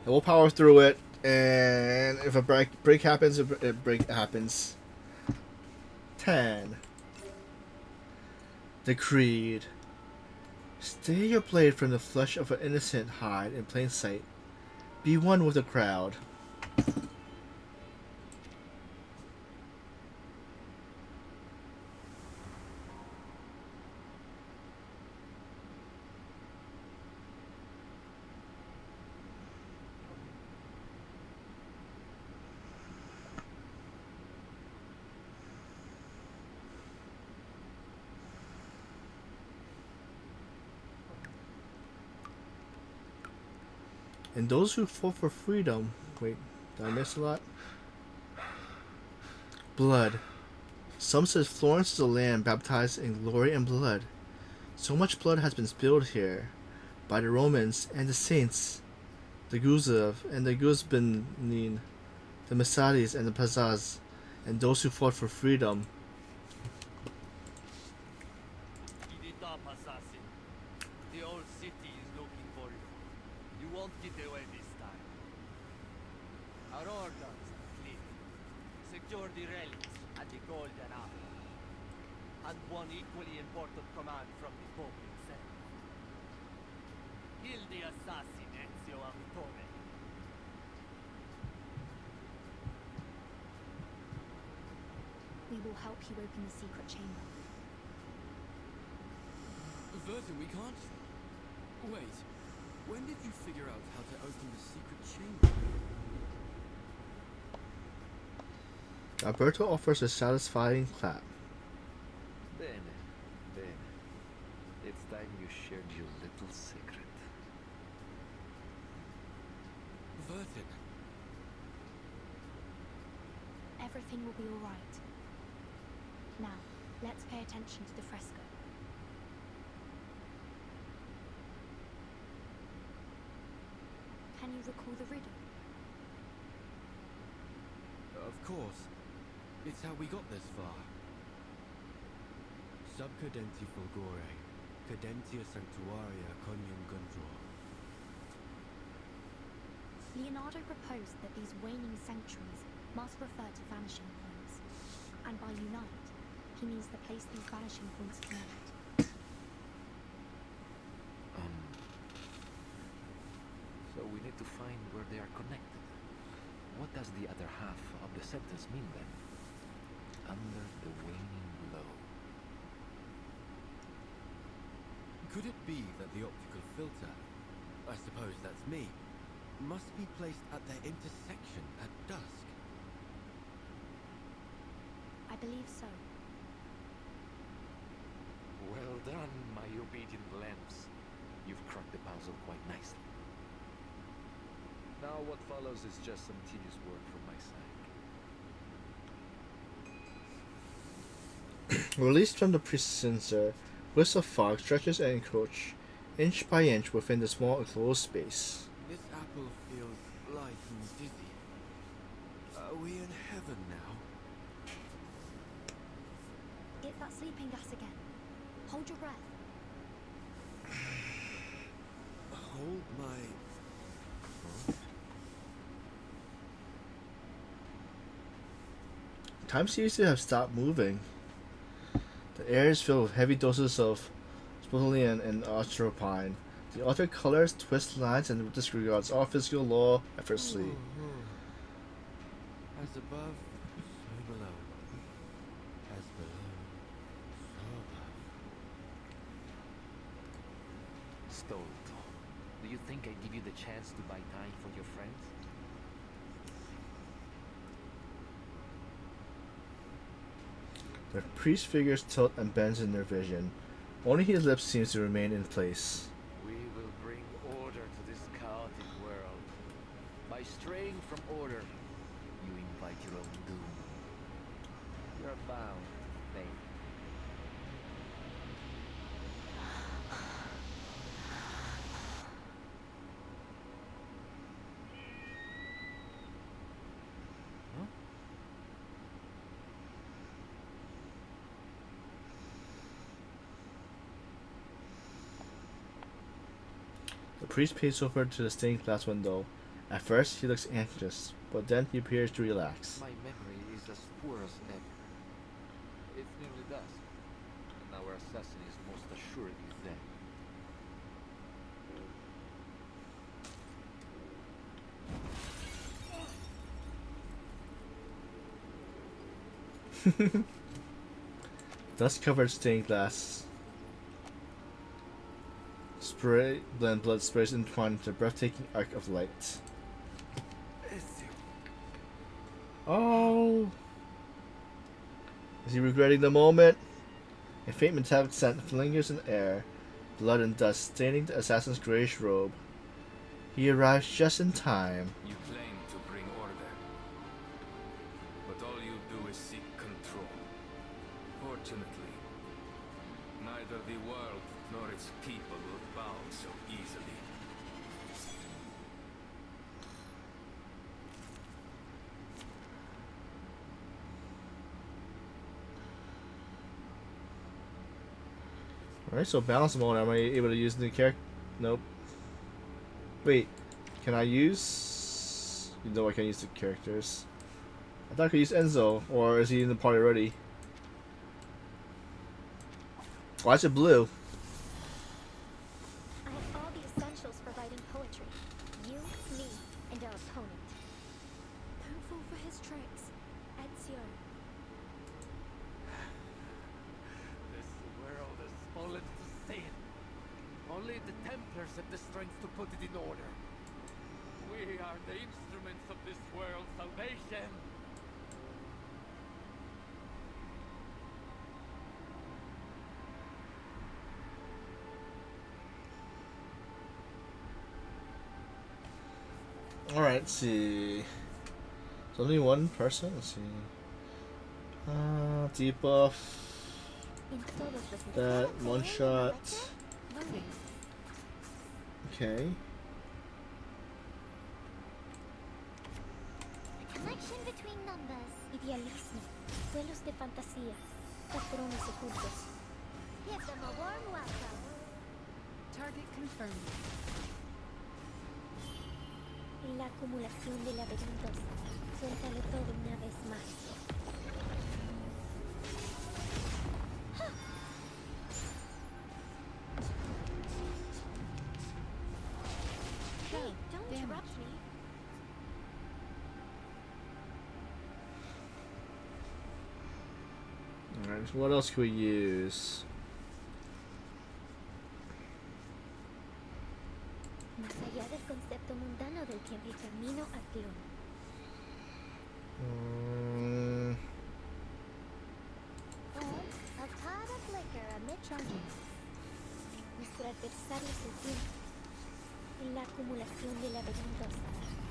we'll power through it, and if a break happens, a break happens. 10. The Creed. Stay your blade from the flesh of an innocent hide in plain sight. Be one with the crowd. And those who fought for freedom. Wait, did I miss a lot? Blood. Some says Florence is a land baptized in glory and blood. So much blood has been spilled here by the Romans and the saints, the Guzav and the Guzbanin, the Massadis and the Pazaz, and those who fought for freedom.
Eat it up, assassin. The whole city is looking for you. You won't get away this time.
Our orders are clear. Secure the relics at the Golden Apple. And one equally important command from the Pope himself. Kill the assassin Ezio Auditore.
We will help you open the secret chamber.
Vertin, we can't... Wait. When did you figure out how to open the secret chamber?
Alberto offers a satisfying clap.
Bene, bene. It's time you shared your little secret.
Vertin.
Everything will be all right. Now, let's pay attention to the fresco. Can you recall the riddle?
Of course. It's how we got this far. Sub cadenti fulgore, cadentia sanctuaria conium gundraw.
Leonardo proposed that these waning sanctuaries must refer to vanishing points. And by unite, he means the place these vanishing points connect.
So we need to find where they are connected. What does the other half of the sentence mean then? Under the waning glow.
Could it be that the optical filter, I suppose that's me, must be placed at their intersection at dusk?
I believe so.
Well done, my obedient lambs. You've cracked the puzzle quite nicely. Now what follows is just some tedious work from my side.
Released from the priest's censer, wisps of fog stretches and encroach, inch by inch, within the small enclosed space.
This apple feels light and dizzy. Are we in heaven now?
It's that sleeping gas again. Hold your breath.
Hold my...
Time seems to have stopped moving. The air is filled with heavy doses of sputtlein and atropine. The altered colors, twist lines, and disregards all physical law effortlessly.
As above, so below. As below, so above.
Stolto, do you think I give you the chance to buy time for your friends?
The priest's figures tilt and bends in their vision. Only his lips seems to remain in place.
We will bring order to this chaotic world. By straying from order, you invite your own doom. You are bound to fate.
The priest peers over to the stained glass window. At first, he looks anxious, but then he appears to relax.
My memory is as poor as ever. It's nearly dusk, and our assassin is most assuredly dead.
Dust-covered stained glass. Spray, blend blood sprays entwined into a breathtaking arc of light. Oh! Is he regretting the moment? A faint metallic scent lingers in the air, blood and dust staining the assassin's grayish robe. He arrives just in time.
You claim to bring order, but all you do is seek control. Fortunately, neither the world nor its people will bow so easily.
Alright, so balance mode. Am I able to use the character? Nope. Wait, can I use... You know I can use the characters. I thought I could use Enzo, or is he in the party already? Why is it blue?
I have all the essentials for writing poetry. You, me, and our opponent. Don't fall for his tricks. Ezio.
This world is fallen to sin. Only the Templars have the strength to put it in order. We are the instruments of this world's salvation.
Alright, let's see. There's only one person. Let's see. Debuff. That one shot. Okay.
The connection between numbers. Idealismo. Vuelos de fantasía. Patrones ocultos. Give them a warm welcome.
Target confirmed.
La acumulación de laberintos. Suéltalo todo una vez más. Hey, don't interrupt me.
Alright, so what else can we use?
Más allá del concepto mundano del tiempo y camino a clon. A pot of liquor amid charging. Nuestro adversario es el tiempo. En la acumulación de laberintos.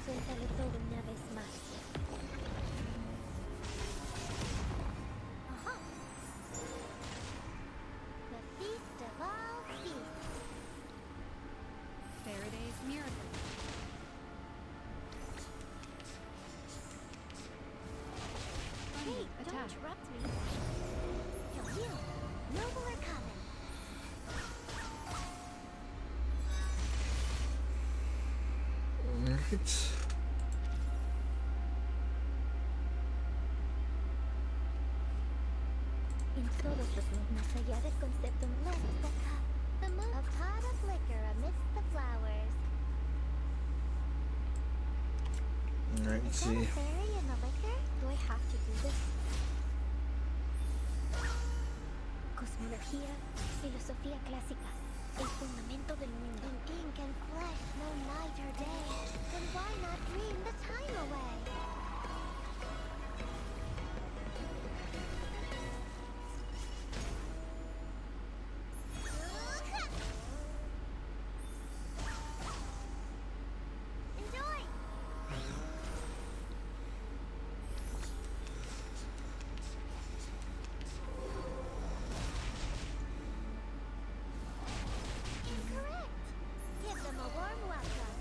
Suéltalo todo una vez más. Ajá. The feast of all feasts.
Faraday's miracle.
Hey, don't interrupt me. You'll heal. Noble are coming.
Alright.
En todos los mundos, más allá del concepto, lift the cup. The moon, a pot of liquor amidst the flowers.
Alright, let's
Is that
see.
a fairy in the liquor? Do I have to do this? Cosmología, filosofía clásica, el fundamento del mundo. In ink and flesh, no night or day. Then why not dream the time away? Enjoy! Incorrect! Give them a warm welcome.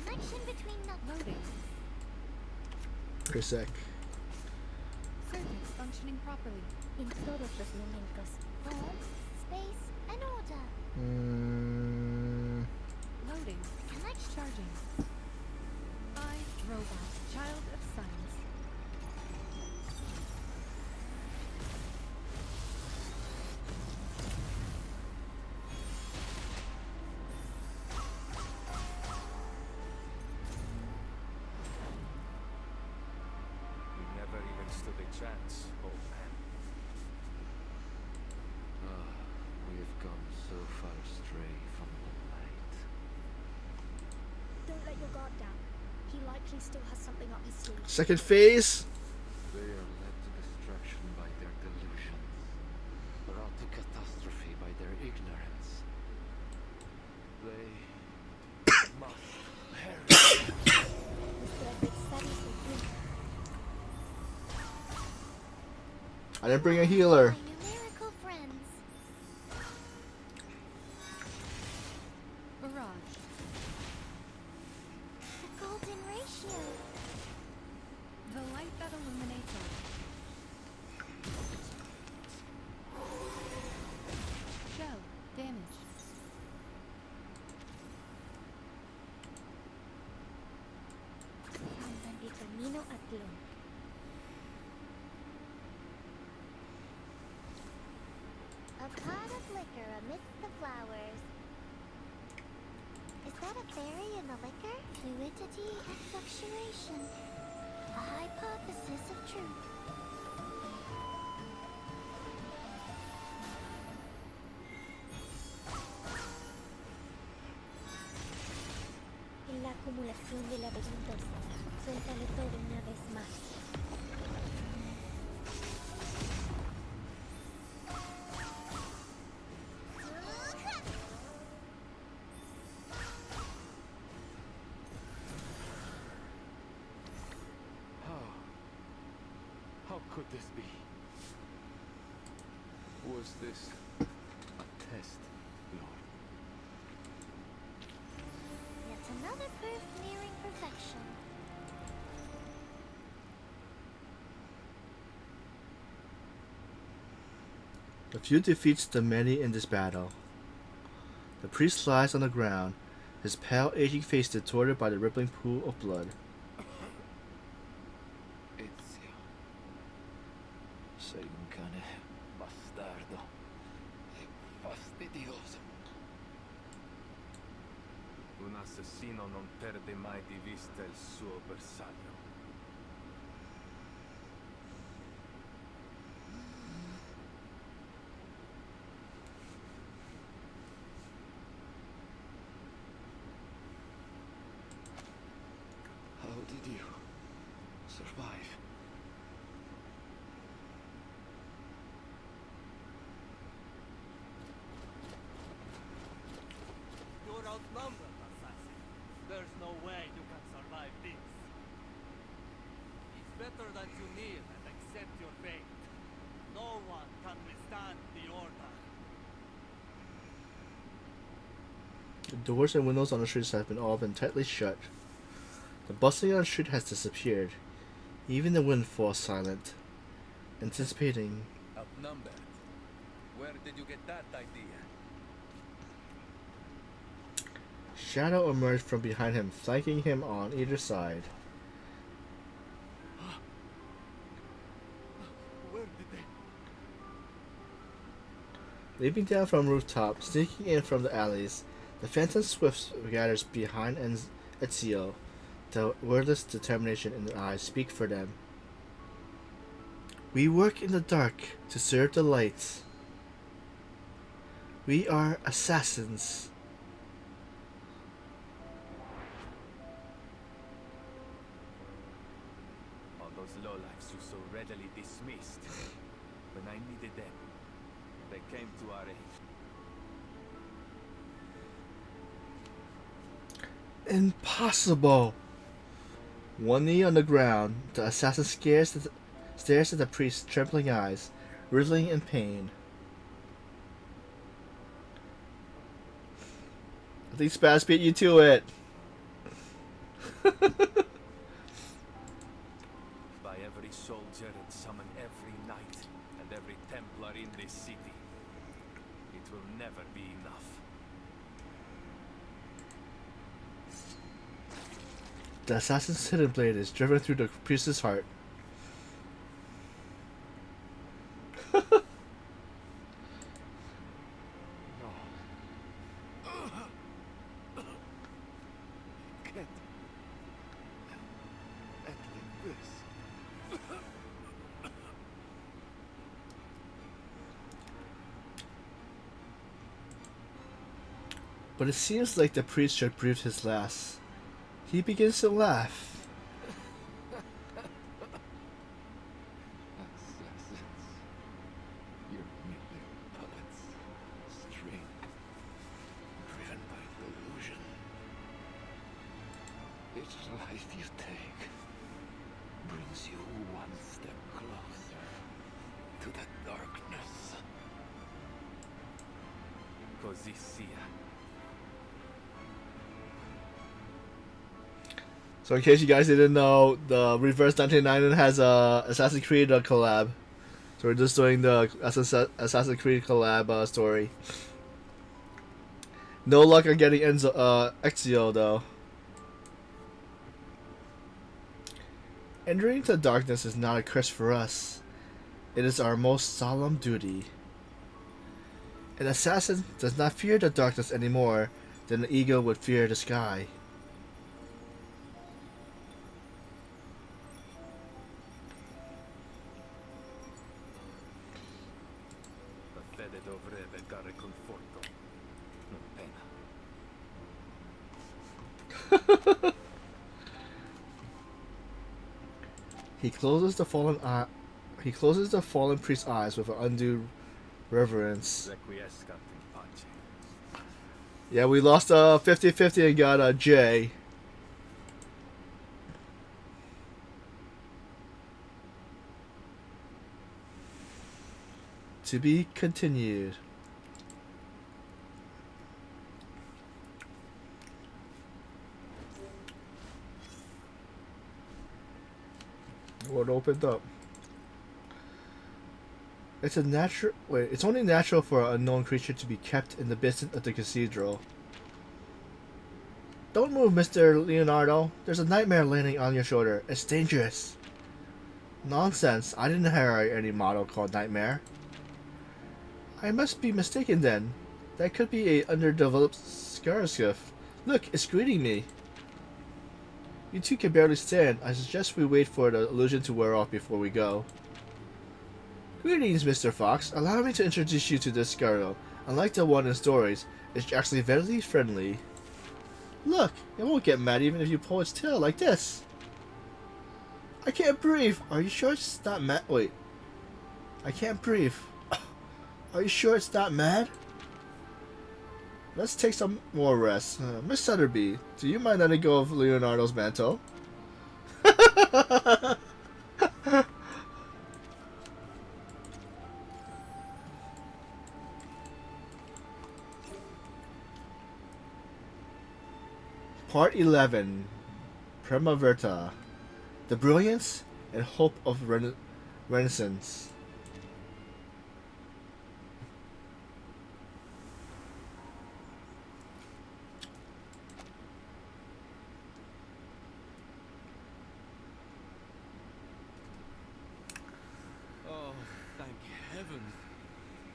Connection between numbers.
Loading.
For a sec.
Circuits functioning properly.
En todos los momentos. Form, space, and order.
Loading.
Connection.
Charging. I, robot, child of science.
chance, old man.
Ah, we have gone so far astray from the light.
Don't let your guard down. He likely still has something up his sleeve.
Second phase.
They are led to destruction by their delusions, brought to catastrophe by their ignorance. They must perish.
I didn't bring a healer.
My numerical friends.
Mirage.
The golden ratio.
The light that illuminates all. Show. Damage.
Andan di camino at long. A pot of liquor amidst the flowers. Is that a fairy in the liquor? Fluidity and fluctuation. A hypothesis of truth. En la acumulación de laberintos, suéltalo todo una vez más.
How could this be? Was this a test, Lord?
Yet another proof nearing perfection.
The few defeats the many in this battle. The priest lies on the ground, his pale, aging face distorted by the rippling pool of blood.
Ezio. Sei un cane bastardo e fastidioso.
Un assassino non perde mai di vista il suo bersaglio.
How did you survive?
You're outnumbered, assassin. There's no way you can survive this. It's better that you kneel and accept your fate. No one can withstand the order.
The doors and windows on the streets have all been tightly shut. The bustling on the street has disappeared. Even the wind falls silent, anticipating.
Outnumbered? Where did you get that idea?
Shadow emerged from behind him, flanking him on either side.
Where did they...
Leaping down from rooftop, sneaking in from the alleys, the Phantom Swift gathers behind Ezio. The wordless determination in their eyes speak for them. We work in the dark to serve the light. We are assassins.
All those lowlifes you so readily dismissed. When I needed them, they came to our aid.
Impossible! One knee on the ground, the assassin stares at the priest's trembling eyes, writhing in pain. I think Spaz beat you to it.
By every soldier and summon every knight and every Templar in this city. It will never be enough.
The assassin's hidden blade is driven through the priest's heart. But it seems like the priest should breathe his last. He begins to laugh.
Assassins. You're merely puppets. String. Driven by delusion. Each life you take brings you one step closer to the darkness.
Così sia.
So in case you guys didn't know, the Reverse 1999 has a Assassin's Creed collab. So we're just doing the Assassin's Creed collab story. No luck on getting Ezio though. Entering the darkness is not a curse for us. It is our most solemn duty. An assassin does not fear the darkness any more than an eagle would fear the sky.
La fede dovrebbe dare conforto, non pena.
He closes the fallen priest's eyes with an undue reverence.
Requiescat in pace.
Yeah, we lost 50-50 and got a J. To be continued. What opened up? It's a natural. Wait, it's only natural for an unknown creature to be kept in the basement of the cathedral. Don't move, Mr. Leonardo. There's a nightmare landing on your shoulder. It's dangerous. Nonsense. I didn't hire any model called Nightmare. I must be mistaken then. That could be a underdeveloped Scarskiff. Look, it's greeting me. You two can barely stand. I suggest we wait for the illusion to wear off before we go. Greetings, Mr. Fox. Allow me to introduce you to this girl. Unlike the one in stories, it's actually very friendly. Look, it won't get mad even if you pull its tail like this. I can't breathe. Are you sure it's not mad? Wait. I can't breathe. Are you sure it's not mad? Let's take some more rest. Miss Sutterby, do you mind letting go of Leonardo's mantle? Part 11. Primavera. The brilliance and hope of Renaissance.
Oh, thank heavens.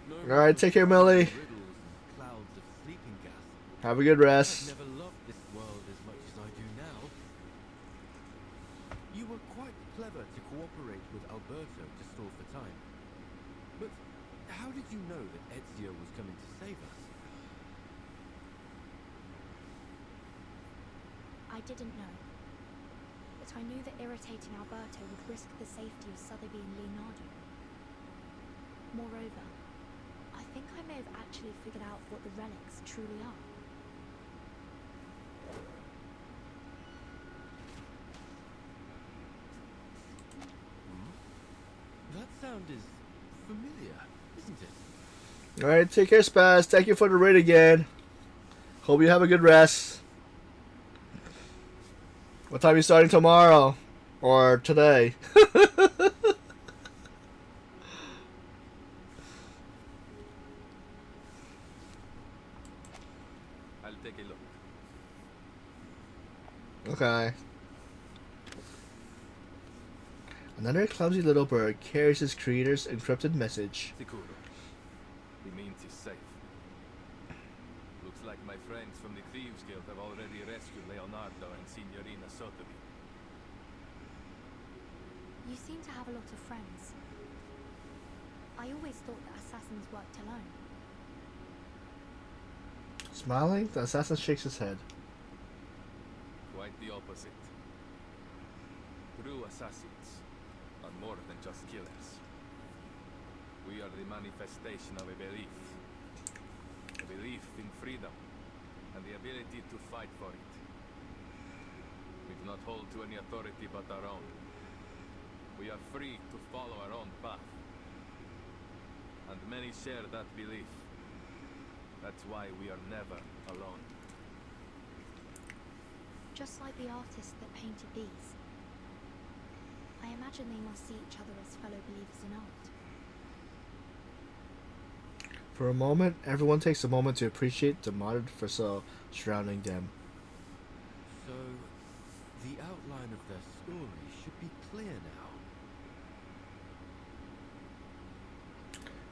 No
Alright, take care, Millie.
riddles and clouds of sleeping gas.
Have a good
I've
rest.
never loved this world as much as I do now. You were quite clever to cooperate with Alberto to stall for time. But how did you know that Ezio was coming to save us?
I didn't know. But I knew that irritating Alberto would risk the safety of Sotheby and Leonardo. Moreover, I think I may have actually figured out what the relics truly are.
That sound is familiar, isn't it?
Alright, take care, Spaz. Thank you for the raid again. Hope you have a good rest. What time are you starting tomorrow? Or today?
I'll take a look.
Okay. Another clumsy little bird carries his creator's encrypted message.
Sicuro. He means he's safe. Looks like my friends from the Thieves Guild have already rescued Leonardo and Signorina Sotheby.
You seem to have a lot of friends. I always thought that assassins worked alone.
Smiling, the assassin shakes his head.
Quite the opposite. True assassins are more than just killers. We are the manifestation of a belief. A belief in freedom and the ability to fight for it. We do not hold to any authority but our own. We are free to follow our own path. And many share that belief. That's why we are never alone.
Just like the artist that painted these. I imagine they must see each other as fellow believers in art.
For a moment, everyone takes a moment to appreciate the modern facade surrounding them.
So, the outline of their story should be clear now.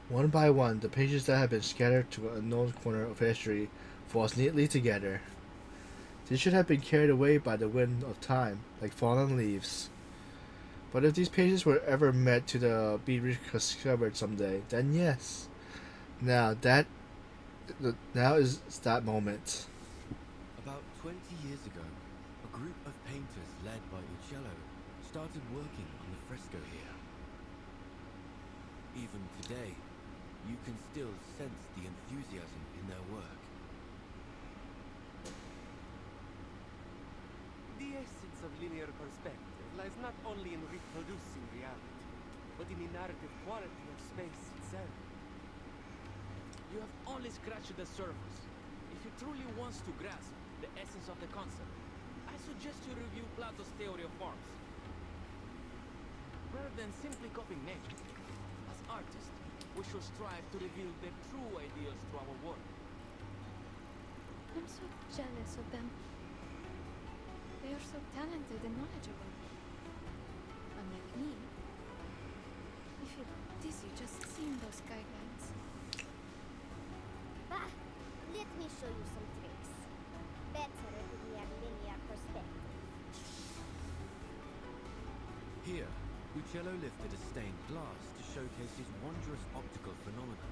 One by one, the pages that have been scattered to an unknown corner of history falls neatly together. They should have been carried away by the wind of time, like fallen leaves. But if these pages were ever meant to be rediscovered someday, then yes. Now is that moment.
About 20 years ago, a group of painters led by Uccello started working on the fresco here. Even today, you can still sense the enthusiasm in their work.
The essence of linear perspective lies not only in reproducing reality, but in the narrative quality of space itself. You have only scratched the surface. If you truly want to grasp the essence of the concept, I suggest you review Plato's theory of forms. Rather than simply copying nature, as artists, we should strive to reveal their true ideals to our work.
I'm so jealous of them. They are so talented and knowledgeable. Unlike me, I feel dizzy just seeing those guidelines.
Bah! Let me show you some tricks. Better with your linear perspective.
Here, Uccello lifted a stained glass to showcase his wondrous optical phenomena.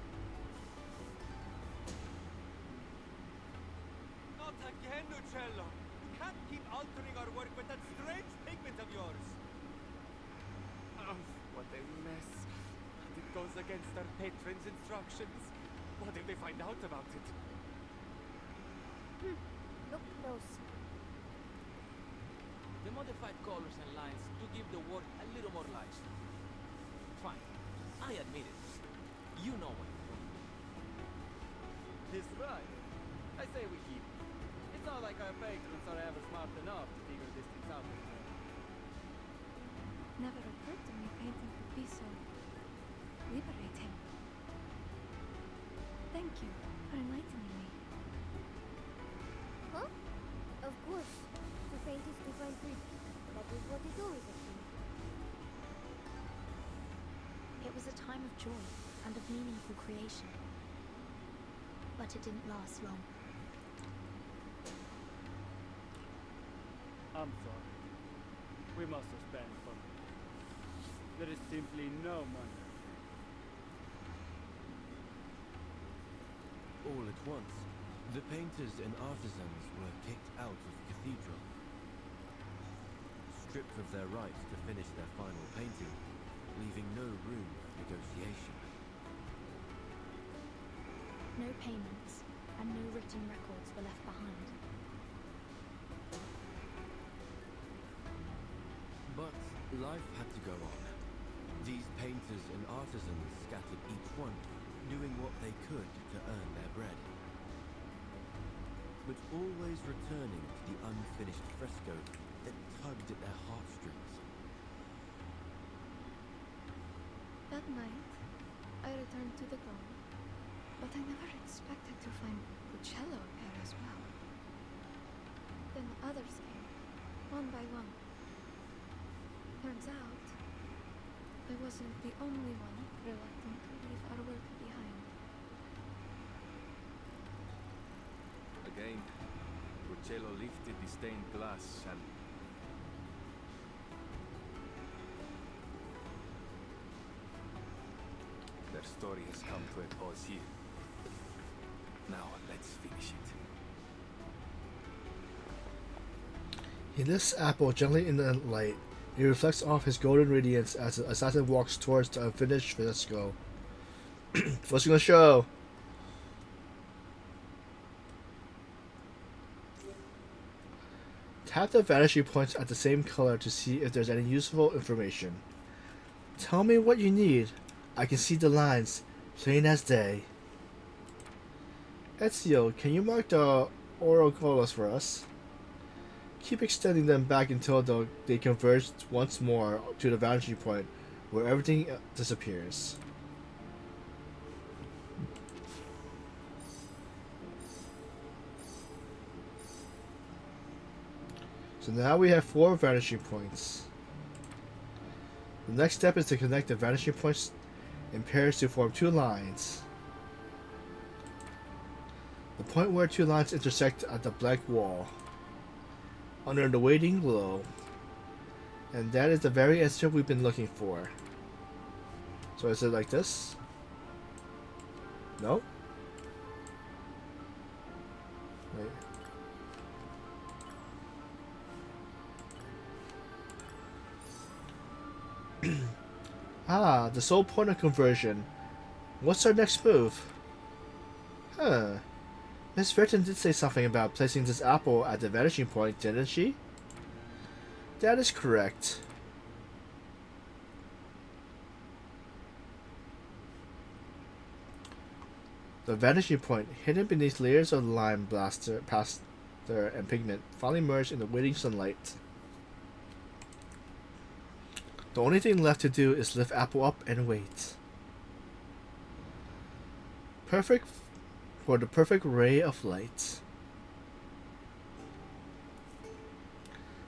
Not again, Uccello! You can't keep altering our work with that strange pigment of yours! Oh, what a mess. And it goes against our patron's instructions. What if they find out about it?
Look close.
The modified colors and lines to give the work a little more life. Fine. I admit it. You know what you're doing. This right. I say we keep it. It's not like our patrons are ever smart enough to figure this things out.
Never occurred to me painting could be so liberating. Thank you for enlightening me.
Huh? Of course. To paint is to find freedom. That is what it always has been.
It was a time of joy and of meaningful creation. But it didn't last long.
I'm sorry. We must suspend for now. There is simply no money.
All at once, the painters and artisans were kicked out of the cathedral. Stripped of their right to finish their final painting, leaving no room for negotiation.
No payments and no written records were left behind.
But life had to go on. These painters and artisans scattered each one, doing what they could to earn their bread. But always returning to the unfinished fresco that tugged at their heartstrings.
That night, I returned to the dome, but I never expected to find Uccello there as well. Then others came, one by one. Turns out, I wasn't the only one reluctant to leave our work behind.
Again, Uccello lifted the stained glass and... Their story has come to a pause here. Now let's finish it.
He lifts Apple gently in the light. It reflects off his golden radiance as the assassin walks towards the unfinished fresco. What's he gonna show? Tap the vanishing points at the same color to see if there's any useful information. Tell me what you need. I can see the lines, plain as day. Ezio, can you mark the oracles for us? Keep extending them back until they converge once more to the vanishing point, where everything disappears. So now we have 4 vanishing points. The next step is to connect the vanishing points in pairs to form 2 lines. The point where 2 lines intersect at the blank wall, under the waiting glow. And that is the very answer we've been looking for. So is it like this? No? Wait. Ah, the sole point of conversion. What's our next move? Huh. Miss Verton did say something about placing this apple at the vanishing point, didn't she? That is correct. The vanishing point, hidden beneath layers of lime plaster and pigment, finally merged in the waiting sunlight. The only thing left to do is lift Apple up and wait. Perfect for the perfect ray of light.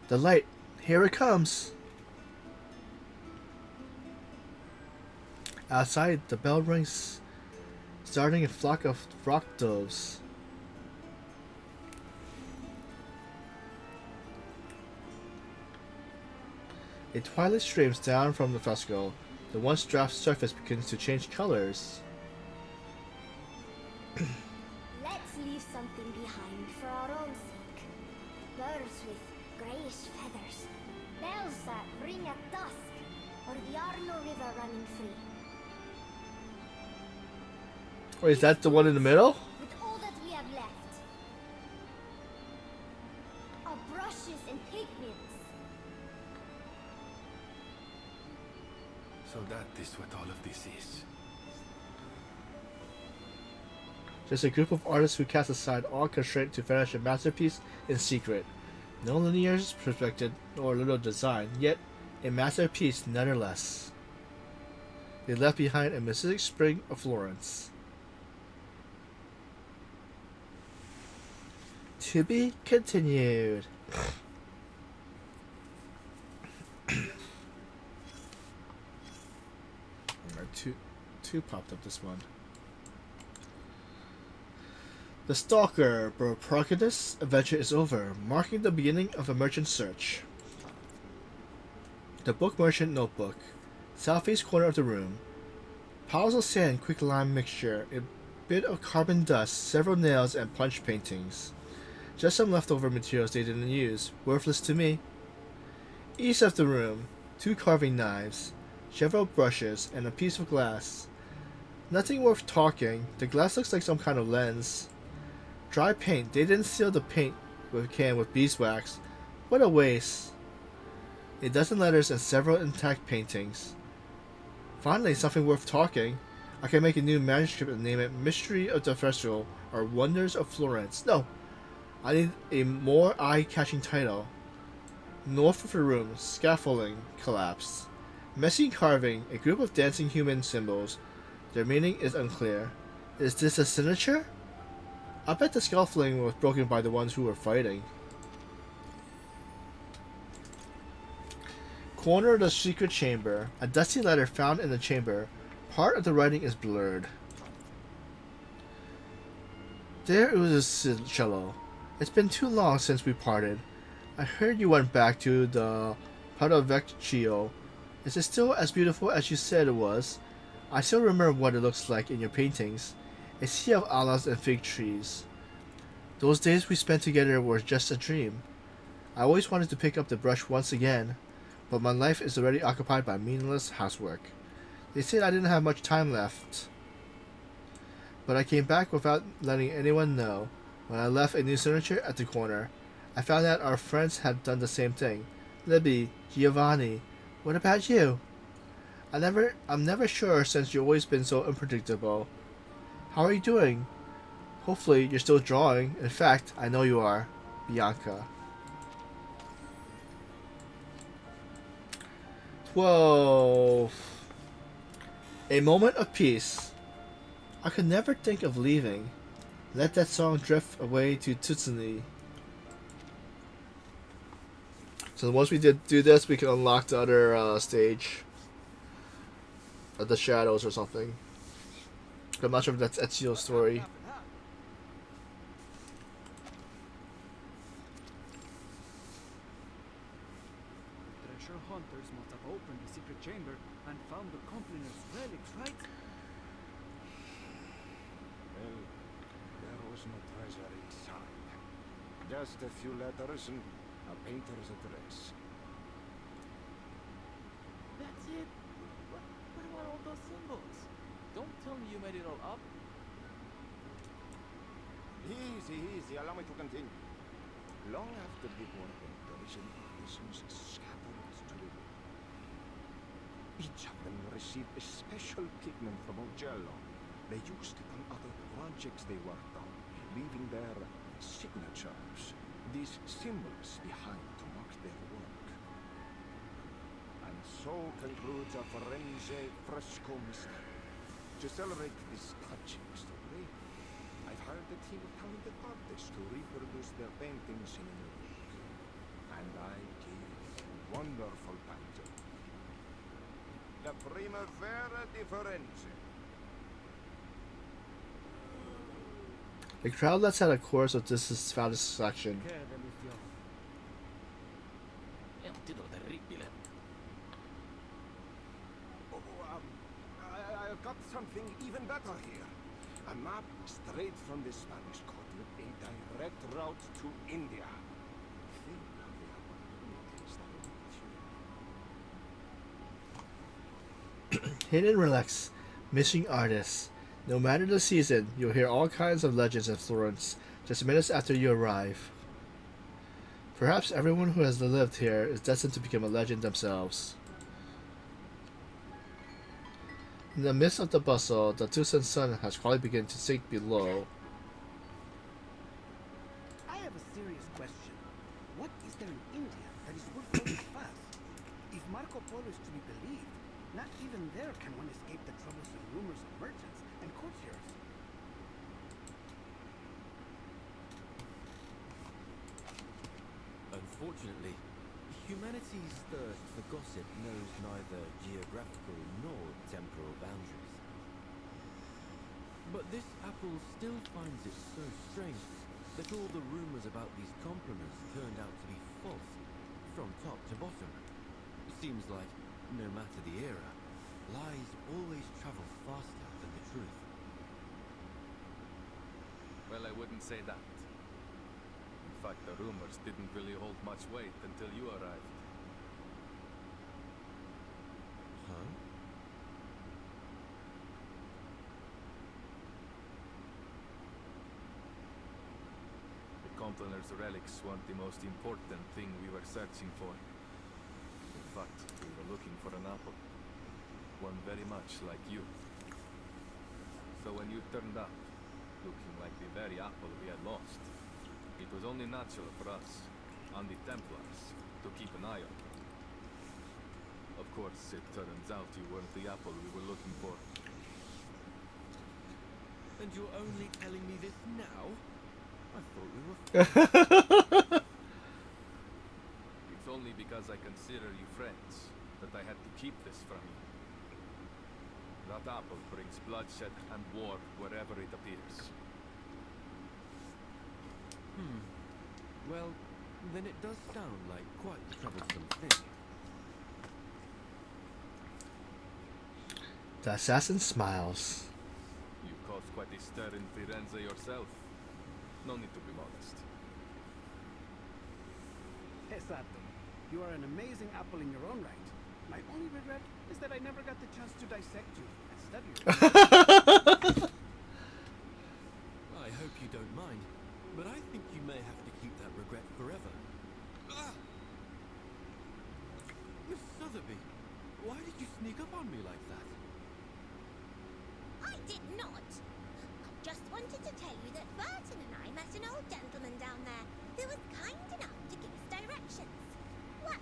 The light, here it comes. Outside, the bell rings, starting a flock of rock doves. A twilight streams down from the fresco. The once drab surface begins to change colors.
Let's leave something behind for our own sake. Birds with greyish feathers. Bells that ring at dusk. Or the Arno River running free.
Wait, is that the one in the middle?
With all that we have left. Our brushes and pigments.
So that is what all of this is.
Just a group of artists who cast aside all constraint to finish a masterpiece in secret. No linear perspective or little design, yet a masterpiece nonetheless. They left behind a mystic spring of Florence. To be continued. Two popped up this one. The Stalker Protagonist's adventure is over, marking the beginning of a merchant search. The Book Merchant Notebook. Southeast corner of the room. Piles of sand, quick lime mixture, a bit of carbon dust, several nails, and punch paintings. Just some leftover materials they didn't use, worthless to me. East of the room, 2 carving knives, several brushes, and a piece of glass. Nothing worth talking. The glass looks like some kind of lens. Dry paint. They didn't seal the paint can with beeswax. What a waste. A dozen letters and several intact paintings. Finally, something worth talking. I can make a new manuscript and name it Mystery of the Festival or Wonders of Florence. No, I need a more eye-catching title. North of the room, scaffolding collapsed. Messy carving, a group of dancing human symbols. Their meaning is unclear. Is this a signature? I bet the scaffolding was broken by the ones who were fighting. Corner of the secret chamber. A dusty letter found in the chamber. Part of the writing is blurred. There was a cello. It's been too long since we parted. I heard you went back to the Padovecchio. Is it still as beautiful as you said it was? I still remember what it looks like in your paintings. A sea of olives and fig trees. Those days we spent together were just a dream. I always wanted to pick up the brush once again, but my life is already occupied by meaningless housework. They said I didn't have much time left, but I came back without letting anyone know. When I left a new signature at the corner, I found out our friends had done the same thing. Libby, Giovanni, what about you? I'm never sure since you've always been so unpredictable. How are you doing? Hopefully you're still drawing. In fact, I know you are. Bianca. 12. A moment of peace. I could never think of leaving. Let that song drift away to Tutsuni. So once we do this, we can unlock the other stage. Of the shadows or something. I'm not sure if that's Ezio's story.
Treasure hunters must have opened the secret chamber and found the Compliners' relics, right?
Well, there was no treasure inside. Just a few letters and a painter's address.
That's it? What about all those symbols? Don't tell me you made it all up.
Easy, easy. Allow me to continue. Long after the war ended, artisans scattered to the world. Each of them received a special pigment from Uccello. They used it on other projects they worked on, leaving their signatures, these symbols behind to mark their work. And so concludes a Firenze fresco mystery. To celebrate this touching story, I've hired a team of talented artists to reproduce their paintings in a new book. And I gave it a wonderful title. The Primavera di Firenze.
The crowd lets out a chorus of dissatisfaction.
È un titolo terribile.
I've got something even better here. A map straight from the Spanish court with a direct route to India. Think of the opportunities that await you.
Hidden relics, missing artists. No matter the season, you'll hear all kinds of legends in Florence just minutes after you arrive. Perhaps everyone who has lived here is destined to become a legend themselves. In the midst of the bustle, the Tucson sun has quietly begun to sink below.
I have a serious question. What is there in India that is worth so fast? If Marco Polo is to be believed, not even there can one escape the troublesome rumors of merchants and courtiers.
Unfortunately, humanity's thirst for gossip knows neither geographical nor temporal boundaries. But this apple still finds it so strange that all the rumors about these compliments turned out to be false, from top to bottom. Seems like, no matter the era, lies always travel faster than the truth.
Well, I wouldn't say that. In fact, the rumors didn't really hold much weight until you arrived.
Huh?
The Compliners' relics weren't the most important thing we were searching for. In fact, we were looking for an apple. One very much like you. So when you turned up, looking like the very apple we had lost, it was only natural for us, and the Templars, to keep an eye on you. Of course, it turns out you weren't the apple we were looking for.
And you're only telling me this now? I thought we were
It's only because I consider you friends that I had to keep this from you. That apple brings bloodshed and war wherever it appears.
Well, then it does sound like quite a troublesome thing.
The assassin smiles.
You caused quite a stir in Firenze yourself. No need to be modest.
Esatto. You are an amazing apple in your own right. My only regret is that I never got the chance to dissect you and study you.
I hope you don't mind, but I think you may have to keep that regret forever. Ah! Miss Sotheby, why did you sneak up on me like that?
I did not. I just wanted to tell you that Burton and I met an old gentleman down there who was kind enough to give us directions. Well,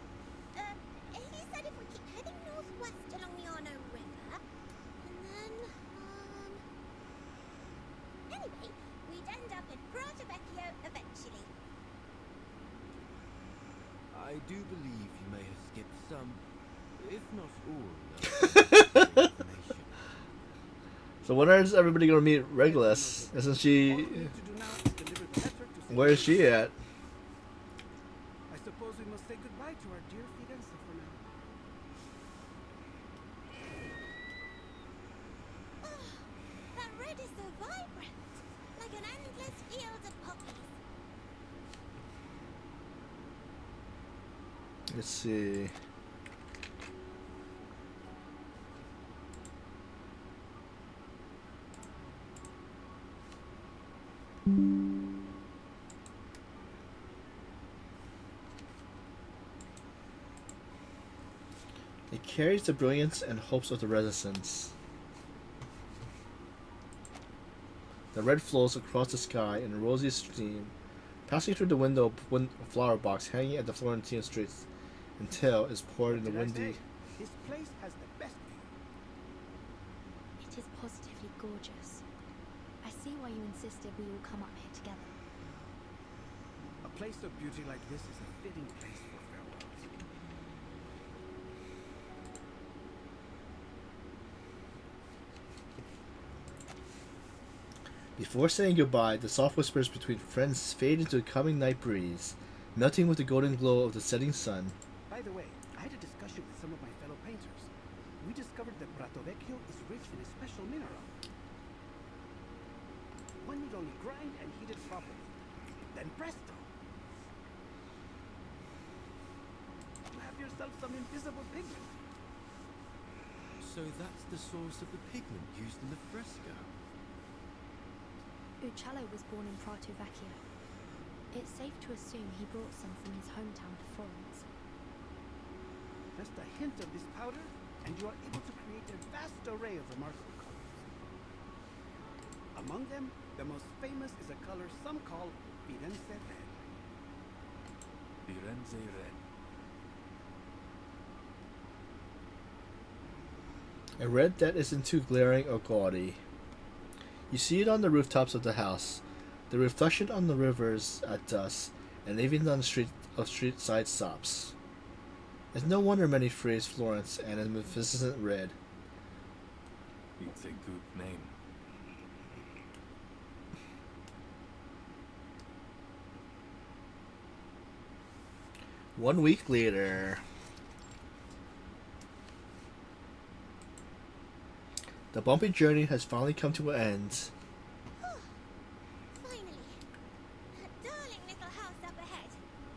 he said if we keep heading northwest along the Arno River, and then, anyway, we'd end up in Prato Vecchio eventually.
I do believe you may have skipped some, if not all, information.
So when is everybody gonna meet Regulus? Isn't she? Where is she at?
I suppose we must say goodbye to our dear Firenze for now.
Oh, that red is so vibrant, like an endless field of poppies.
Let's see. It carries the brilliance and hopes of the Renaissance. The red flows across the sky in a rosy stream, passing through the window of flower box hanging at the Florentine streets until it's poured in the windy.
This place has the best view.
It is positively gorgeous. I see why you insisted we all come up here together.
A place of beauty like this is a fitting place for farewells.
Before saying goodbye, the soft whispers between friends fade into a coming night breeze, melting with the golden glow of the setting sun.
By the way, I had a discussion with some of my fellow painters. We discovered that Prato Vecchio is rich in a special mineral. One need only grind and heat it properly. Then presto! You have yourself some invisible pigment.
So that's the source of the pigment used in the fresco.
Uccello was born in Prato Vecchio. It's safe to assume he brought some from his hometown to Florence.
Just a hint of this powder, and you are able to create a vast array of remarkable colors. Among them, the most famous is a color some call Firenze Red.
Firenze Red.
A red that isn't too glaring or gaudy. You see it on the rooftops of the house, the reflection on the rivers at dusk, and even on the street side stops. It's no wonder many phrase Florence and a magnificent red.
It's a good name.
One week later. The bumpy journey has finally come to an end.
Finally. That darling little house up ahead.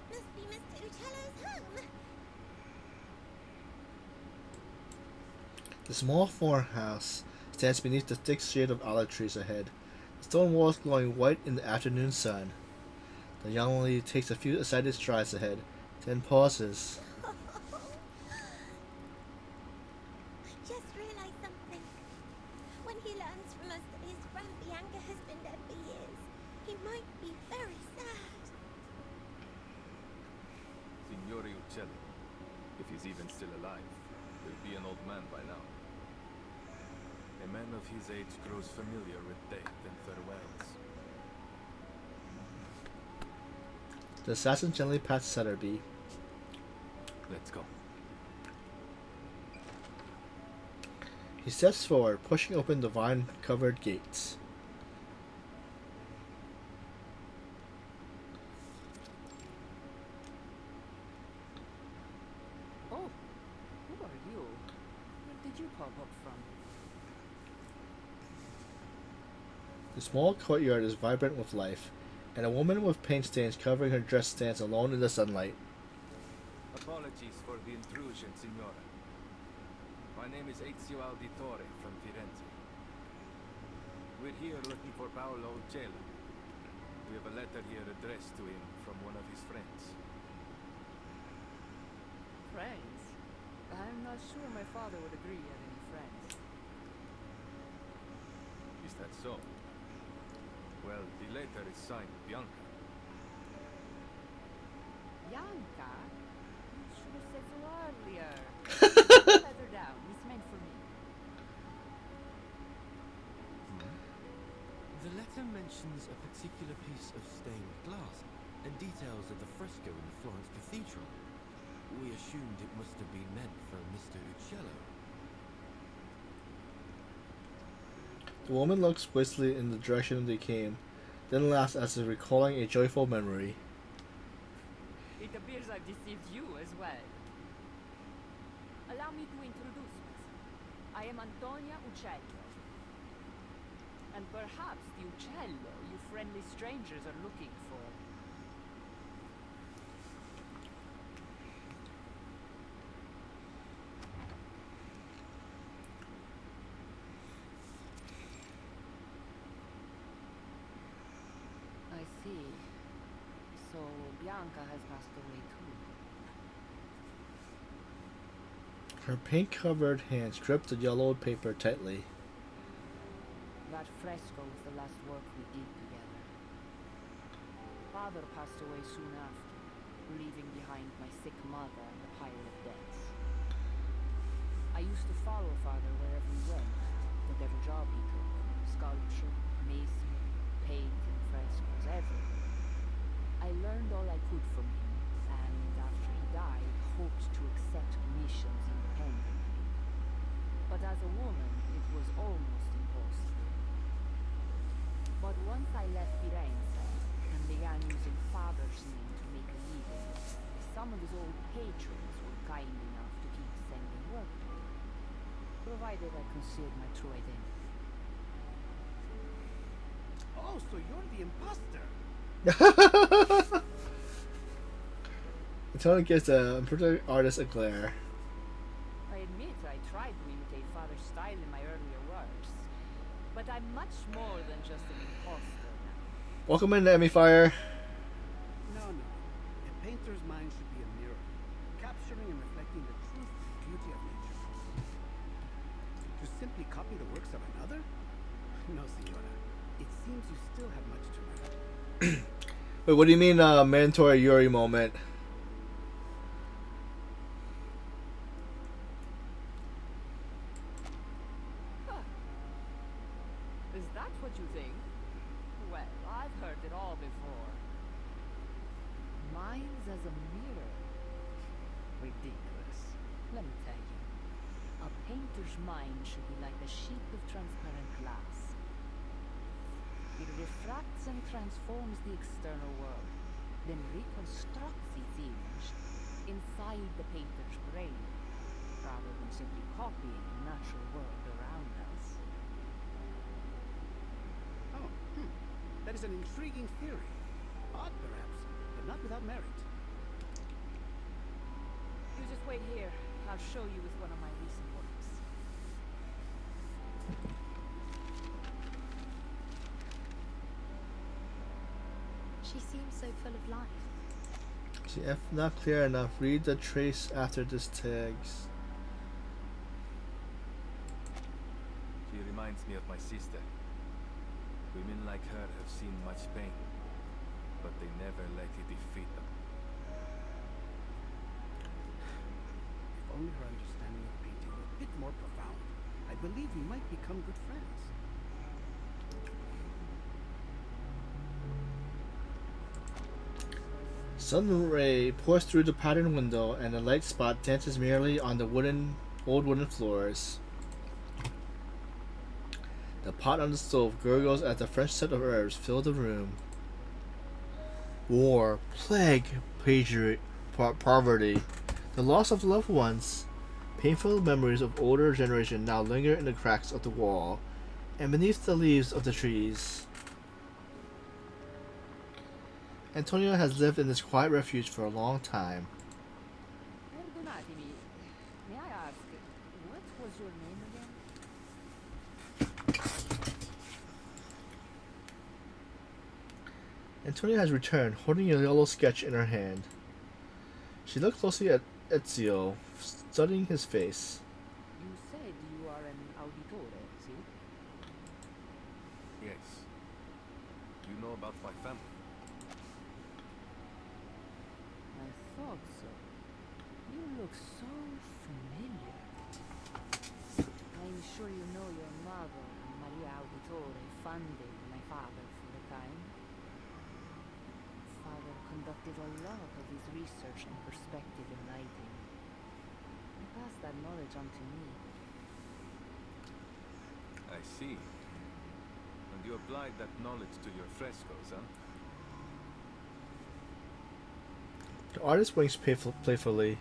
Must be Mr. Uccello's home.
The small farmhouse stands beneath the thick shade of olive trees ahead, the stone walls glowing white in the afternoon sun. The young lady takes a few excited strides ahead, then pauses.
I just realized something. When he learns from us that his friend Bianca has been dead for years, he might be very sad.
Signore Uccello, if he's even still alive, will be an old man by now. A man of his age grows familiar with death and farewells.
The assassin gently pats Sutterby.
Let's go.
He steps forward, pushing open the vine-covered gates.
Oh, who are you? Where did you pop up from?
The small courtyard is vibrant with life, and a woman with paint stains covering her dress stands alone in the sunlight.
Apologies for the intrusion, Signora. My name is Ezio Auditore from Firenze. We're here looking for Paolo Uccello. We have a letter here addressed to him from one of his friends.
Friends? I'm not sure my father would agree he had any friends.
Is that so? Well, the letter is signed Bianca.
Bianca? You should have said so earlier. Put the letter down. It's meant for me.
The letter mentions a particular piece of stained glass and details of the fresco in the Florence Cathedral. We assumed it must have been meant for Mr. Uccello.
The woman looks wistfully in the direction they came, then laughs as if recalling a joyful memory.
It appears I've deceived you as well. Allow me to introduce myself. I am Antonia Uccello. And perhaps the Uccello you friendly strangers are looking for. I see. So Bianca has passed away too.
Her paint-covered hands grip the yellowed paper tightly.
That fresco was the last work we did together. Father passed away soon after, leaving behind my sick mother and a pile of debts. I used to follow father wherever he went, whatever job he took. Sculpture, masonry, painting, frescoes, everything. I learned all I could from him, and after he died, hoped to accept commissions independently. But as a woman, it was almost impossible. But once I left Firenze and began using father's name to make a living, some of his old patrons were kind enough to keep sending work to me, provided I concealed my true identity.
Oh, so you're the imposter.
Antonio gives the portrait artist a glare.
I admit I tried to imitate father's style in my earlier works, but I'm much more than just an imposter now.
Welcome into Emmy Fire.
No. A painter's mind should be a mirror, capturing and reflecting the truth and beauty of nature. To simply copy the works of another? No, Signora. It seems you still have much to learn.
Wait, what do you mean, mandatory Yuri moment?
Is that what you think? Well, I've heard it all before. Mind's as a mirror. Ridiculous. Let me tell you. A painter's mind should be like a sheet of transparent glass. It refracts and transforms the external world, then reconstructs its image inside the painter's brain, rather than simply copying the natural world around us.
Oh, that is an intriguing theory. Odd, perhaps, but not without merit.
You just wait here. I'll show you with one of my recent works.
She seems so full of life.
See, if not clear enough, read the trace after this tags.
She reminds me of my sister. Women like her have seen much pain, but they never let it defeat them.
If only her understanding of painting were a bit more profound, I believe we might become good friends.
Sun ray pours through the patterned window, and the light spot dances merrily on the old wooden floors. The pot on the stove gurgles as the fresh scent of herbs fill the room. War, plague, poverty, the loss of loved ones. Painful memories of older generation now linger in the cracks of the wall, And beneath the leaves of the trees, Antonio has lived in this quiet refuge for a long time.
Perdonatemi, may I ask, what was your name again?
Antonia has returned, holding a yellow sketch in her hand. She looked closely at Ezio, studying his face.
You said you are an auditore, see?
Yes. You know about my family?
I thought so. You look so familiar. I'm sure you know your mother, Maria Auditore, funded my father for a time. Father conducted a lot of his research on perspective in lighting. He passed that knowledge on to me.
I see. And you applied that knowledge to your frescoes, huh?
The artist winks playfully.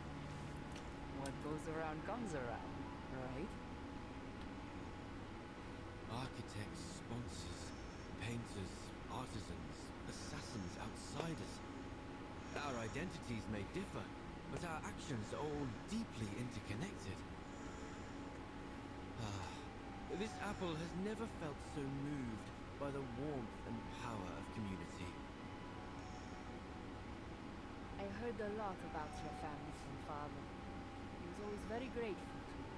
What goes around comes around, right?
Architects, sponsors, painters, artisans, assassins, outsiders. Our identities may differ, but our actions are all deeply interconnected. This apple has never felt so moved by the warmth and power of community.
I heard a lot about your family from father. He was always very grateful to you.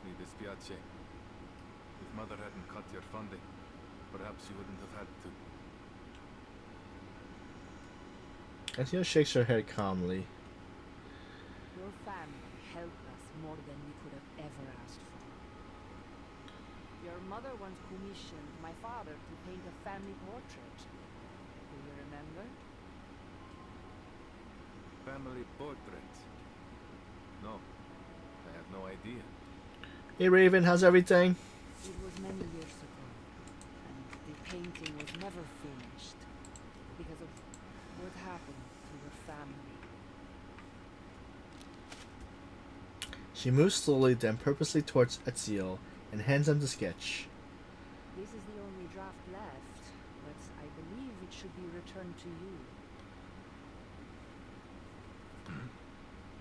Mi dispiace. If mother hadn't cut your funding, perhaps you wouldn't have had to.
Antonia shakes her head calmly.
Your family helped us more than we could have ever asked for. Your mother once commissioned my father to paint a family portrait. Do you remember?
Family portrait? No. I have no idea.
Hey Raven, how's everything?
It was many years ago, and the painting was never finished because of what happened to your family.
She moves slowly, then purposely towards Ezio, and hands him the sketch.
This is the only draft left, but I believe it should be returned to you.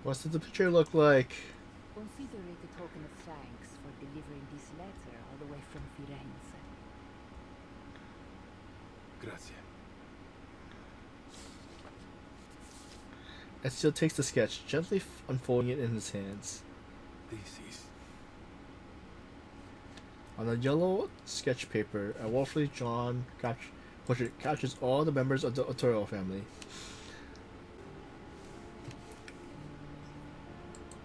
What does the picture look like?
Consider it a token of thanks for delivering this letter all the way from Firenze.
Grazie.
Ezio takes the sketch, gently unfolding it in his hands.
This is...
On the yellow sketch paper, a wolfly drawn portrait captures all the members of the Arturo family.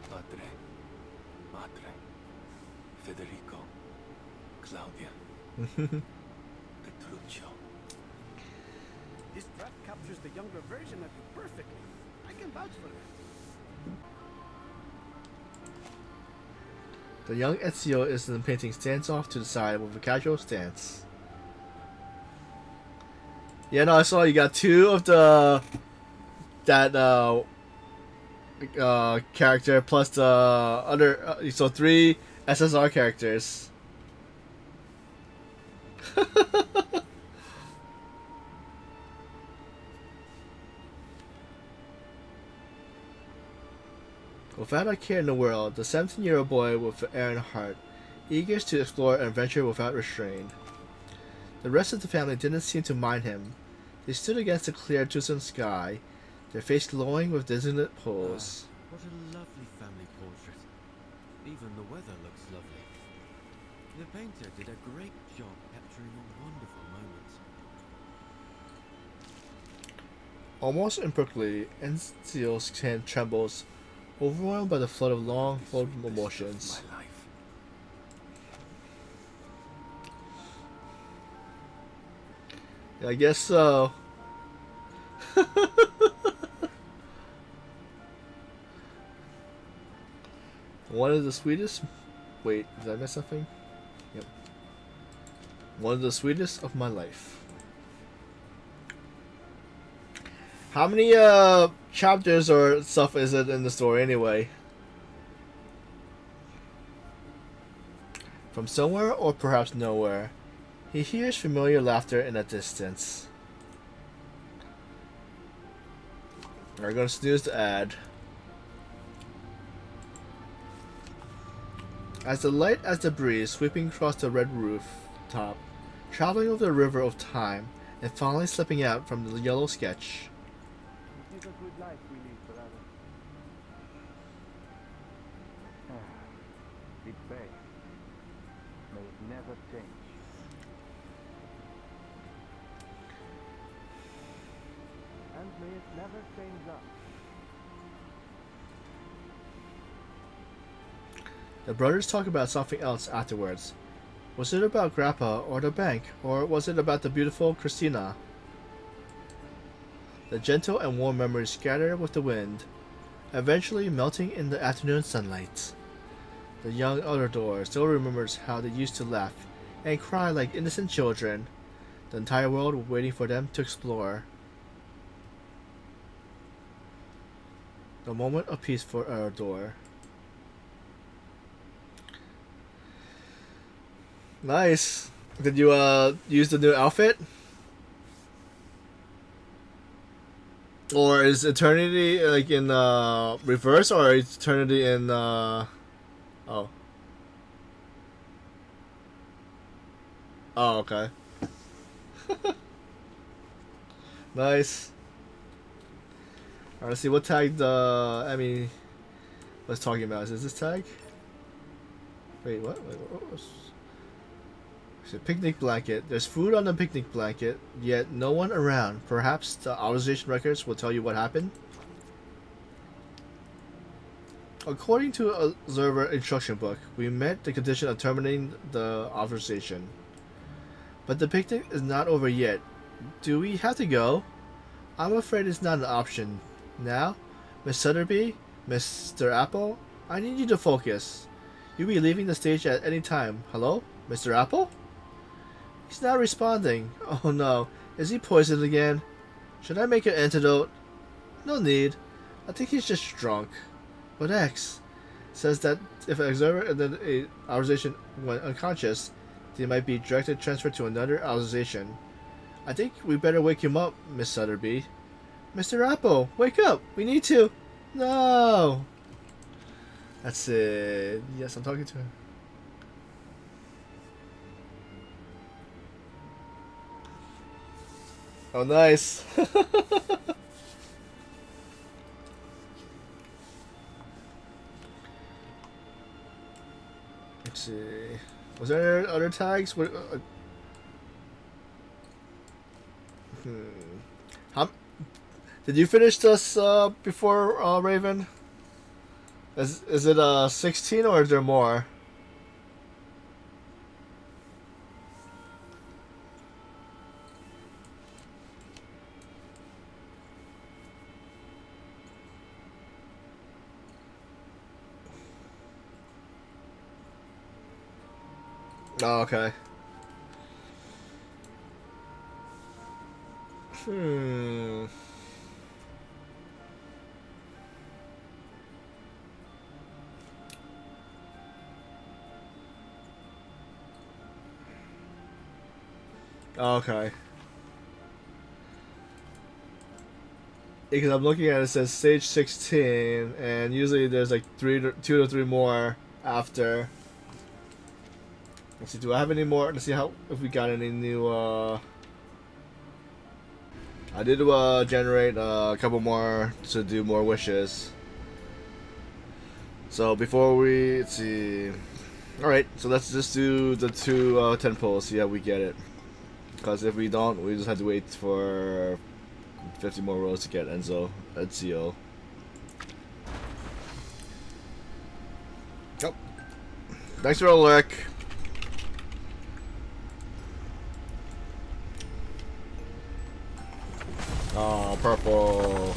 Padre, Madre, Federico, Claudia, Petruccio.
This draft captures the younger version of you perfectly. I can vouch for that.
The young Ezio is in the painting stands off to the side with a casual stance. Yeah, no, I saw you got two of that character plus the other, so 3 SSR characters. Without a care in the world, the 17-year-old boy with an errant heart, eager to explore and adventure without restraint. The rest of the family didn't seem to mind him. They stood against the clear Tucson sky, their face glowing with dissonant pose.
What a lovely family portrait. Even the weather looks lovely. The painter did a great job capturing a wonderful moment.
Almost imperfectly, Ezio's hand trembles, overwhelmed by the flood of long, full emotions.
My life.
Yeah, I guess so. One of the sweetest... Wait, did I miss something? Yep. One of the sweetest of my life. How many chapters or stuff is it in the story anyway? From somewhere, or perhaps nowhere, he hears familiar laughter in the distance. We're going to snooze the ad. As light as the breeze sweeping across the red rooftop, traveling over the river of time, and finally slipping out from the yellow sketch.
It is a good life we lead, brother. Big Bay. May it never change. And may it never change us.
The brothers talk about something else afterwards. Was it about Grandpa or the bank, or was it about the beautiful Christina? The gentle and warm memories scatter with the wind, eventually melting in the afternoon sunlight. The young Eldor still remembers how they used to laugh and cry like innocent children, the entire world waiting for them to explore. The moment of peace for Eldor. Nice. Did you use the new outfit? Or is Eternity like in reverse, or is Eternity in oh. Oh, okay. Nice. Alright, let's see what tag Emmy was talking about. Is this tag? Wait, what? Wait, what was... It's a picnic blanket. There's food on the picnic blanket, yet no one around. Perhaps the authorization records will tell you what happened? According to Observer Instruction Book, we met the condition of terminating the authorization. But the picnic is not over yet. Do we have to go? I'm afraid it's not an option. Now, Miss Sutterby, Mr. Apple, I need you to focus. You'll be leaving the stage at any time. Hello? Mr. Apple? He's not responding. Oh no. Is he poisoned again? Should I make an antidote? No need. I think he's just drunk. But X says that if an observer and then a authorization went unconscious, they might be directed transferred to another authorization. I think we better wake him up, Miss Sutterby. Mr. Apple, wake up! We need to... No! That's it. Yes, I'm talking to him. Oh, nice. Let's see. Was there other tags? What, How, did you finish this before Raven? Is it 16 or is there more? Oh, okay. Okay. Because I'm looking at it, it says stage 16, and usually there's like 2 to 3 more after. Let's see, do I have any more? Let's see how if we got any new. I did generate a couple more to do more wishes. So before we let's see, all right. So let's just do the 2 10 pulls. See how we get it. Because if we don't, we just have to wait for 50 more rolls to get Ezio. Yep. Thanks for all the work. Oh, purple.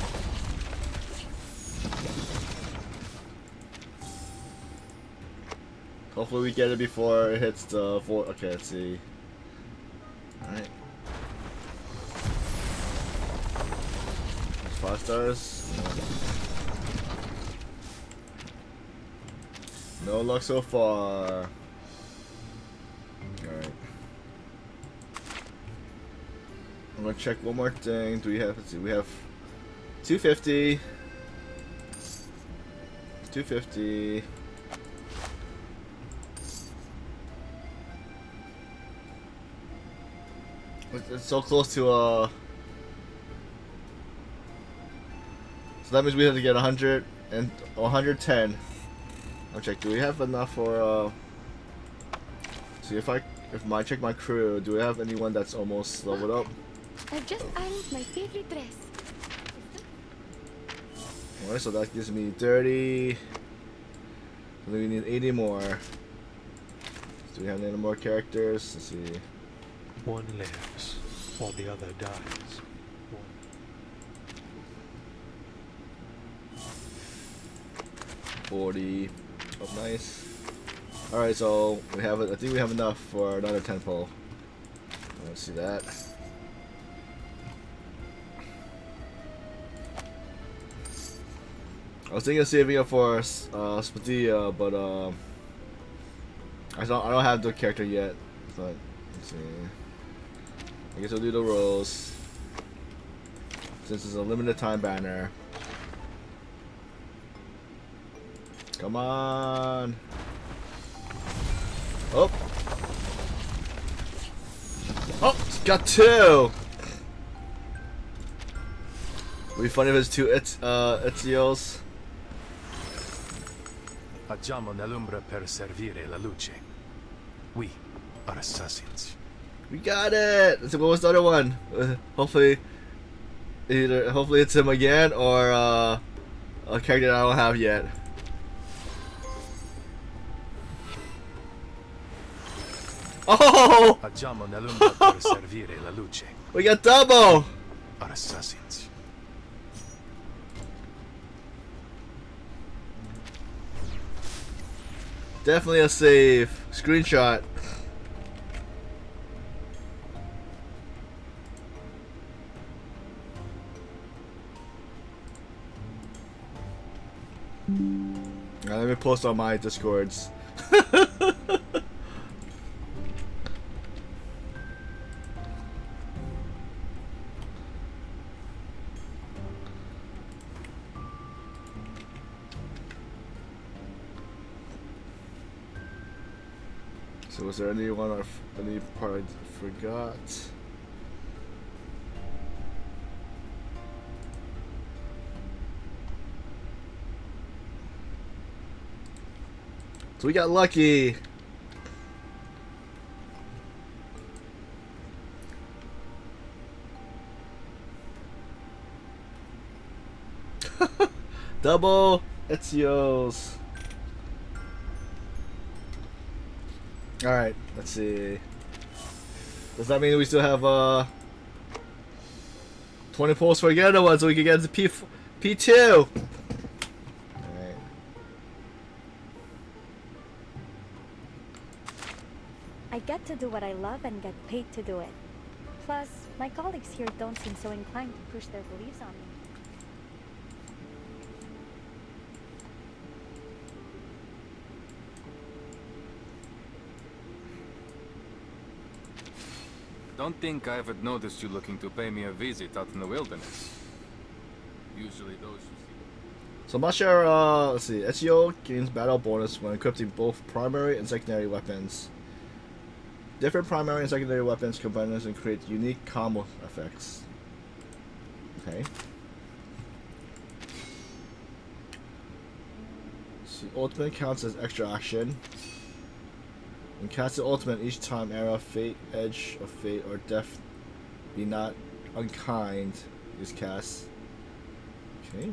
Hopefully we get it before it hits the 4. Okay, let's see. Alright. 5 stars. No luck so far. I'm gonna check one more thing. Do we have? Let's see. We have 250. 250. It's so close to so that means we have to get 100 and 110. I'll check. Do we have enough for see if I check my crew, do we have anyone that's almost leveled up?
I've just ironed my favorite dress.
Alright, so that gives me 30. So we need 80 more. Do we have any more characters? Let's see.
One lives, while the other dies.
40. Oh, nice. Alright, so we have it. I think we have enough for another 10 pole. Let's see that. I was thinking of saving up for Spadilla, but I don't have the character yet. But let's see. I guess we'll do the rolls since it's a limited time banner. Come on. Oh. Oh, got 2. Would be funny if it's 2 Ezio's.
Agiamo nell'ombra per servire la luce. We are assassins.
We got it! So what was the other one? Hopefully it's him again or a character that I don't have yet. Oh!
Agiamo nell'ombra per servire la luce.
We got double!
Are assassins.
Definitely a save. Screenshot. Let me post on my Discords. So was there any part I forgot? So we got lucky. Double Ezio's. Alright, let's see. Does that mean we still have 20 pulls for the other one so we can get to P2? Alright.
I get to do what I love and get paid to do it. Plus, my colleagues here don't seem so inclined to push their beliefs on me.
Don't think I haven't noticed you looking to pay me a visit out in the wilderness. Usually those who see...
So I'm not sure, let's see. Ezio gains battle bonus when equipping both primary and secondary weapons. Different primary and secondary weapons combine and create unique combo effects. Okay. See, ultimate counts as extra action. When casting ultimate, each time arrow of fate, edge of fate, or death be not unkind is cast. Okay.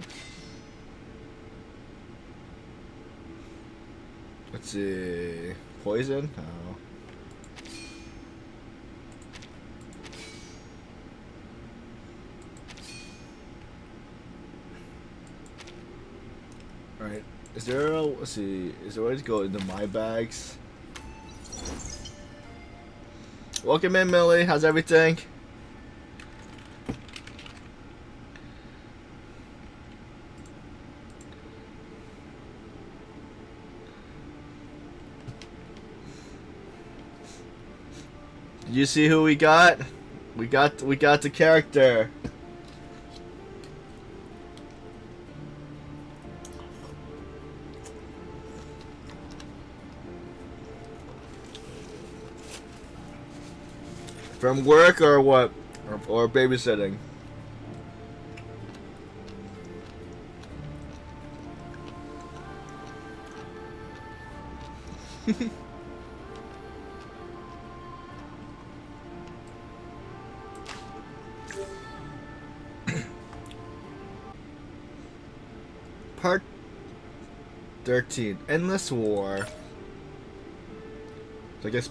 Let's see. Poison? Oh. Alright. Is there a, let's see, is there a way to go into my bags? Welcome in, Millie. How's everything? Did you see who we got? We got the character. From work or what? Or babysitting? Part 13. Endless War. So I guess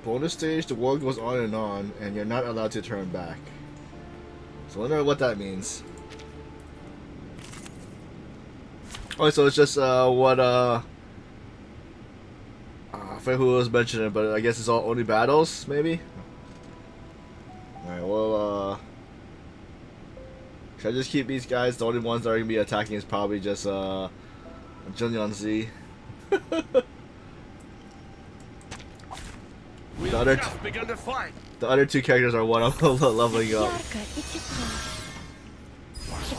bonus stage, the war goes on, and you're not allowed to turn back. So I wonder what that means. Oh, so it's just what I forget who was mentioning, but I guess it's all only battles, maybe? Alright, well, should I just keep these guys? The only ones that are going to be attacking is probably just Junyan Z. The other two characters are what I'm leveling up.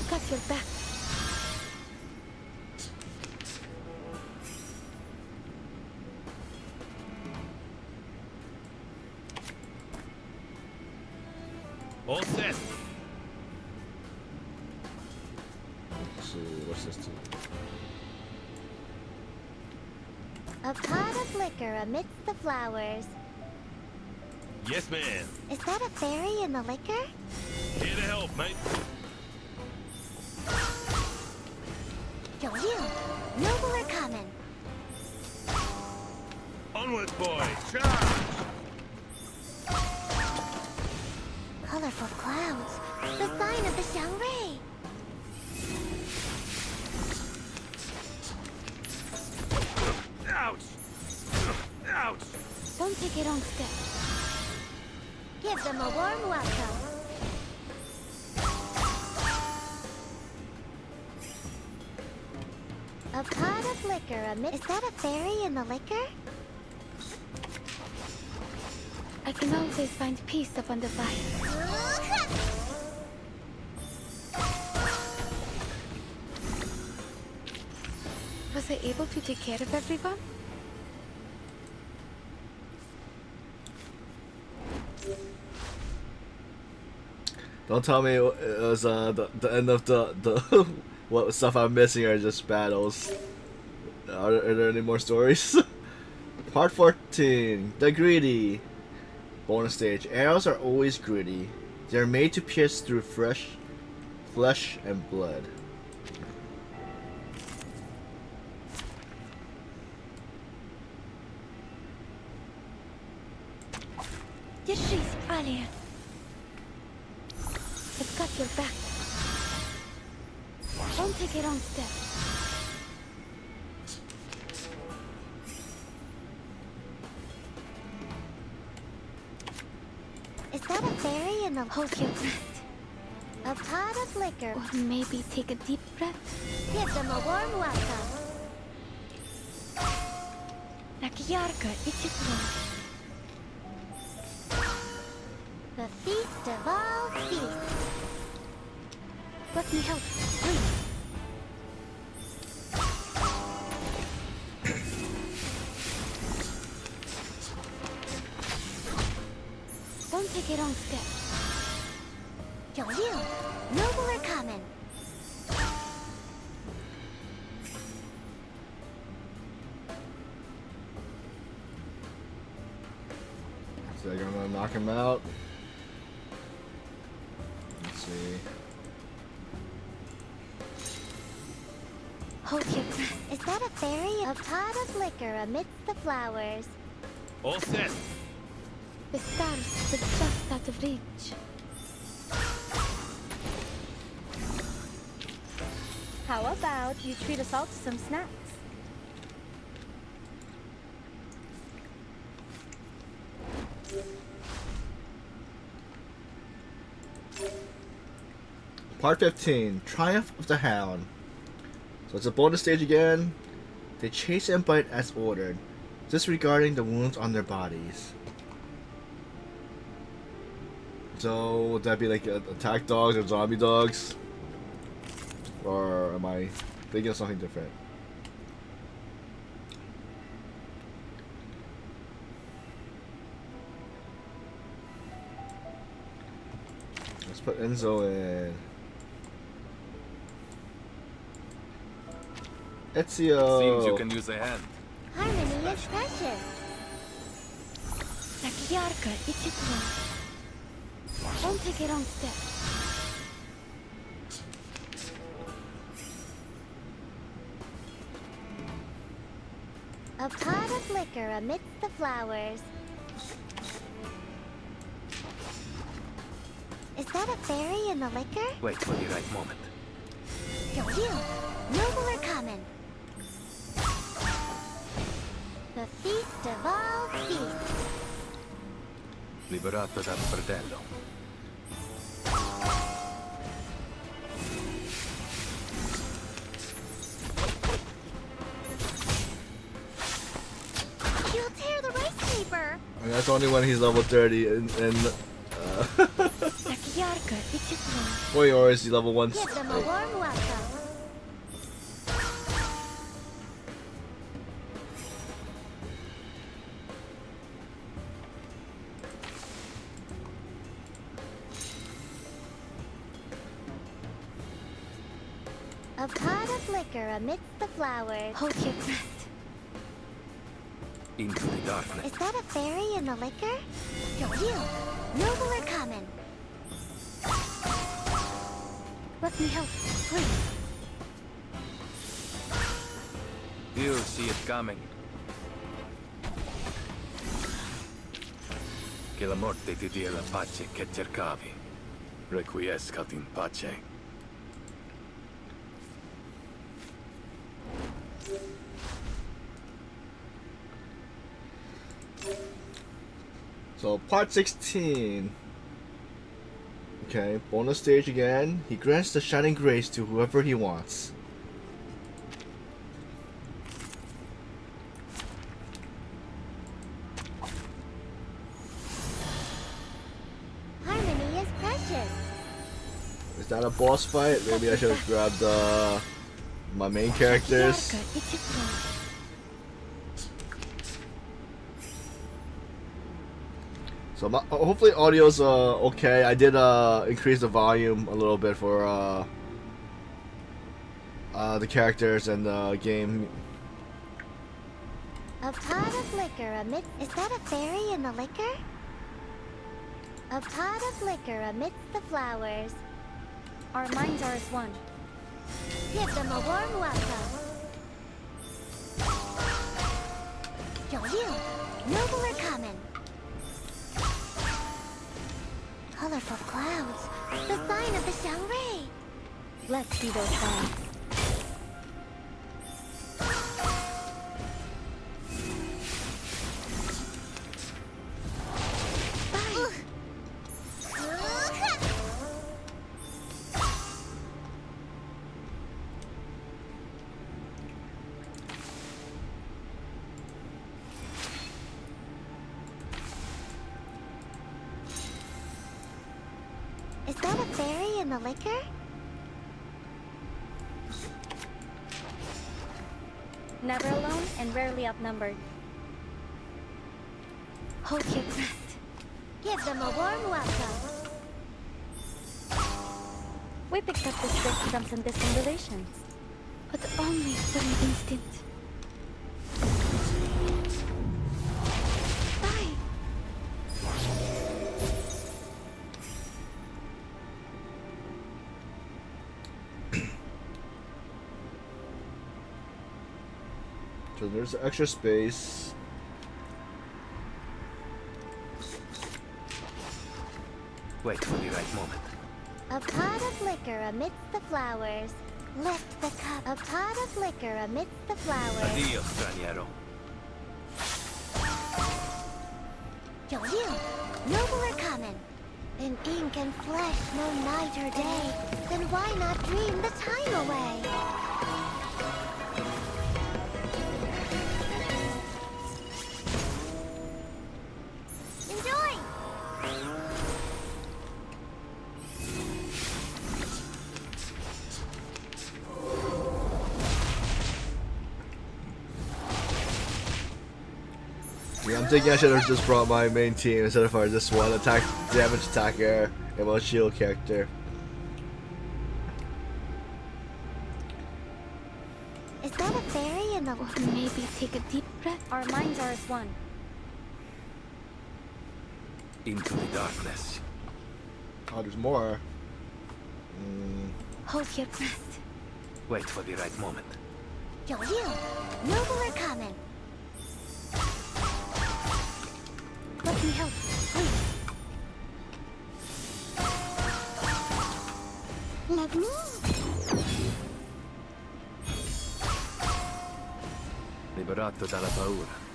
Got your back.
All set.
Let's see, what's this do?
A pot of liquor amidst the flowers.
Yes, ma'am.
Is that a fairy in the liquor?
Here to help, mate.
Yo, you! Noble or common?
Onward, boy. Charge!
Colorful clouds. The sign of the Shangri.
Ouch! Ouch!
Don't take a wrong step.
Give them a warm welcome. A pot of liquor amidst... Is that a fairy in the liquor?
I can always find peace upon the fire. Was I able to take care of everyone?
Don't tell me it was the end of the what stuff I'm missing are just battles. Are there any more stories? Part 14. The Greedy. Bonus stage. Arrows are always greedy. They are made to pierce through fresh flesh and blood.
Yashi's Alia. I've got your back. Don't take a wrong step.
Is that a fairy in the...
Hold your breath.
A pot of liquor.
Or maybe take a deep breath.
Give them a warm welcome.
Nakiyarka Ichiklo.
The feast of all feasts.
Let me help, please. Don't take a wrong step.
Yo, you! Noble or common?
So they're gonna knock him out. Let's see.
Hold your breath. Is that a fairy? A pot of liquor amidst the flowers.
All set.
The stars were just out of reach.
How about you treat us all to some snacks?
Part 15. Triumph of the Hound. So it's a bonus stage again. They chase and bite as ordered, disregarding the wounds on their bodies. So would that be like attack dogs or zombie dogs? Or am I thinking of something different? Let's put Enzo in. Ezio!
Seems you can use a hand.
Harmony is precious.
Tak ярко и тепло. Don't take a wrong step.
A pot of liquor amidst the flowers. Is that a fairy in the liquor?
Wait for the right moment.
You, noble are coming. The feast of all feasts.
Liberato dal fratello.
You'll tear the rice paper.
I mean, that's only when he's level 30 and
Так ярко и тепло.
boy, or is he level 1?
Give them a warm welcome. A pot of liquor amidst the flowers.
Hold your breath.
Into the darkness.
Is that a fairy in the liquor? You, noble are coming.
Let me help, please.
You see it coming. Che la morte ti dia la pace che cercavi. Requiescat in pace.
So part 16. Okay, bonus stage again. He grants the Shining Grace to whoever he wants.
Harmony is precious.
Is that a boss fight? Maybe I should have grabbed my main characters.
Ярко и тепло.
So hopefully audio's okay. I did increase the volume a little bit for the characters and the game.
A pot of liquor amidst... Is that a fairy in the liquor? A pot of liquor amidst the flowers.
Our minds are as one.
Give them a warm welcome. You, noble are coming. Colorful clouds. The sign of the Shangri.
Let's see those signs.
Is that a fairy in the liquor?
Never alone and rarely outnumbered. Hold your breath.
Give them a warm welcome.
We picked up this trick from some distant relations, but only for an instant. Bye.
So there's extra space.
Wait for the right moment.
A pot of liquor amidst the flowers. Lift the cup. A pot of liquor amidst the flowers.
Addio, straniero.
You, noble are coming. In ink and flesh, no night or day. Then why not dream the time away? Enjoy!
thinking I should have just brought my main team instead of our just one attack damage attacker and one shield character.
Is that a fairy in the...
Maybe take a deep breath.
Our minds are as one.
Into the darkness.
Oh, there's more.
Hold your breath.
Wait for the right moment.
Yo, you! Noble are coming!
Let me help, please.
Let me...
Liberato dalla paura.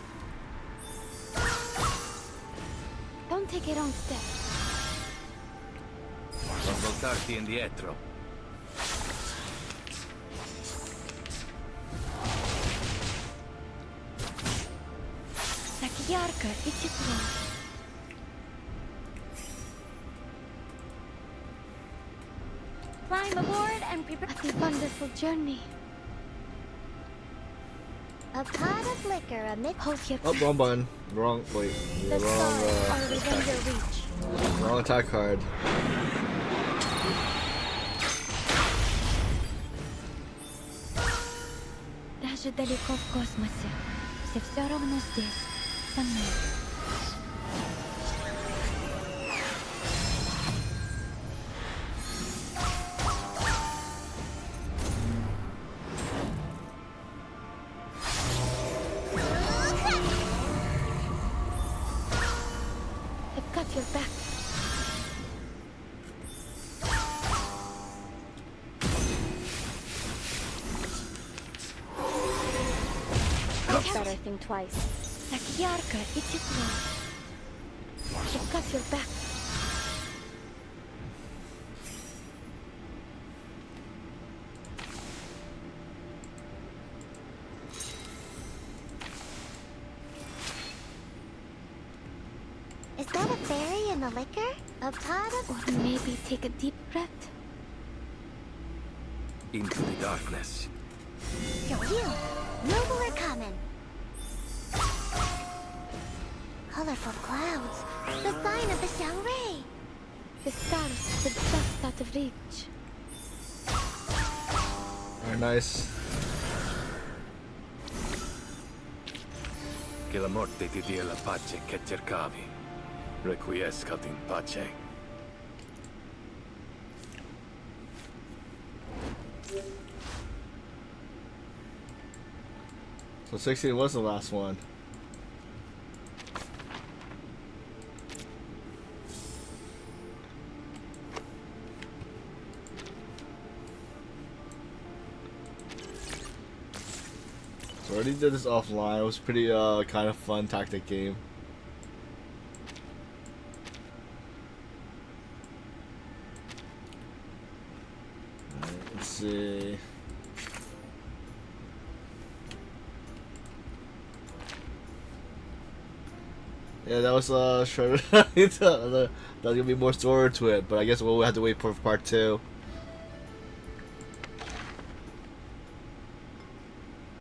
Don't take a wrong step.
Non voltarti indietro.
Like Yarka, it's it wrong.
Climb aboard and prepare.
What a wonderful journey.
A pot of liquor amid...
Hold your
Oh, wrong button. Wrong. Wait.
The stars are
Wrong.
within your reach.
Wrong attack card.
Даже далеко в космосе. Все равно здесь, со мной. I've got your back.
Better think twice.
Like Yarka, it's it wrong. I've got your back.
Is that a fairy in the liquor? A pot of...
Or maybe take a deep breath.
Into the darkness.
Yo, you! Noble are coming! Colorful clouds. The sign of the Xiangwei.
The stars are just out of reach.
Very nice.
Che la morte ti dia la pace che cercavi. Requiescat in pace.
So 16 was the last one. So I already did this offline. It was pretty kind of fun tactic game. Alright, let's see. Yeah, that was shorter. There's gonna be more story to it, but I guess we'll have to wait for part 2.